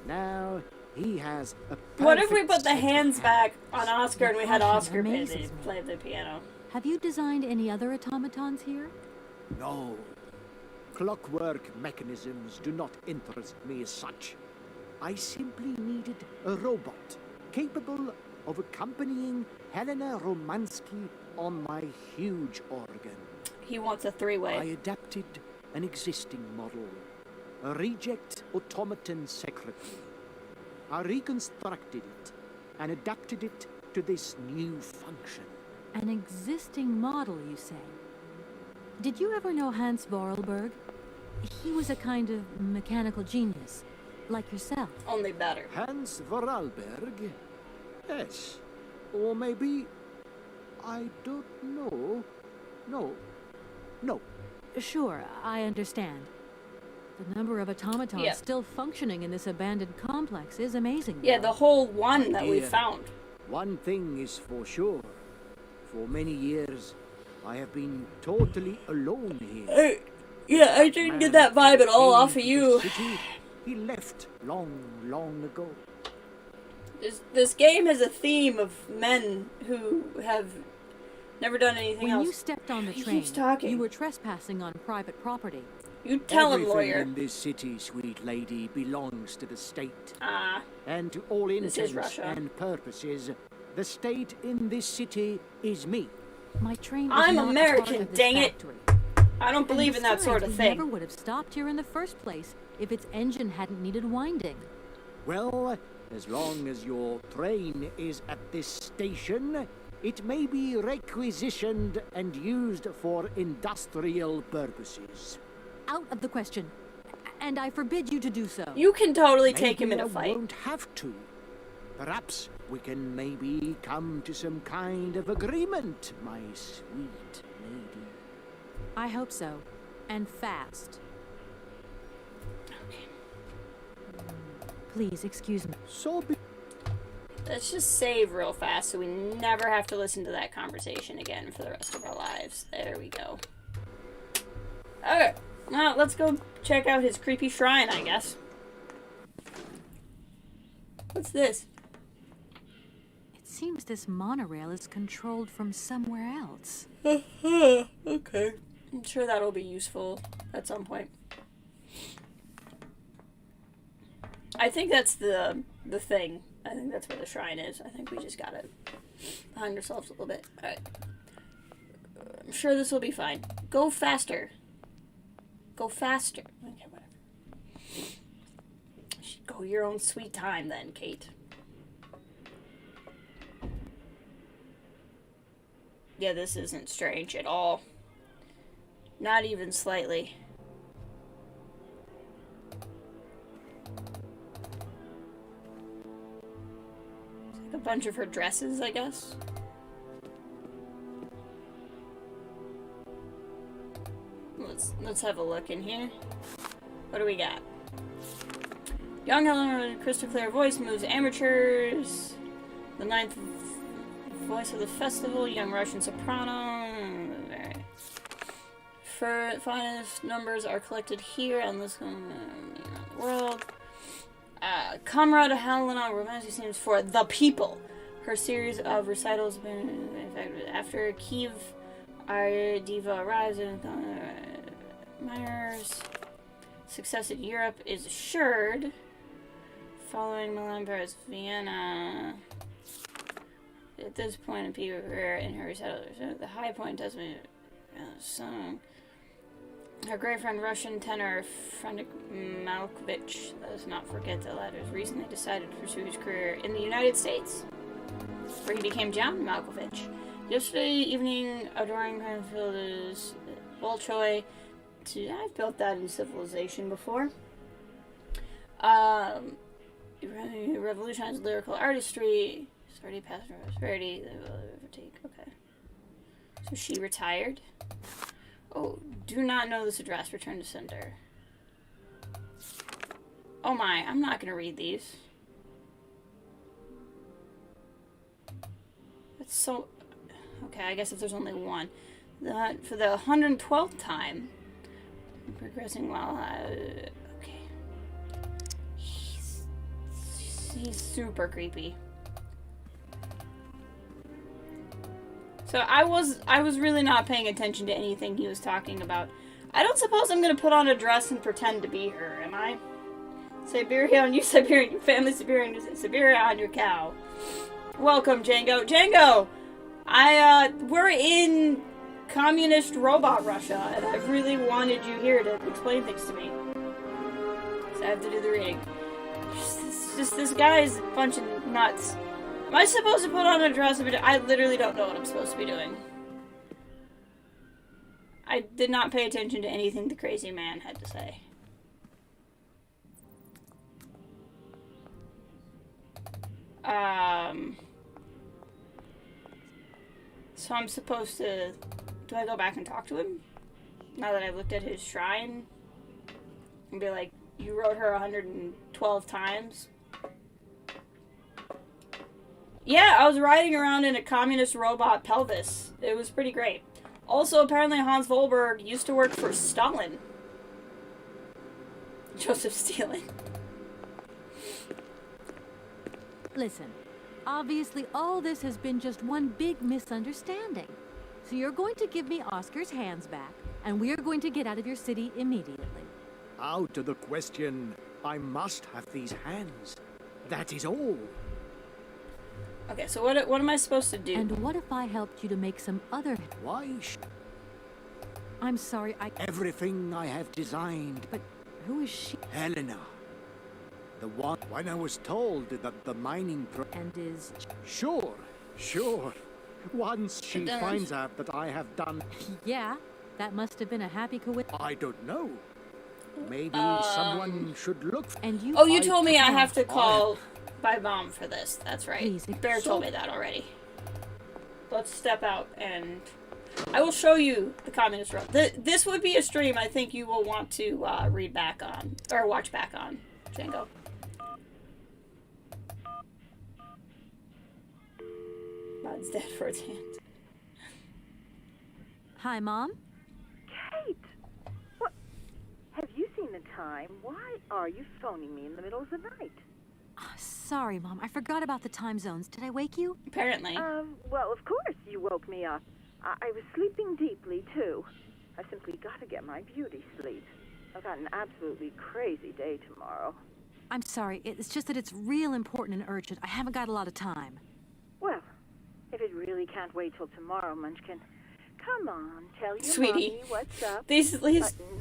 Now, he has a What if we perfect put the set of hands back on Oscar and we had passion Oscar play amazes me. the piano? Have you designed any other automatons here? No. Clockwork mechanisms do not interest me as such. I simply needed a robot capable of accompanying Helena Romansky on my huge organ. He wants a three-way. I adapted an existing model, a reject automaton secretary. I reconstructed it and adapted it to this new function. An existing model, you say? Did you ever know Hans Vorarlberg? He was a kind of mechanical genius, like yourself. Only better. Hans Vorarlberg? Yes. Or maybe... I don't know. No. Sure, I understand. The number of automatons Yeah. still functioning in this abandoned complex is amazing. Yeah, the whole one My that we dear, found. One thing is for sure. For many years, I have been totally alone here. Yeah, I didn't get that vibe at all off of Came to you. the city, he left long ago. This game has a theme of men who have never done anything When else. you stepped on the He train, keeps talking. you were trespassing on private property. You tell him, Everything lawyer. in this city, sweet lady, belongs to the state. Ah. And to all This is intents Russia. and purposes, the state in this city is me. My train is I'm not a American, part of this dang it. factory. I don't believe in that sort of we thing. never would have stopped here in the first place if its engine hadn't needed winding. Well, as long as your train is at this station, it may be requisitioned and used for industrial purposes. Out of the question. And I forbid you to do so. You can totally take him in Maybe a I fight. won't have to. Perhaps we can maybe come to some kind of agreement, my sweet lady. I hope so. And fast. Please, excuse me. So be... Let's just save real fast so we never have to listen to that conversation again for the rest of our lives. There we go. Okay. Well, let's go check out his creepy shrine, I guess. What's this? It seems this monorail is controlled from somewhere else. Okay. I'm sure that'll be useful at some point. I think that's the thing. I think that's where the shrine is. I think we just gotta behind ourselves a little bit. Alright. I'm sure this will be fine. Go faster. Go faster. Okay, whatever. Go your own sweet time then, Kate. Yeah, this isn't strange at all. Not even slightly. It's like a bunch of her dresses, I guess. Let's have a look in here. What do we got? Young Helen, crystal clear voice moves amateurs. The ninth voice of the festival, young Russian soprano. For finest numbers are collected here on this world. Comrade Helena romantic scenes for the people. Her series of recitals been effective after Kiev. Our diva arrives in Myers. Success in Europe is assured. Following Milan, Paris, Vienna. At this point, in Peter Rare in her recital, the high point does me song. Her great friend, Russian tenor Fredrik Malkovich, let us not forget the latter, has recently decided to pursue his career in the United States, where he became John Malkovich. Yesterday evening, adoring Cranfield's Bolshoi. I've built that in Civilization before. Revolutionized lyrical artistry. Already past prosperity. They will overtake. Okay. So she retired. Oh, do not know this address. Return to sender. Oh my, I'm not gonna read these. That's so... Okay, I guess if there's only one. That for the 112th time. I'm progressing well. Okay. He's super creepy. So I was really not paying attention to anything he was talking about. I don't suppose I'm gonna put on a dress and pretend to be her, am I? Syberia on you, Siberian, family Siberian, Syberia on your cow. Welcome, Django. Django! We're in communist robot Russia, and I really wanted you here to explain things to me. So I have to do the reading. Just this guy's a bunch of nuts. Am I supposed to put on a dress? I literally don't know what I'm supposed to be doing. I did not pay attention to anything the crazy man had to say. So I'm supposed to... Do I go back and talk to him? Now that I've looked at his shrine? And be like, you wrote her 112 times? Yeah, I was riding around in a communist robot pelvis. It was pretty great. Also, apparently Hans Volberg used to work for Stalin. Joseph Stalin. Listen, obviously all this has been just one big misunderstanding. So you're going to give me Oscar's hands back, and we're going to get out of your city immediately. Out of the question. I must have these hands. That is all. Okay, so what am I supposed to do? And what if I helped you to make some other... Why? I'm sorry, Everything I have designed. But who is she? Helena. The one when I was told that the mining And is... Sure. Once she finds out that I have done... Yeah, that must have been a happy coincidence. I don't know. Maybe someone should look... And you... Oh, you told me I have to call my mom for this. That's right. Please, Bear told me that already. Let's step out and... I will show you the communist road. This would be a stream I think you will want to read back on. Or watch back on, Django. God's dead for its hand. Hi, Mom? Kate! What? Have you seen the time? Why are you phoning me in the middle of the night? Sorry, Mom. I forgot about the time zones. Did I wake you? Apparently. Well, of course you woke me up. I was sleeping deeply, too. I simply got to get my beauty sleep. I've got an absolutely crazy day tomorrow. I'm sorry. It's just that it's real important and urgent. I haven't got a lot of time. Well, if it really can't wait till tomorrow, Munchkin, come on, tell your Sweetie, mommy what's up. These...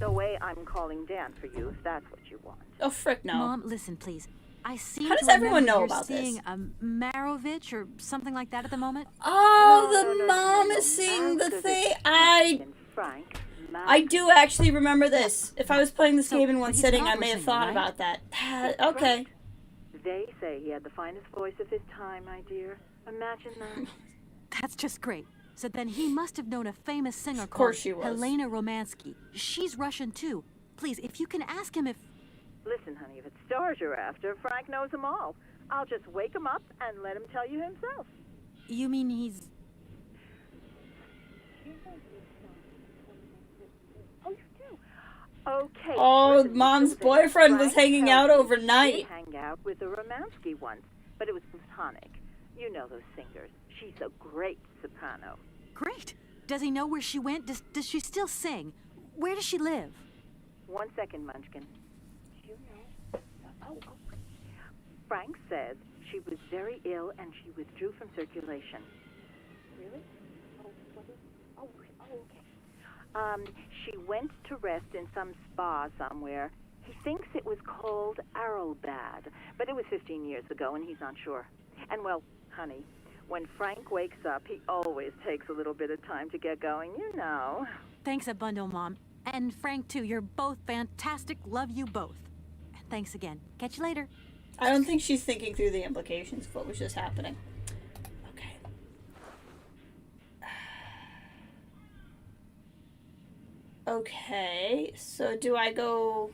No way I'm calling Dan for you, if that's what you want. Oh, frick no. Mom, listen, please. I seem How does to everyone know you're about seeing this? a Marovich or something like that at the moment. Oh, the mom is seeing the thing. I do actually remember this. If I was playing this game in one sitting, I may have thought about that. Okay. They say he had the finest voice of his time, my dear. Imagine that. That's just great. So then he must have known a famous singer course called she was. Helena Romansky. She's Russian too. Please, if you can ask him if... Listen, honey, if it's stars you're after, Frank knows them all. I'll just wake him up and let him tell you himself. You mean he's... Okay. Oh, listen, Mom's listen, boyfriend was Frank hanging tells out me overnight. He did hang out with the Romansky once, but it was platonic. You know those singers. She's a great soprano. Great. Does he know where she went? Does she still sing? Where does she live? 1 second, Munchkin. You know. Oh. Frank says she was very ill and she withdrew from circulation. Really? Okay. She went to rest in some spa somewhere. He thinks it was called Arrowbad, but it was 15 years ago and he's not sure. And well, honey, when Frank wakes up, he always takes a little bit of time to get going, you know. Thanks a bundle, Mom. And Frank, too. You're both fantastic. Love you both. And thanks again. Catch you later. I don't think she's thinking through the implications of what was just happening. Okay. Okay, so do I go...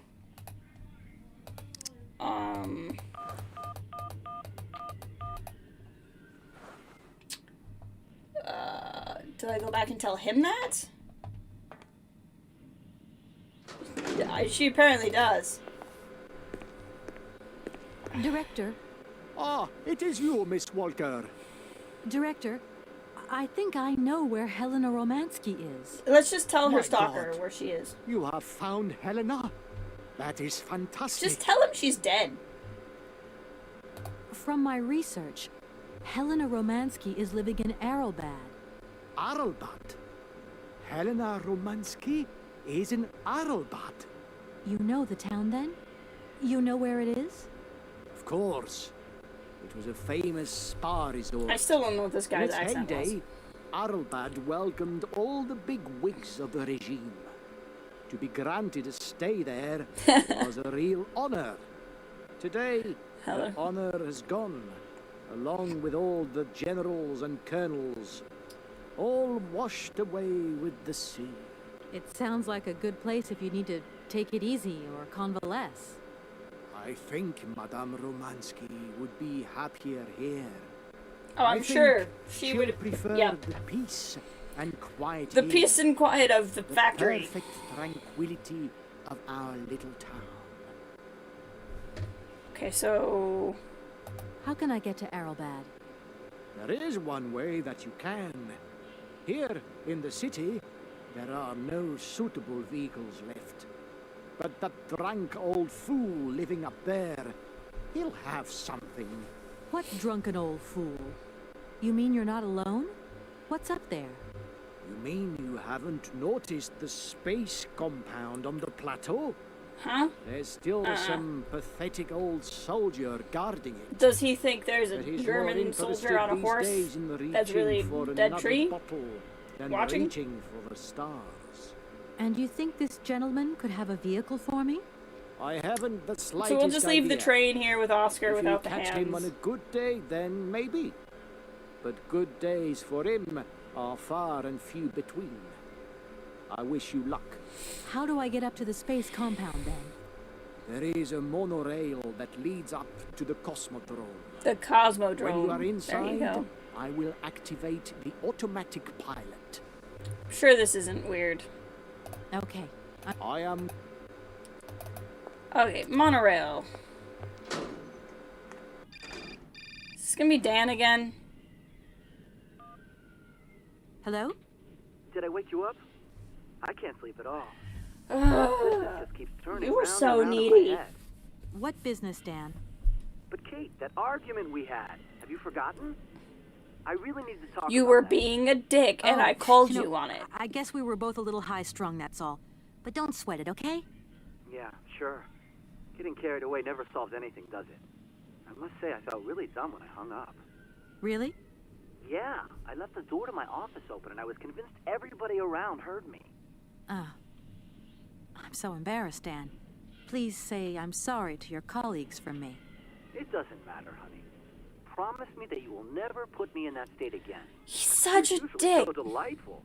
do I go back and tell him that? She apparently does. Director. Ah, it is you, Miss Walker. Director, I think I know where Helena Romansky is. Let's just tell her My stalker God. where she is. You have found Helena? That is fantastic. Just tell him she's dead. From my research, Helena Romansky is living in Arrowbad. Arrowbad? Helena Romansky is in Arrowbad. You know the town, then? You know where it is? Of course. It was a famous spa resort. I still don't know what this guy's In its accent was. heyday, Arrowbad welcomed all the big wigs of the regime. To be granted a stay there was a real honor. Today, the honor has gone, along with all the generals and colonels, all washed away with the sea. It sounds like a good place if you need to take it easy or convalesce. I think Madame Romansky would be happier here. Oh, I'm sure she she'll would prefer the peace and quiet. The here, peace and quiet of the factory. Perfect tranquility of our little town. Okay, so... How can I get to Arrowbad? There is one way that you can. Here in the city, there are no suitable vehicles left. But that drunk old fool living up there, he'll have something. What drunken old fool? You mean you're not alone? What's up there? You mean you haven't noticed the space compound on the plateau? Huh? There's still some pathetic old soldier guarding it. Does he think there's a But he's German more soldier on a interested horse these days in that's reaching really for dead another tree? bottle than Watching? reaching for the stars. And you think this gentleman could have a vehicle for me? I haven't the slightest So we'll just leave the idea. train here with Oscar If without you the catch hands. him on a good day, then maybe. But good days for him are far and few between. I wish you luck. How do I get up to the space compound then? There is a monorail that leads up to the Cosmodrome. The Cosmodrome. When you are There you inside, go. I will activate the automatic pilot. I'm sure this isn't weird. Okay. I am... Okay, monorail. Is this gonna be Dan again? Hello? Did I wake you up? I can't sleep at all. Ugh. This just keeps turning You were round and so round in needy. my head. What business, Dan? But Kate, that argument we had, have you forgotten? I really need to talk You about were that. being a dick, and Oh, I called know, you on it. I guess we were both a little high-strung, that's all. But don't sweat it, okay? Yeah, sure. Getting carried away never solves anything, does it? I must say I felt really dumb when I hung up. Really? Yeah, I left the door to my office open and I was convinced everybody around heard me. Oh. I'm so embarrassed, Dan. Please say I'm sorry to your colleagues from me. It doesn't matter, honey. Promise me that you will never put me in that state again. He's such a You're usually dick. so delightful.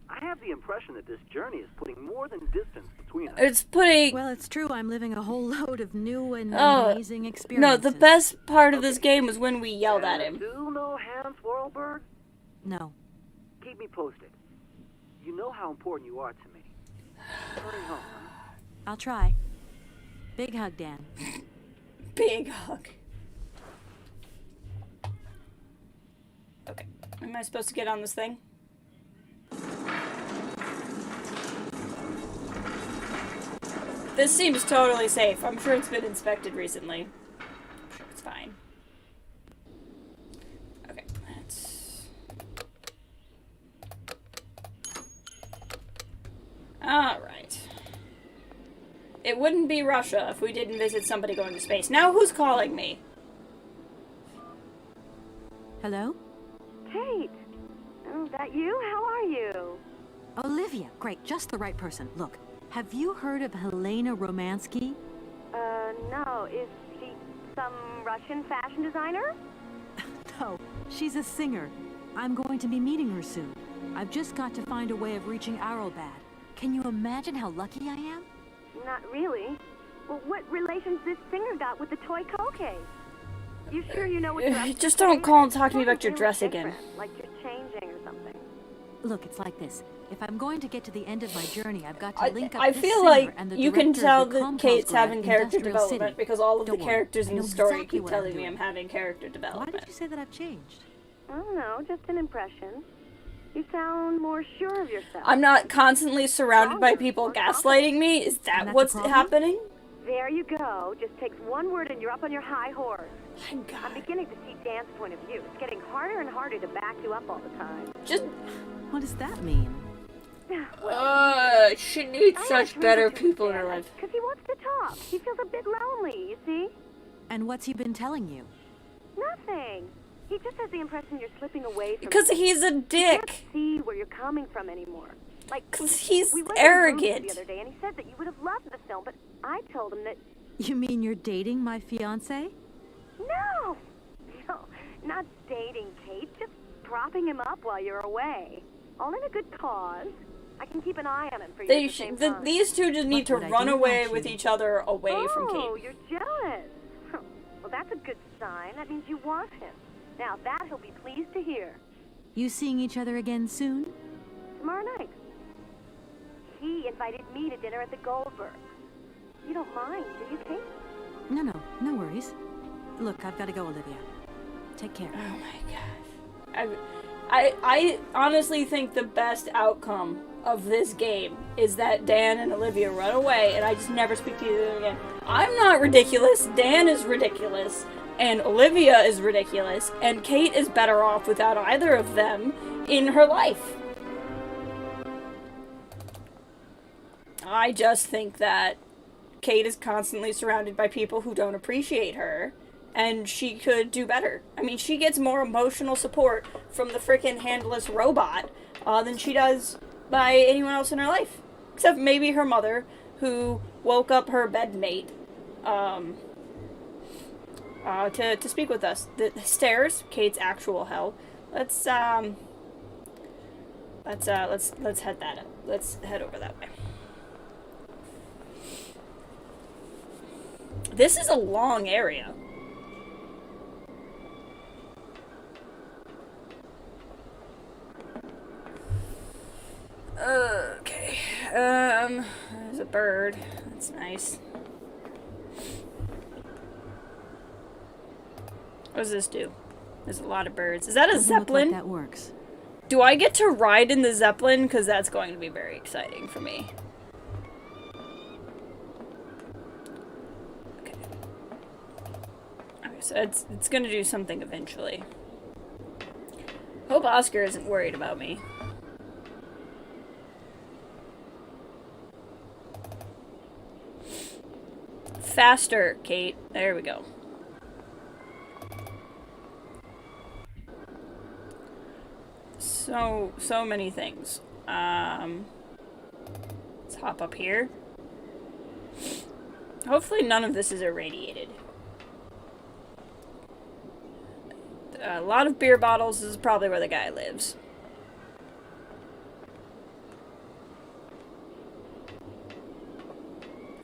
I have the impression that this journey is putting more than distance between us. It's putting... Well, it's true. I'm living a whole load of new and Oh, amazing experiences. no, the best part of this game was when we yelled at him. Still no Hans Vorarlberg? No. Keep me posted. You know how important you are to me. Hurry home. I'll try. Big hug, Dan. Big hug. Okay. Am I supposed to get on this thing? This seems totally safe. I'm sure it's been inspected recently. I'm sure it's fine. Okay, let's... Alright. It wouldn't be Russia if we didn't visit somebody going to space. Now who's calling me? Hello? Kate! Oh, that you? How are you? Olivia. Great, just the right person. Look, have you heard of Helena Romansky? No. Is she some Russian fashion designer? No, she's a singer. I'm going to be meeting her soon. I've just got to find a way of reaching Arlbad. Can you imagine how lucky I am? Not really. Well, what relation's this singer got with the toy case? You sure you know what you're up to? Just don't call and talk to me about your dress again. Like you're changing or something. Look, it's like this. If I'm going to get to the end of my journey, I've got to link up I this feel singer like and the you can director tell of the that Compost Kate's Lab, having character Industrial development City. because all of Don't the worry, characters I in know the story exactly keep what I'm telling me doing. I'm having character Why development. did you say that I've changed? I don't know, just an impression. You sound more sure of yourself. I'm not constantly surrounded by people gaslighting me? Is that that's what's a problem? happening? There you go. Just takes one word and you're up on your high horse. My God. I'm beginning to see Dan's point of view. It's getting harder and harder to back you up all the time. Just... What does that mean? She needs such better people in her life. Because he wants to talk. He feels a bit lonely, you see? And what's he been telling you? Nothing. He just has the impression you're slipping away from Because him. he's a He dick. can't see where you're coming from anymore. Like, Because he's we went to the arrogant. movies the other day, and he said that you would have loved the film, but I told him that You mean you're dating my fiancé? no, not dating, Kate. Just propping him up while you're away. All in a good cause. I can keep an eye on him for you at the same time. These two just need to Look what I run do away about with you. each other away from Oh, Kate. you're jealous. Huh. Well, that's a good sign. That means you want him. Now, that he'll be pleased to hear. You seeing each other again soon? Tomorrow night. He invited me to dinner at the Goldberg. You don't mind, do you, Kate? No worries. Look, I've got to go, Olivia. Take care. Oh my gosh. I honestly think the best outcome of this game is that Dan and Olivia run away and I just never speak to either of them again. I'm not ridiculous, Dan is ridiculous, and Olivia is ridiculous, and Kate is better off without either of them in her life. I just think that Kate is constantly surrounded by people who don't appreciate her, and she could do better. I mean, she gets more emotional support from the freaking handless robot than she does by anyone else in her life. Except maybe her mother, who woke up her bedmate to speak with us. The stairs, Kate's actual hell. Let's head that up. Let's head over that way. This is a long area. Okay. There's a bird. That's nice. What does this do? There's a lot of birds. Is that a Doesn't look Zeppelin? like that works. Do I get to ride in the Zeppelin? Because that's going to be very exciting for me. Okay. Okay, so it's going to do something eventually. Hope Oscar isn't worried about me. Faster, Kate. There we go. So many things. Let's hop up here. Hopefully none of this is irradiated. A lot of beer bottles. This is probably where the guy lives.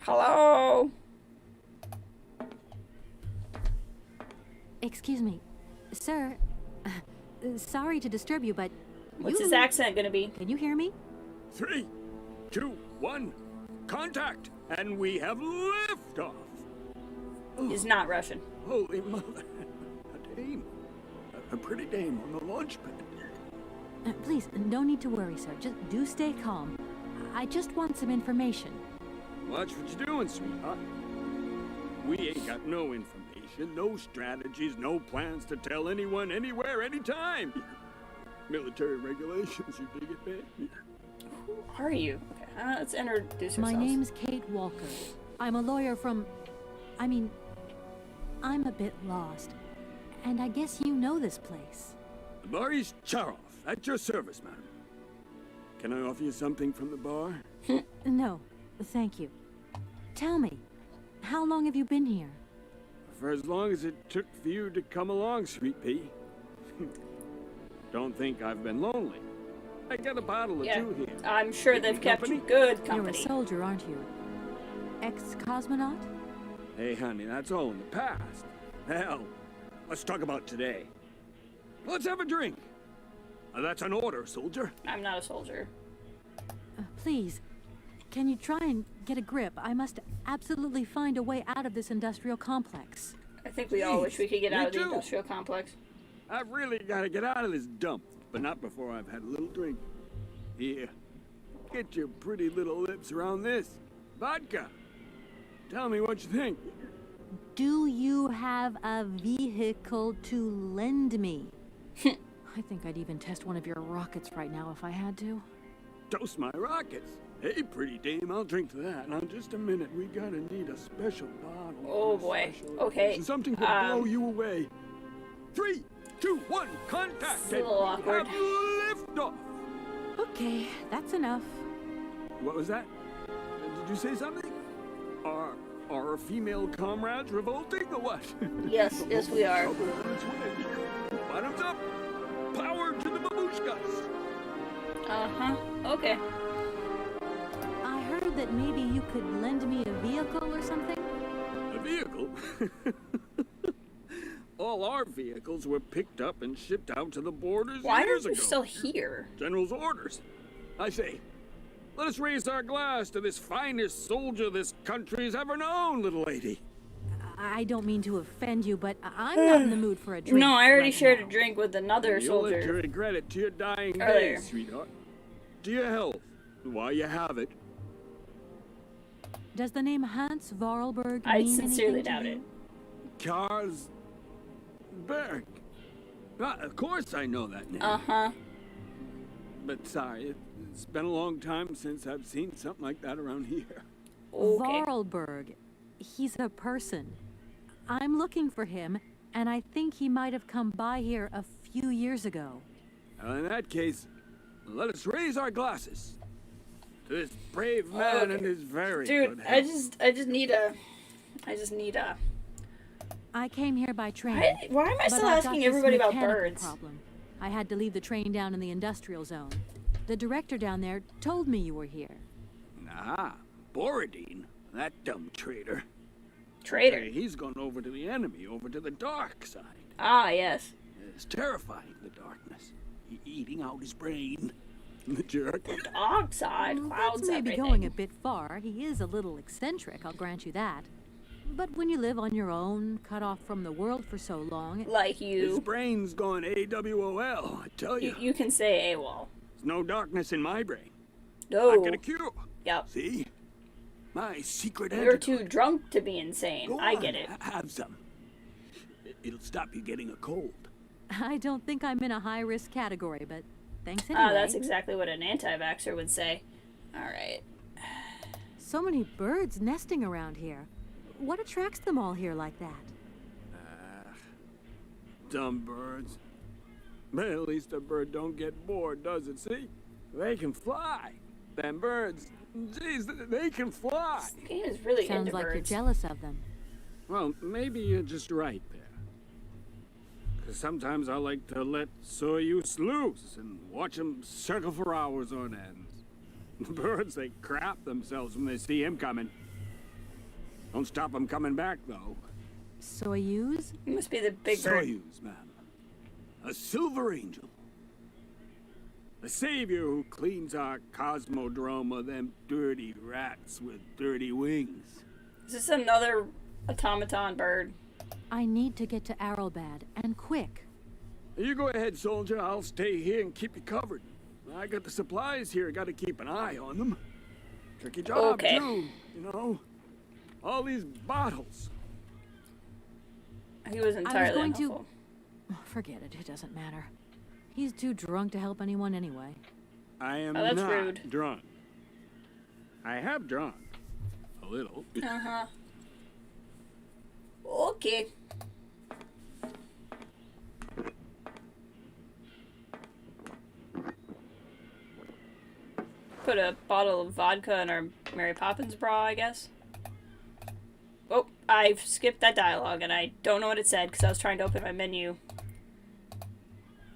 Hello? Excuse me. Sir, sorry to disturb you, but... What's his accent gonna be? Can you hear me? 3, 2, 1, contact, and we have liftoff. He's not Russian. Holy mother, a dame, a pretty dame on the launch pad. Please, no need to worry, sir. Just do stay calm. I just want some information. Watch what you're doing, sweetheart. We ain't got no information, no strategies, no plans to tell anyone, anywhere, anytime. Military regulations, you dig it, man? Who are you? Okay, let's introduce My ourselves. name's Kate Walker. I'm a lawyer from... I'm a bit lost. And I guess you know this place. Boris Charov, at your service, madam. Can I offer you something from the bar? No, thank you. Tell me, how long have you been here? For as long as it took for you to come along, sweet pea. Don't think I've been lonely. I got a bottle or two here. I'm sure they've kept you good company. You're a soldier, aren't you? Ex-cosmonaut? Hey, honey, that's all in the past. Hell, let's talk about today. Let's have a drink. That's an order, soldier. I'm not a soldier. Please, can you try and get a grip? I must absolutely find a way out of this industrial complex. I think we all wish we could get me out of the too. industrial complex. I've really got to get out of this dump, but not before I've had a little drink. Here, get your pretty little lips around this. Vodka. Tell me what you think. Do you have a vehicle to lend me? I think I'd even test one of your rockets right now if I had to. Toast my rockets. Hey, pretty dame, I'll drink to that. Now, just a minute. We gotta need a special bottle. Oh boy. Okay. Something to blow you away. 3, 2, 1, contact. It's a little awkward. Liftoff. Okay, that's enough. What was that? Did you say something? Are our female comrades revolting or what? Yes, yes we are. Bottoms up. Power to the babushkas. Uh-huh. Okay. I heard that maybe you could lend me a vehicle or something? A vehicle? All our vehicles were picked up and shipped out to the borders Why years are you ago. still here? General's orders. I say, let us raise our glass to this finest soldier this country's ever known, little lady. I don't mean to offend you, but I'm not in the mood for a drink. No, I already right shared now. a drink with another You'll let you soldier. regret it to your dying Earlier. days, sweetheart. To your health, while you have it. Does the name Hans Vorarlberg I mean sincerely anything to doubt you? it. Karsberg. Of course I know that name. Uh-huh. But sorry, it's been a long time since I've seen something like that around here. Okay. Vorarlberg. He's a person. I'm looking for him, and I think he might have come by here a few years ago. Well, in that case, let us raise our glasses to this brave man and his very Dude, good I health. just need a I came here by train. why am I but still I've got asking this everybody about mechanical birds? Problem. I had to leave the train down in the industrial zone. The director down there told me you were here. Nah, Borodine, that dumb traitor. Traitor? Hey, he's gone over to the enemy, over to the dark side. Ah, yes. It's terrifying, the darkness. Eating out his brain. The jerk. Dark side, clouds, That's maybe everything. going a bit far. He is a little eccentric, I'll grant you that. But when you live on your own, cut off from the world for so long... Like His you. brain's gone AWOL, I tell you. You can say AWOL. There's no darkness in my brain. No. I get a cure. Yep. See? My secret You're antidote. too drunk to be insane. Go I on, get it. Have some. It'll stop you getting a cold. I don't think I'm in a high-risk category, but thanks anyway. Ah, that's exactly what an anti-vaxxer would say. Alright. So many birds nesting around here. What attracts them all here like that? Dumb birds. But at least a bird don't get bored, does it? See? They can fly. Them birds, geez, they can fly. This game is really Sounds into like you're birds. jealous of them. Well, maybe you're just right there. Because sometimes I like to let Soyuz loose and watch them circle for hours on end. The birds, they crap themselves when they see him coming. Don't stop them coming back, though. Soyuz? It must be the big bird. Soyuz, ma'am. A silver angel. A savior who cleans our cosmodrome of them dirty rats with dirty wings. Is this another automaton bird? I need to get to Arrowbad, and quick. You go ahead, soldier. I'll stay here and keep you covered. I got the supplies here. Got to keep an eye on them. Tricky job, too, you know. All these bottles. He was entirely going unhelpful. to... Forget it. It doesn't matter. He's too drunk to help anyone anyway. I am that's not rude. drunk. I have drunk. A little. Uh-huh. Okay. Put a bottle of vodka in our Mary Poppins bra, I guess. Oh, I've skipped that dialogue and I don't know what it said because I was trying to open my menu.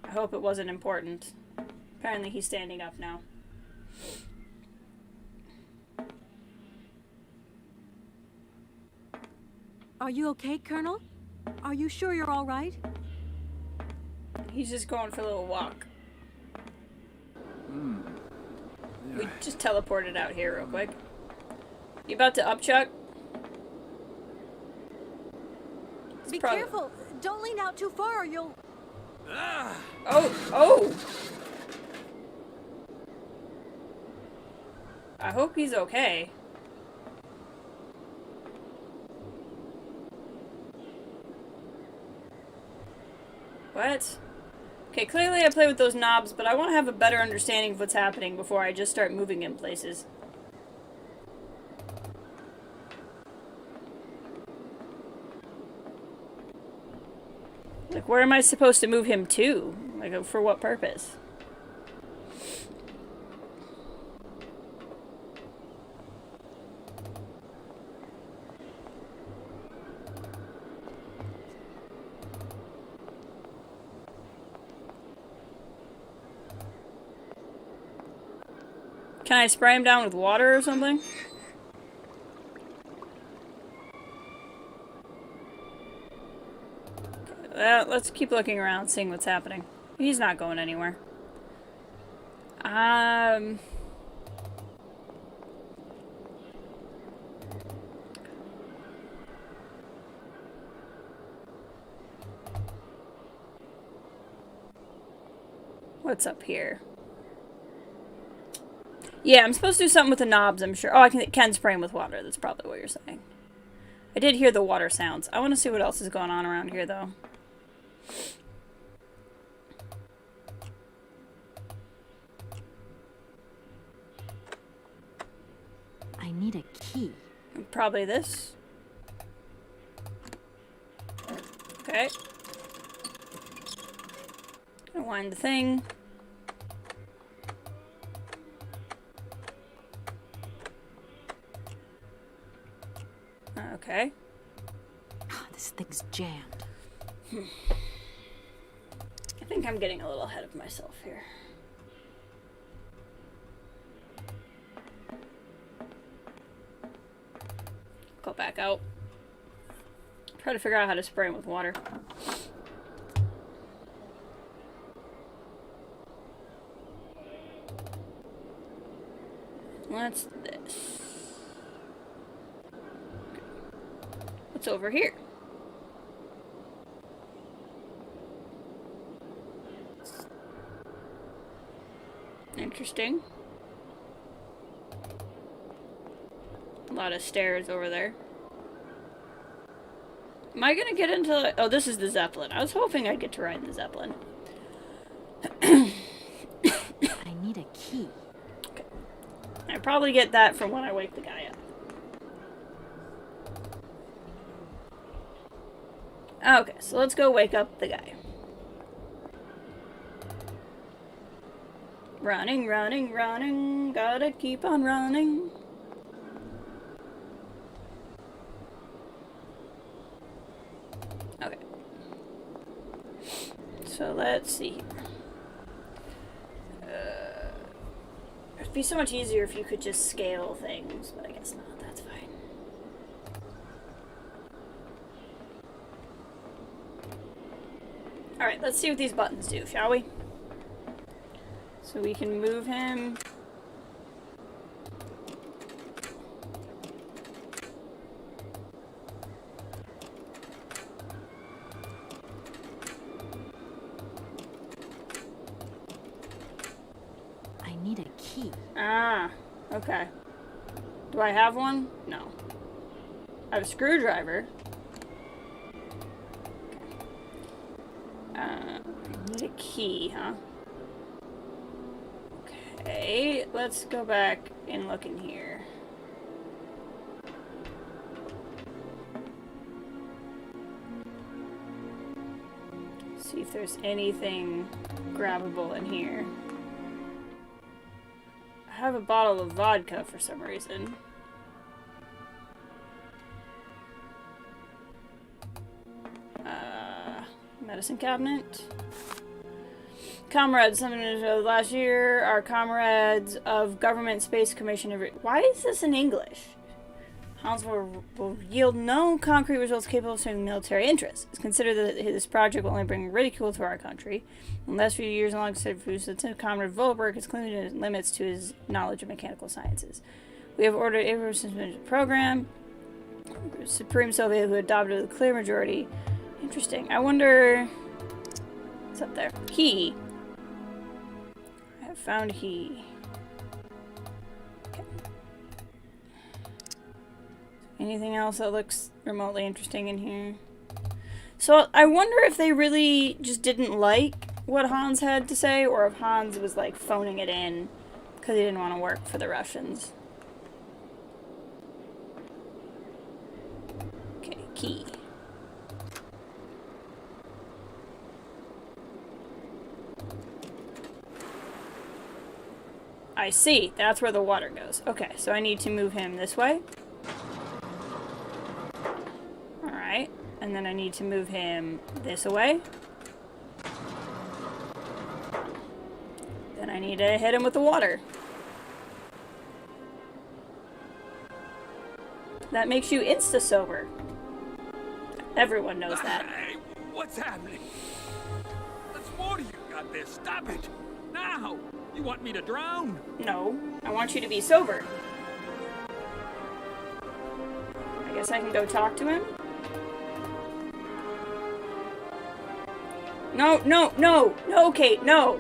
I hope it wasn't important. Apparently he's standing up now. Are you okay, Colonel? Are you sure you're all right? He's just going for a little walk. We just teleported out here real quick. You about to up, Chuck? Be careful! Don't lean out too far or you'll... Oh! I hope he's okay. What? Okay, clearly I play with those knobs, but I want to have a better understanding of what's happening before I just start moving in places. Like, where am I supposed to move him to? Like, for what purpose? Can I spray him down with water or something? Let's keep looking around, seeing what's happening. He's not going anywhere. What's up here? Yeah, I'm supposed to do something with the knobs, I'm sure. Oh, I can spray them with water. That's probably what you're saying. I did hear the water sounds. I want to see what else is going on around here, though. I need a key. Probably this. Okay. Gonna wind the thing. Okay. This thing's jammed. I think I'm getting a little ahead of myself here. Go back out. Try to figure out how to spray him with water. What's this? What's over here? Interesting. A lot of stairs over there. Am I gonna get into... Oh, this is the Zeppelin. I was hoping I'd get to ride the Zeppelin. I need a key. Okay. I probably get that from when I wake the guy up. Okay, so let's go wake up the guy. Running, running, running. Gotta keep on running. Okay. So let's see here. It'd be so much easier if you could just scale things, but I guess not. That's fine. Alright, let's see what these buttons do, shall we? So we can move him. I need a key. Ah, okay. Do I have one? No. I have a screwdriver. I need a key, huh? Okay, let's go back and look in here. See if there's anything grabbable in here. I have a bottle of vodka for some reason. Medicine cabinet. Comrades, something last year, our comrades of Government Space Commission. Why is this in English? Hans will yield no concrete results capable of serving military interests. It's considered that this project will only bring ridicule to our country. In the last few years, alongside Lieutenant Comrade Volberg has claimed limits to his knowledge of mechanical sciences. We have ordered a suspension program. Supreme Soviet, who adopted a clear majority. Interesting. I wonder... What's up there? Key. I have found a key. Okay. Anything else that looks remotely interesting in here? So I wonder if they really just didn't like what Hans had to say, or if Hans was like phoning it in because he didn't want to work for the Russians. Okay, key. I see. That's where the water goes. Okay, so I need to move him this way. Alright. And then I need to move him this way. Then I need to hit him with the water. That makes you insta-sober. Everyone knows that. Hey, what's happening? There's water you got there. Stop it. Now. You want me to drown? No, I want you to be sober. I guess I can go talk to him? No, no, no! No, Kate, no!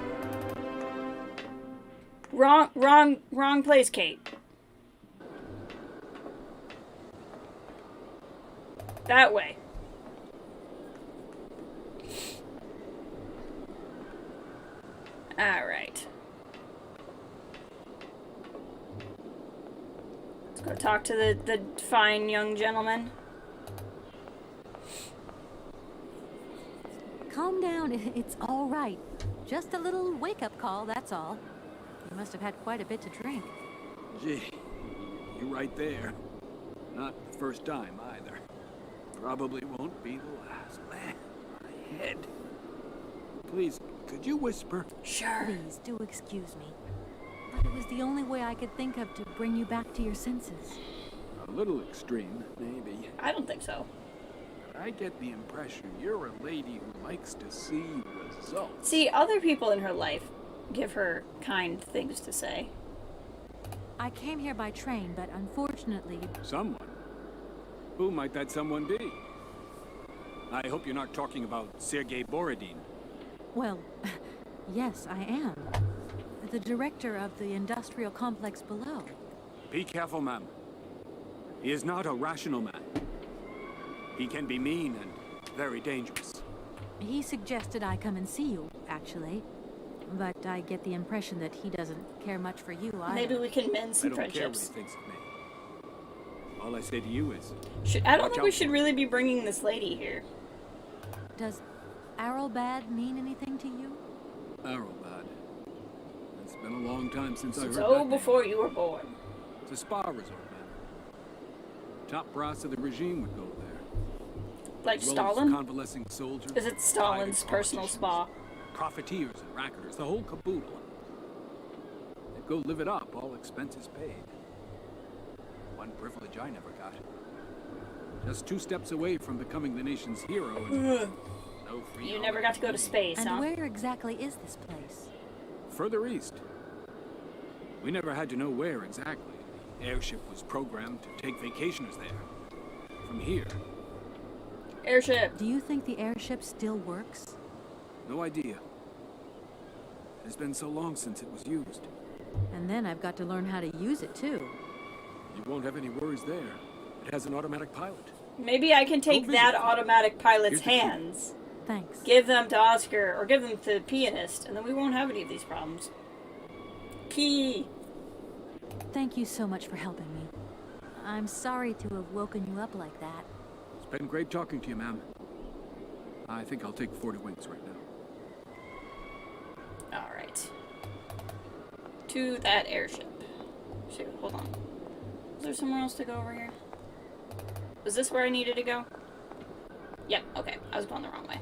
Wrong place, Kate. That way. Alright. Go talk to the fine young gentleman. Calm down, it's all right. Just a little wake-up call, that's all. You must have had quite a bit to drink. Gee, you're right there. Not the first time, either. Probably won't be the last. Man, my head. Please, could you whisper? Sure. Please, do excuse me. But it was the only way I could think of to bring you back to your senses. A little extreme, maybe. I don't think so. But I get the impression you're a lady who likes to see results. See, other people in her life give her kind things to say. I came here by train, but unfortunately... Someone? Who might that someone be? I hope you're not talking about Sergei Borodin. Well, yes, I am. The director of the industrial complex below. Be careful, ma'am. He is not a rational man. He can be mean and very dangerous. He suggested I come and see you, actually. But I get the impression that he doesn't care much for you either. Maybe we can mend some I don't care what friendships. he thinks of me. All I say to you is... I don't think we should really be bringing this lady here. Does Arrowbad mean anything to you? Arrowbad. It's been a long time since I heard that So name. before you were born. It's a spa resort, man. Top brass of the regime would go there. Like As well Stalin? as convalescing soldiers. Is it Stalin's personal spa? Profiteers and racketers, the whole caboodle. They'd go live it up, all expenses paid. One privilege I never got. Just 2 steps away from becoming the nation's hero, and You never got to go to space, And huh? where exactly is this place? Further east. We never had to know where exactly. The airship was programmed to take vacationers there. From here. Airship. Do you think the airship still works? No idea. It's been so long since it was used. And then I've got to learn how to use it too. You won't have any worries there. It has an automatic pilot. Maybe I can take that automatic pilot's hands. Thanks. Give them to Oscar, or give them to the pianist, and then we won't have any of these problems. Key. Thank you so much for helping me. I'm sorry to have woken you up like that. It's been great talking to you, ma'am. I think I'll take 40 wings right now. Alright. To that airship. Shoot, hold on. Is there somewhere else to go over here? Was this where I needed to go? Yep, okay. I was going the wrong way.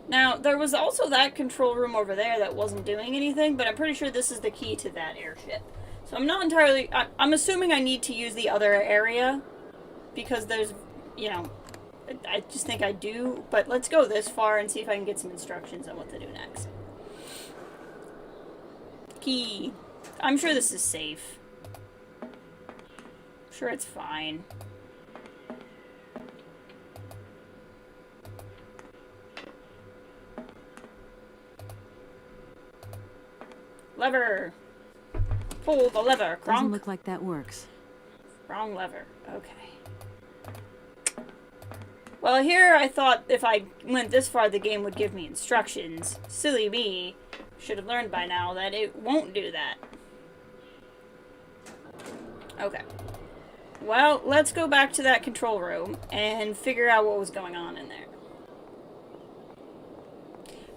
Now, there was also that control room over there that wasn't doing anything, but I'm pretty sure this is the key to that airship. So I'm not entirely... I'm assuming I need to use the other area, because there's, you know... I just think I do, but let's go this far and see if I can get some instructions on what to do next. Key. I'm sure this is safe. I'm sure it's fine. Lever. Pull the lever, Kronk. Doesn't look like that works. Wrong lever. Okay. Well, here I thought if I went this far, the game would give me instructions. Silly me. Should have learned by now that it won't do that. Okay. Well, let's go back to that control room and figure out what was going on in there.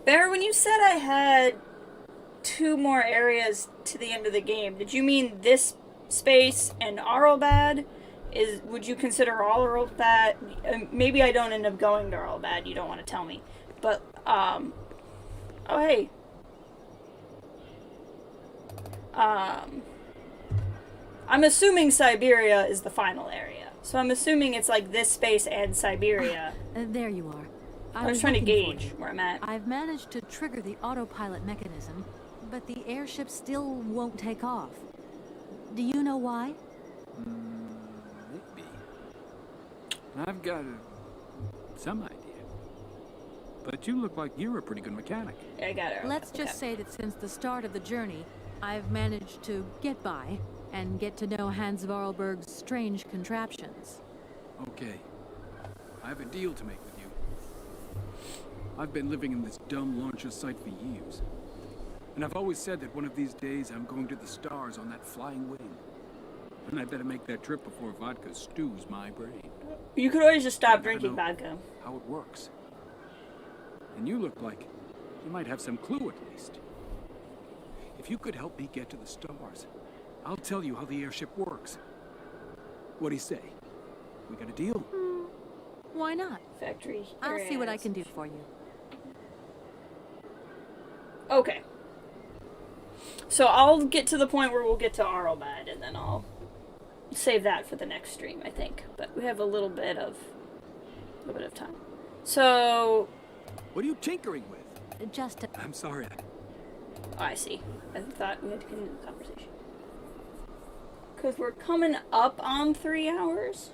Bear, when you said I had 2 more areas to the end of the game, did you mean this space and Arlbad? Would you consider Arlbad? Maybe I don't end up going to Arlbad, you don't want to tell me. But, oh hey. I'm assuming Syberia is the final area. So I'm assuming it's like this space and Syberia. There you are. I was trying to gauge where I'm at. I've managed to trigger the autopilot mechanism, but the airship still won't take off. Do you know why? Maybe. I've got some idea. But you look like you're a pretty good mechanic. Yeah, I got it. Let's just say that since the start of the journey, I've managed to get by and get to know Hans Varlberg's strange contraptions. Okay. I have a deal to make with you. I've been living in this dumb launcher site for years. And I've always said that one of these days I'm going to the stars on that flying wing. And I better make that trip before vodka stews my brain. You could always just stop drinking vodka. How it works. And you look like you might have some clue at least. If you could help me get to the stars, I'll tell you how the airship works. What do you say? We got a deal? Why not? Factory. I'll see what I can do for you. Okay. So I'll get to the point where we'll get to Arlbad, and then I'll save that for the next stream, I think. But we have a little bit of time. So... What are you tinkering with? Just I'm sorry. Oh, I see. I thought we had to continue the conversation. Because we're coming up on 3 hours.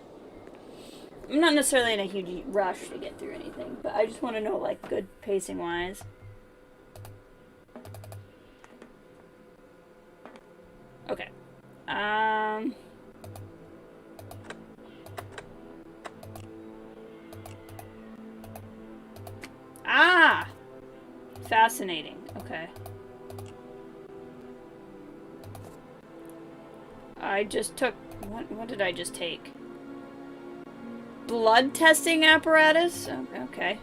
I'm not necessarily in a huge rush to get through anything, but I just want to know, like, good pacing-wise. Okay. Ah! Fascinating. Okay. I just took... What did I just take? Blood testing apparatus? Okay.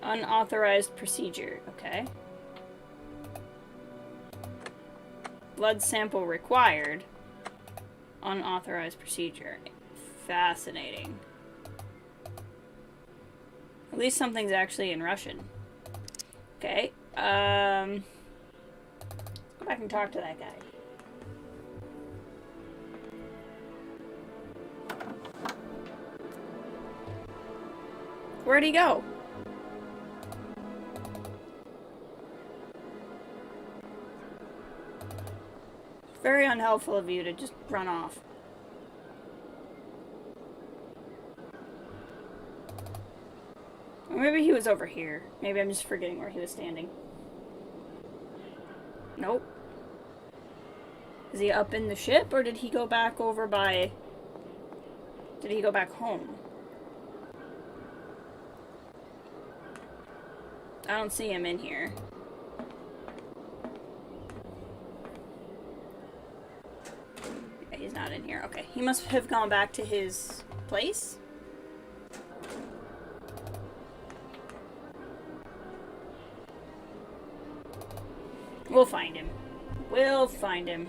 Unauthorized procedure. Okay. Blood sample required. Unauthorized procedure. Fascinating. At least something's actually in Russian. Okay. Let's go back and talk to that guy. Where'd he go? Very unhelpful of you to just run off. Or maybe he was over here. Maybe I'm just forgetting where he was standing. Nope. Is he up in the ship, or did he go back over by... Did he go back home? I don't see him in here. Yeah, he's not in here. Okay, he must have gone back to his place? We'll find him. We'll find him.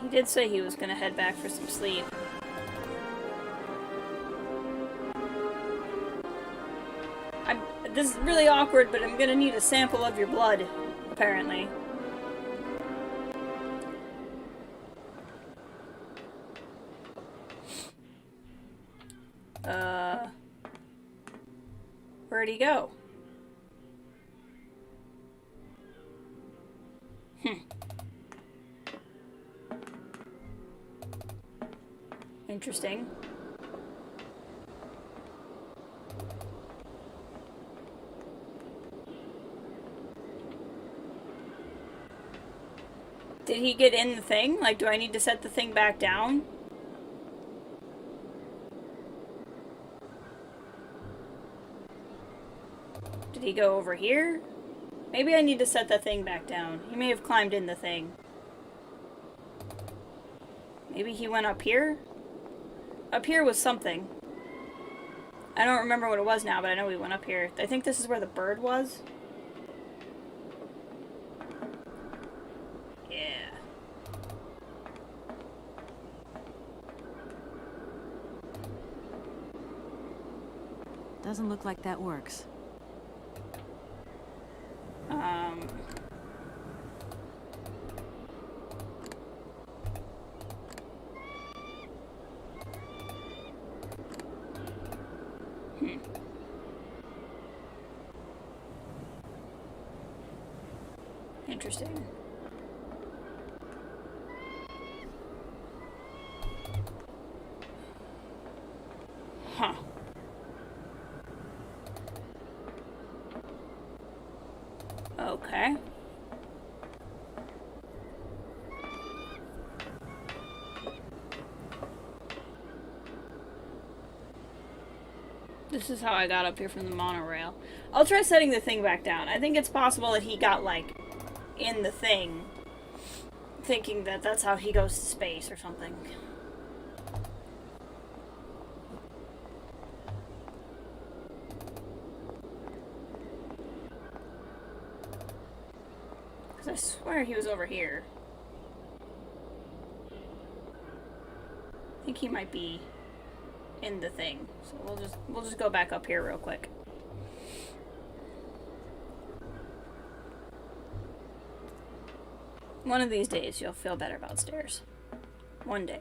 He did say he was gonna head back for some sleep. This is really awkward, but I'm gonna need a sample of your blood, apparently. Where'd he go? Interesting. Did he get in the thing? Like, do I need to set the thing back down? Did he go over here? Maybe I need to set the thing back down. He may have climbed in the thing. Maybe he went up here? Up here was something. I don't remember what it was now, but I know we went up here. I think this is where the bird was. Yeah. Doesn't look like that works. Interesting. Huh. Okay. This is how I got up here from the monorail. I'll try setting the thing back down. I think it's possible that he got, like, in the thing, thinking that that's how he goes to space or something. Because I swear he was over here. I think he might be in the thing. So we'll just go back up here real quick. One of these days, you'll feel better about stairs. One day.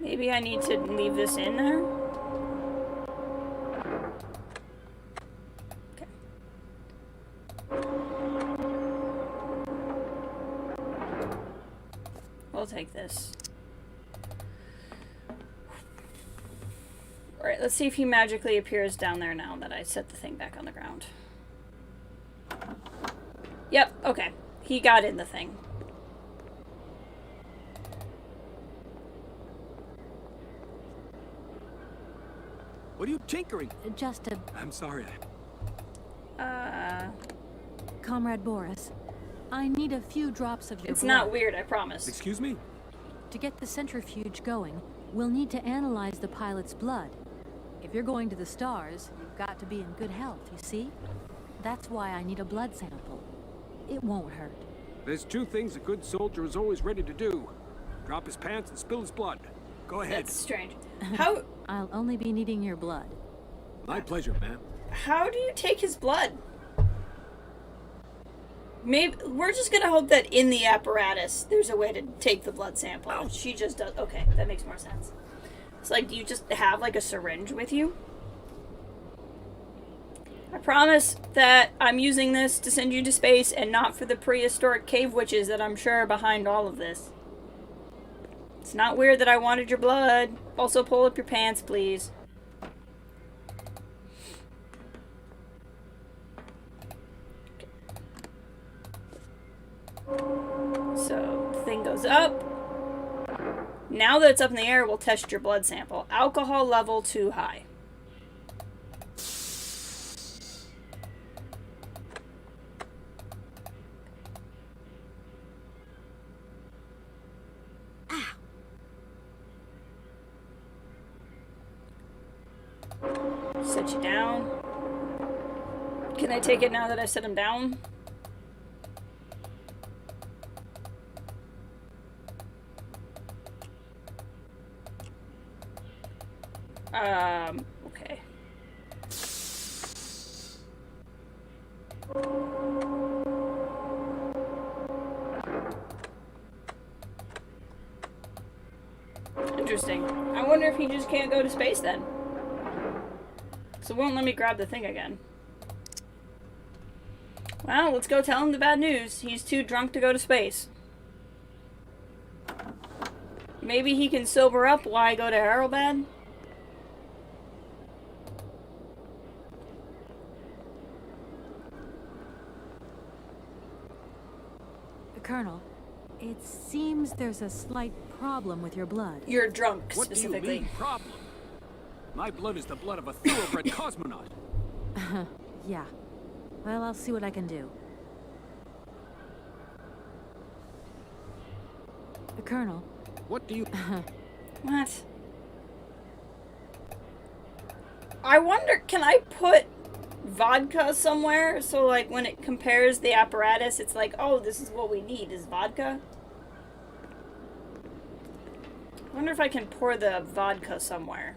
Maybe I need to leave this in there? We'll take this. Alright, let's see if he magically appears down there now that I set the thing back on the ground. Yep, okay. He got in the thing. What are you tinkering? Just a... I'm sorry. Comrade Boris, I need a few drops of your It's blood. not weird, I promise. Excuse me? To get the centrifuge going, we'll need to analyze the pilot's blood. If you're going to the stars, you've got to be in good health, you see? That's why I need a blood sample. It won't hurt. There's two things a good soldier is always ready to do. Drop his pants and spill his blood. Go ahead. That's strange. How... I'll only be needing your blood. My pleasure, ma'am. How do you take his blood? Maybe we're just gonna hope that in the apparatus there's a way to take the blood sample. Oh. She just does. Okay, that makes more sense. It's like, do you just have like a syringe with you? I promise that I'm using this to send you to space and not for the prehistoric cave witches that I'm sure are behind all of this. It's not weird that I wanted your blood. Also, pull up your pants, please. So, the thing goes up. Now that it's up in the air, we'll test your blood sample. Alcohol level too high. Set you down. Can I take it now that I set him down? Okay. Interesting. I wonder if he just can't go to space then. So it won't let me grab the thing again. Well, let's go tell him the bad news. He's too drunk to go to space. Maybe he can sober up while I go to Arrowbad? Colonel, it seems there's a slight problem with your blood. You're drunk, What specifically. do you mean, problem? My blood is the blood of a thoroughbred cosmonaut. Yeah. Well, I'll see what I can do. Colonel. What do you... What? I wonder, can I put vodka somewhere? So, like, when it compares the apparatus, it's like, oh, this is what we need, is vodka? I wonder if I can pour the vodka somewhere.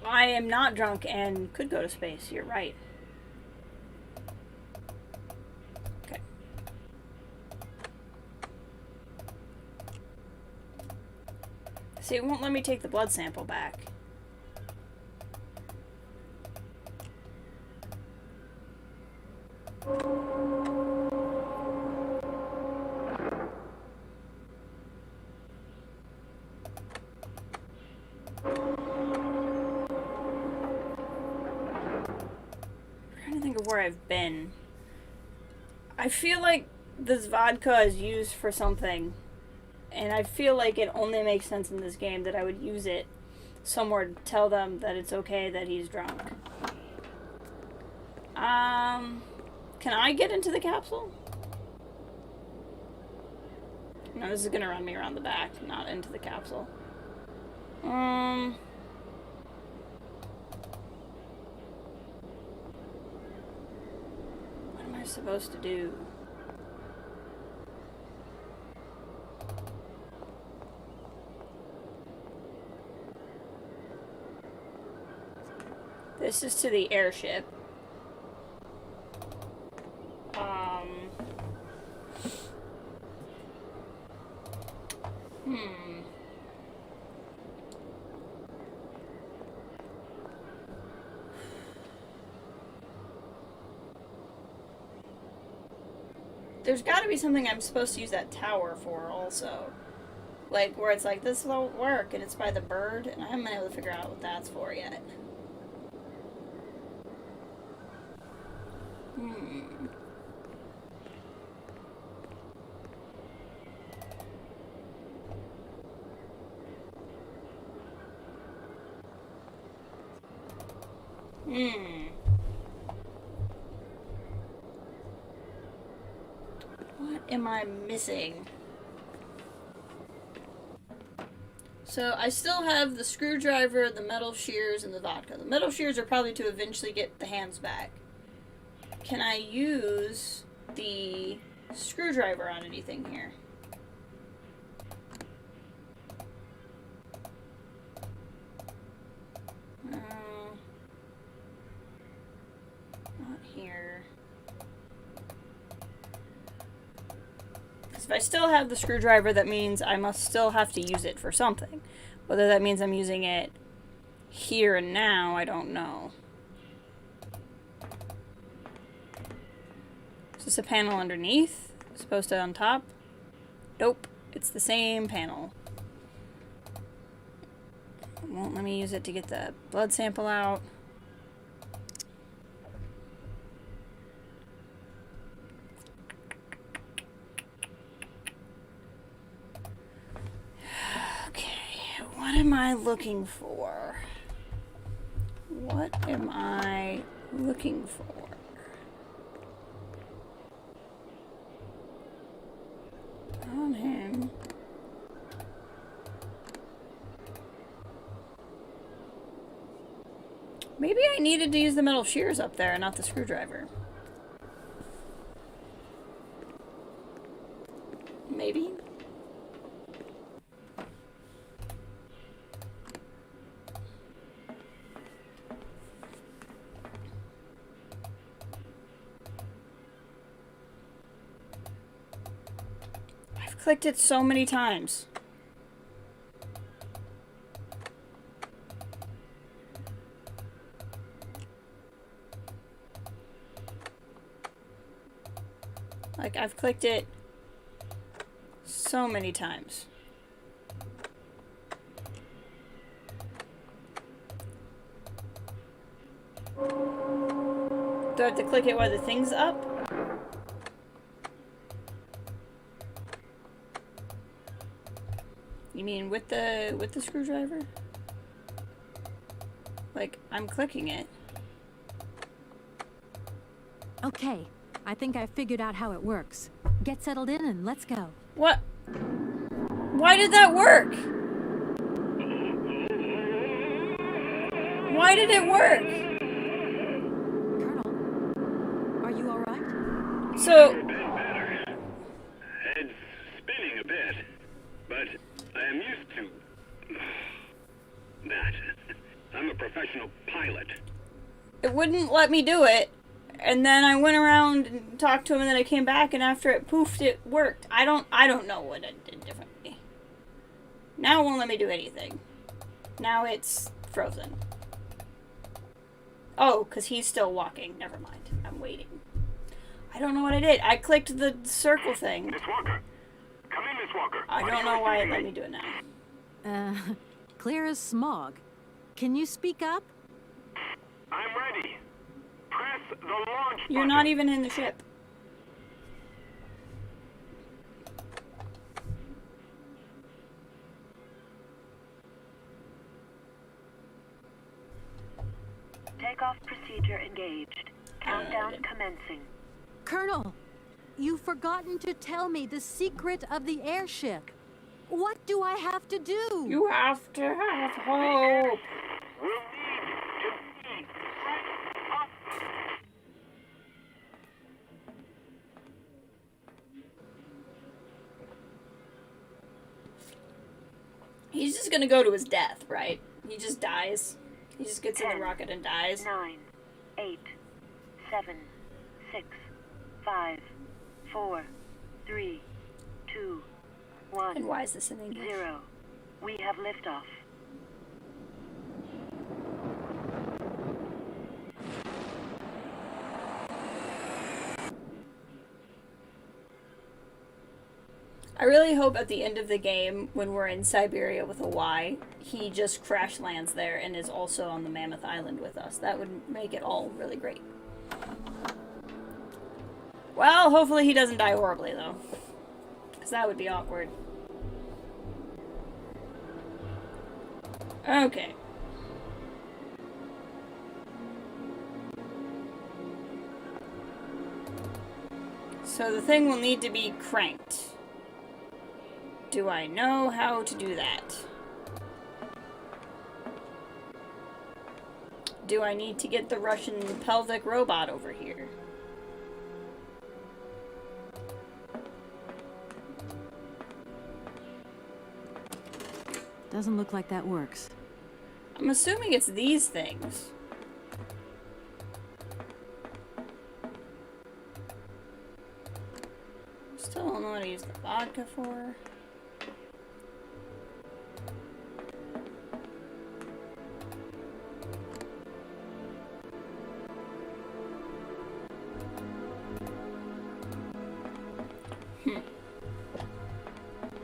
I am not drunk and could go to space. You're right. Okay. See, it won't let me take the blood sample back. Where I've been. I feel like this vodka is used for something, and I feel like it only makes sense in this game that I would use it somewhere to tell them that it's okay that he's drunk. Can I get into the capsule? No, this is gonna run me around the back, not into the capsule. Supposed to do? This is to the airship. There's got to be something I'm supposed to use that tower for also. Like, where it's like, this won't work, and it's by the bird, and I haven't been able to figure out what that's for yet. What am I missing? So I still have the screwdriver, the metal shears, and the vodka. The metal shears are probably to eventually get the hands back. Can I use the screwdriver on anything here? Not here. If I still have the screwdriver, that means I must still have to use it for something. Whether that means I'm using it here and now, I don't know. Is this a panel underneath? As opposed to on top? Nope. It's the same panel. It won't let me use it to get the blood sample out. What am I looking for? What am I looking for? On him. Maybe I needed to use the metal shears up there and not the screwdriver. Maybe. Clicked it so many times. Like, I've clicked it so many times. Do I have to click it while the thing's up? You mean with the screwdriver? Like, I'm clicking it. Okay, I think I figured out how it works. Get settled in and let's go. What? Why did that work? Why did it work? Colonel, are you all right? So... Head's spinning a bit, but I am used to that. I'm a professional pilot. It wouldn't let me do it, and then I went around and talked to him, and then I came back, and after it poofed, it worked. I don't know what it did differently. Now it won't let me do anything. Now it's frozen. Oh, because he's still walking. Never mind. I'm waiting. I don't know what I did. I clicked the circle thing. Miss Walker. Come in, Miss Walker. I don't know why it let me do it now. Clear as smog. Can you speak up? I'm ready. Press the launch button. You're not even in the ship. Takeoff procedure engaged. Countdown commencing. Colonel, you've forgotten to tell me the secret of the airship. What do I have to do? You have to have hope. He's just gonna go to his death, right? He just dies. He just gets in the rocket and dies. 9, 8, 7, 6, 5, 4, 3, 2, 1. And why is this in English? 0. We have liftoff. I really hope at the end of the game, when we're in Syberia with a Y, he just crash lands there and is also on the Mammoth Island with us. That would make it all really great. Well, hopefully he doesn't die horribly, though. Because that would be awkward. Okay. So the thing will need to be cranked. Do I know how to do that? Do I need to get the Russian pelvic robot over here? Doesn't look like that works. I'm assuming it's these things. Still don't know what to use the vodka for.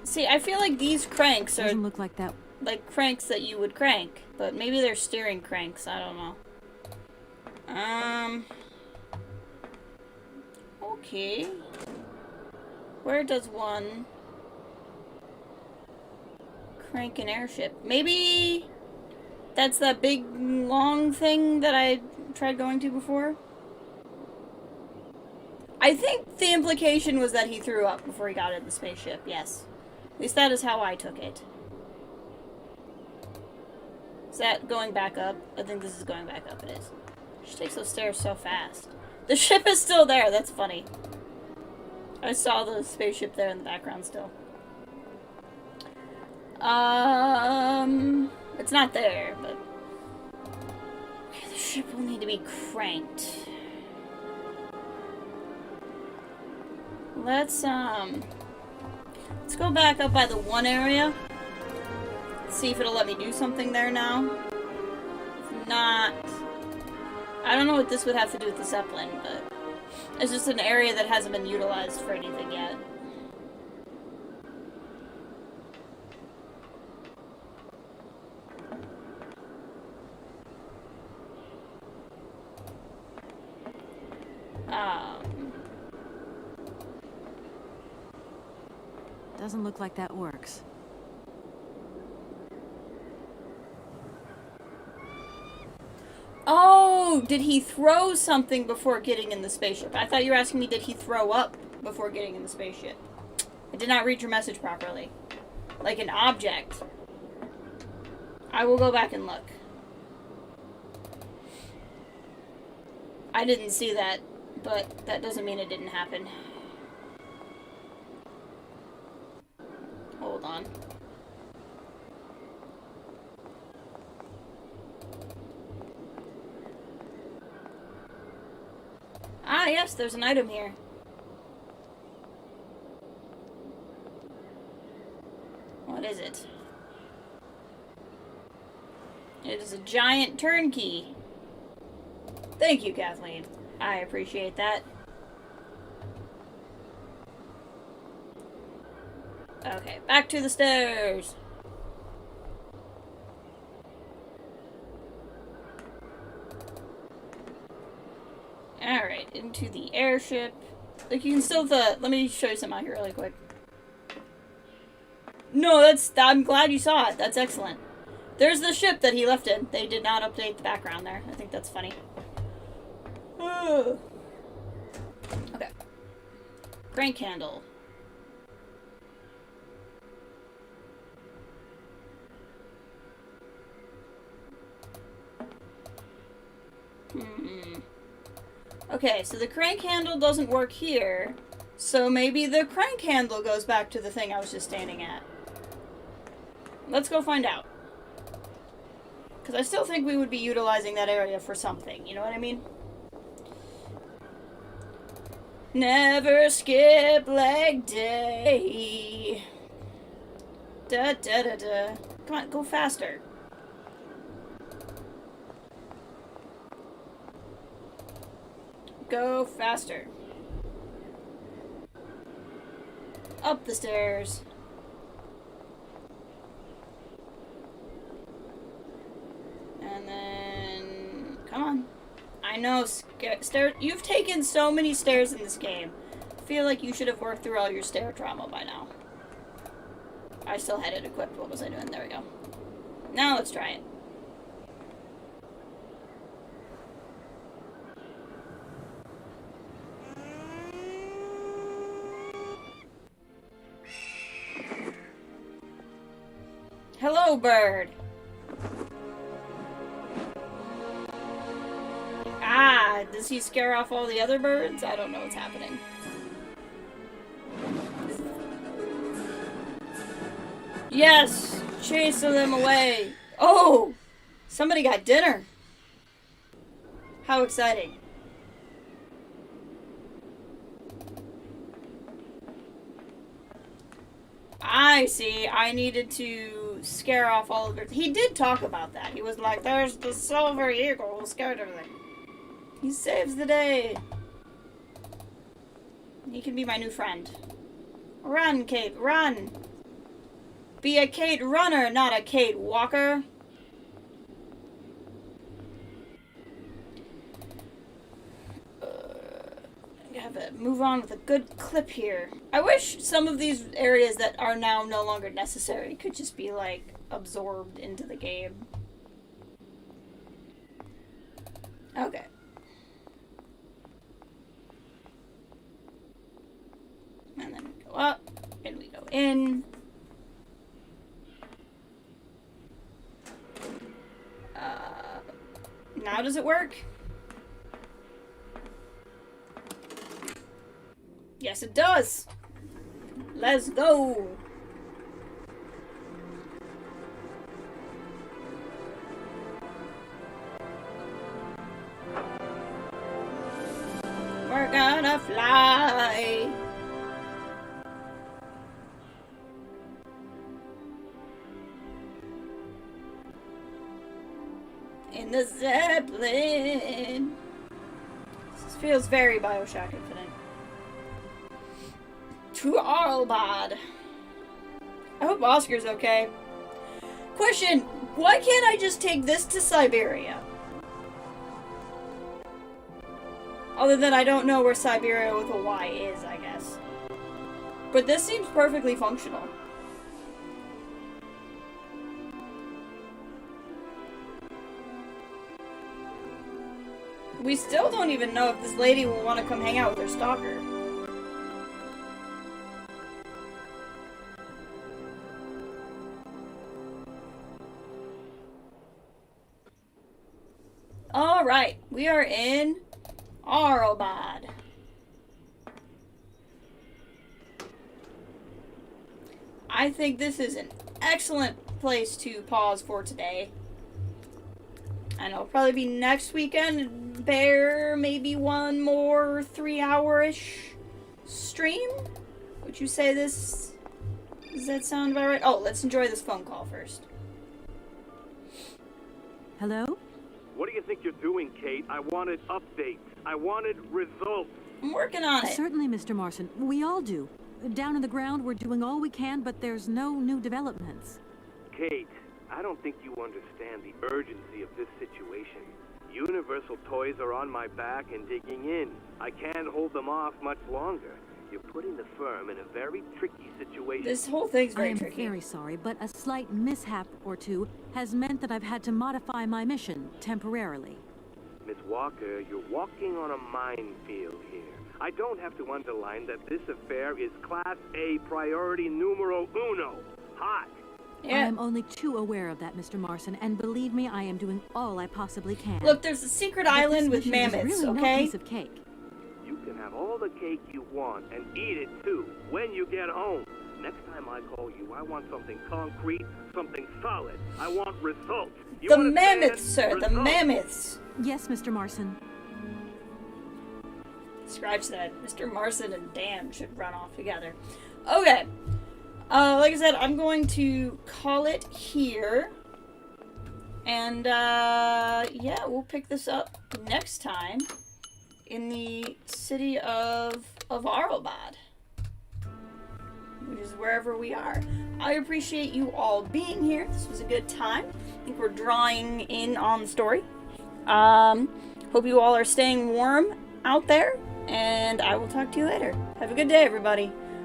See, I feel like these cranks are Doesn't look like that. Like cranks that you would crank, but maybe they're steering cranks. I don't know. Okay. Where does one crank an airship? Maybe that's that big long thing that I tried going to before. I think the implication was that he threw up before he got in the spaceship. Yes. At least that is how I took it. Is that going back up? I think this is going back up. It is. She takes those stairs so fast. The ship is still there. That's funny. I saw the spaceship there in the background still. It's not there, but okay, the ship will need to be cranked. Let's go back up by the one area. See if it'll let me do something there now. If not, I don't know what this would have to do with the Zeppelin, but it's just an area that hasn't been utilized for anything yet. Doesn't look like that works. Oh, did he throw something before getting in the spaceship? I thought you were asking me, did he throw up before getting in the spaceship? I did not read your message properly. Like an object. I will go back and look. I didn't see that, but that doesn't mean it didn't happen. Hold on. Ah, yes, there's an item here. What is it? It is a giant turnkey. Thank you, Kathleen. I appreciate that. Okay, back to the stairs. Alright, into the airship. Like, you can still let me show you something out here really quick. No, I'm glad you saw it. That's excellent. There's the ship that he left in. They did not update the background there. I think that's funny. Okay. Crank handle. Okay, so the crank handle doesn't work here, so maybe the crank handle goes back to the thing I was just standing at. Let's go find out. Because I still think we would be utilizing that area for something, you know what I mean? Never skip leg day. Da da da da. Come on, go faster. Go faster. Up the stairs. And then... Come on. I know, stair. You've taken so many stairs in this game. I feel like you should have worked through all your stair trauma by now. I still had it equipped. What was I doing? There we go. Now let's try it. Hello, bird. Ah, does he scare off all the other birds? I don't know what's happening. Yes! Chase them away. Oh! Somebody got dinner. How exciting. I see. I needed to scare off all of it. He did talk about that. He was like, there's the silver eagle who scared everything. He saves the day. He can be my new friend. Run, Kate, run. Be a Kate runner, not a Kate walker. Have to move on with a good clip here. I wish some of these areas that are now no longer necessary could just be, like, absorbed into the game. Okay. And then we go up, and we go in. Now does it work? Yes, it does. Let's go. We're gonna fly. In the Zeppelin. This feels very BioShock Infinite. To Arlbad. I hope Oscar's okay. Question, why can't I just take this to Syberia? Other than I don't know where Syberia with a Y is, I guess. But this seems perfectly functional. We still don't even know if this lady will want to come hang out with her stalker. Alright, we are in Arlbad. I think this is an excellent place to pause for today. And it'll probably be next weekend. Bear maybe one more 3-hour-ish stream? Would you say this? Does that sound about right? Oh, let's enjoy this phone call first. Hello? What do you think you're doing, Kate? I wanted updates. I wanted results. I'm working on it. Certainly, Mr. Marson. We all do. Down on the ground, we're doing all we can, but there's no new developments. Kate, I don't think you understand the urgency of this situation. Universal toys are on my back and digging in. I can't hold them off much longer. You're putting the firm in a very tricky situation. This whole thing's very tricky. I am very sorry, but a slight mishap or two has meant that I've had to modify my mission temporarily. Miss Walker, you're walking on a minefield here. I don't have to underline that this affair is Class A priority numero uno. Hot. Yeah. I am only too aware of that, Mr. Marson, and believe me, I am doing all I possibly can. Look, there's a secret island with mammoths, really okay? No piece of cake. You can have all the cake you want and eat it too when you get home. Next time I call you, I want something concrete, something solid. I want results. The mammoths, sir, the mammoths. Yes, Mr. Marson. Scratch that. Mr. Marson and Dan should run off together. Okay. Like I said, I'm going to call it here. And, yeah, we'll pick this up next time in the city of Arlbad. lives wherever we are. I appreciate you all being here. This was a good time. I think we're drawing in on the story. Hope you all are staying warm out there, and I will talk to you later. Have a good day, everybody.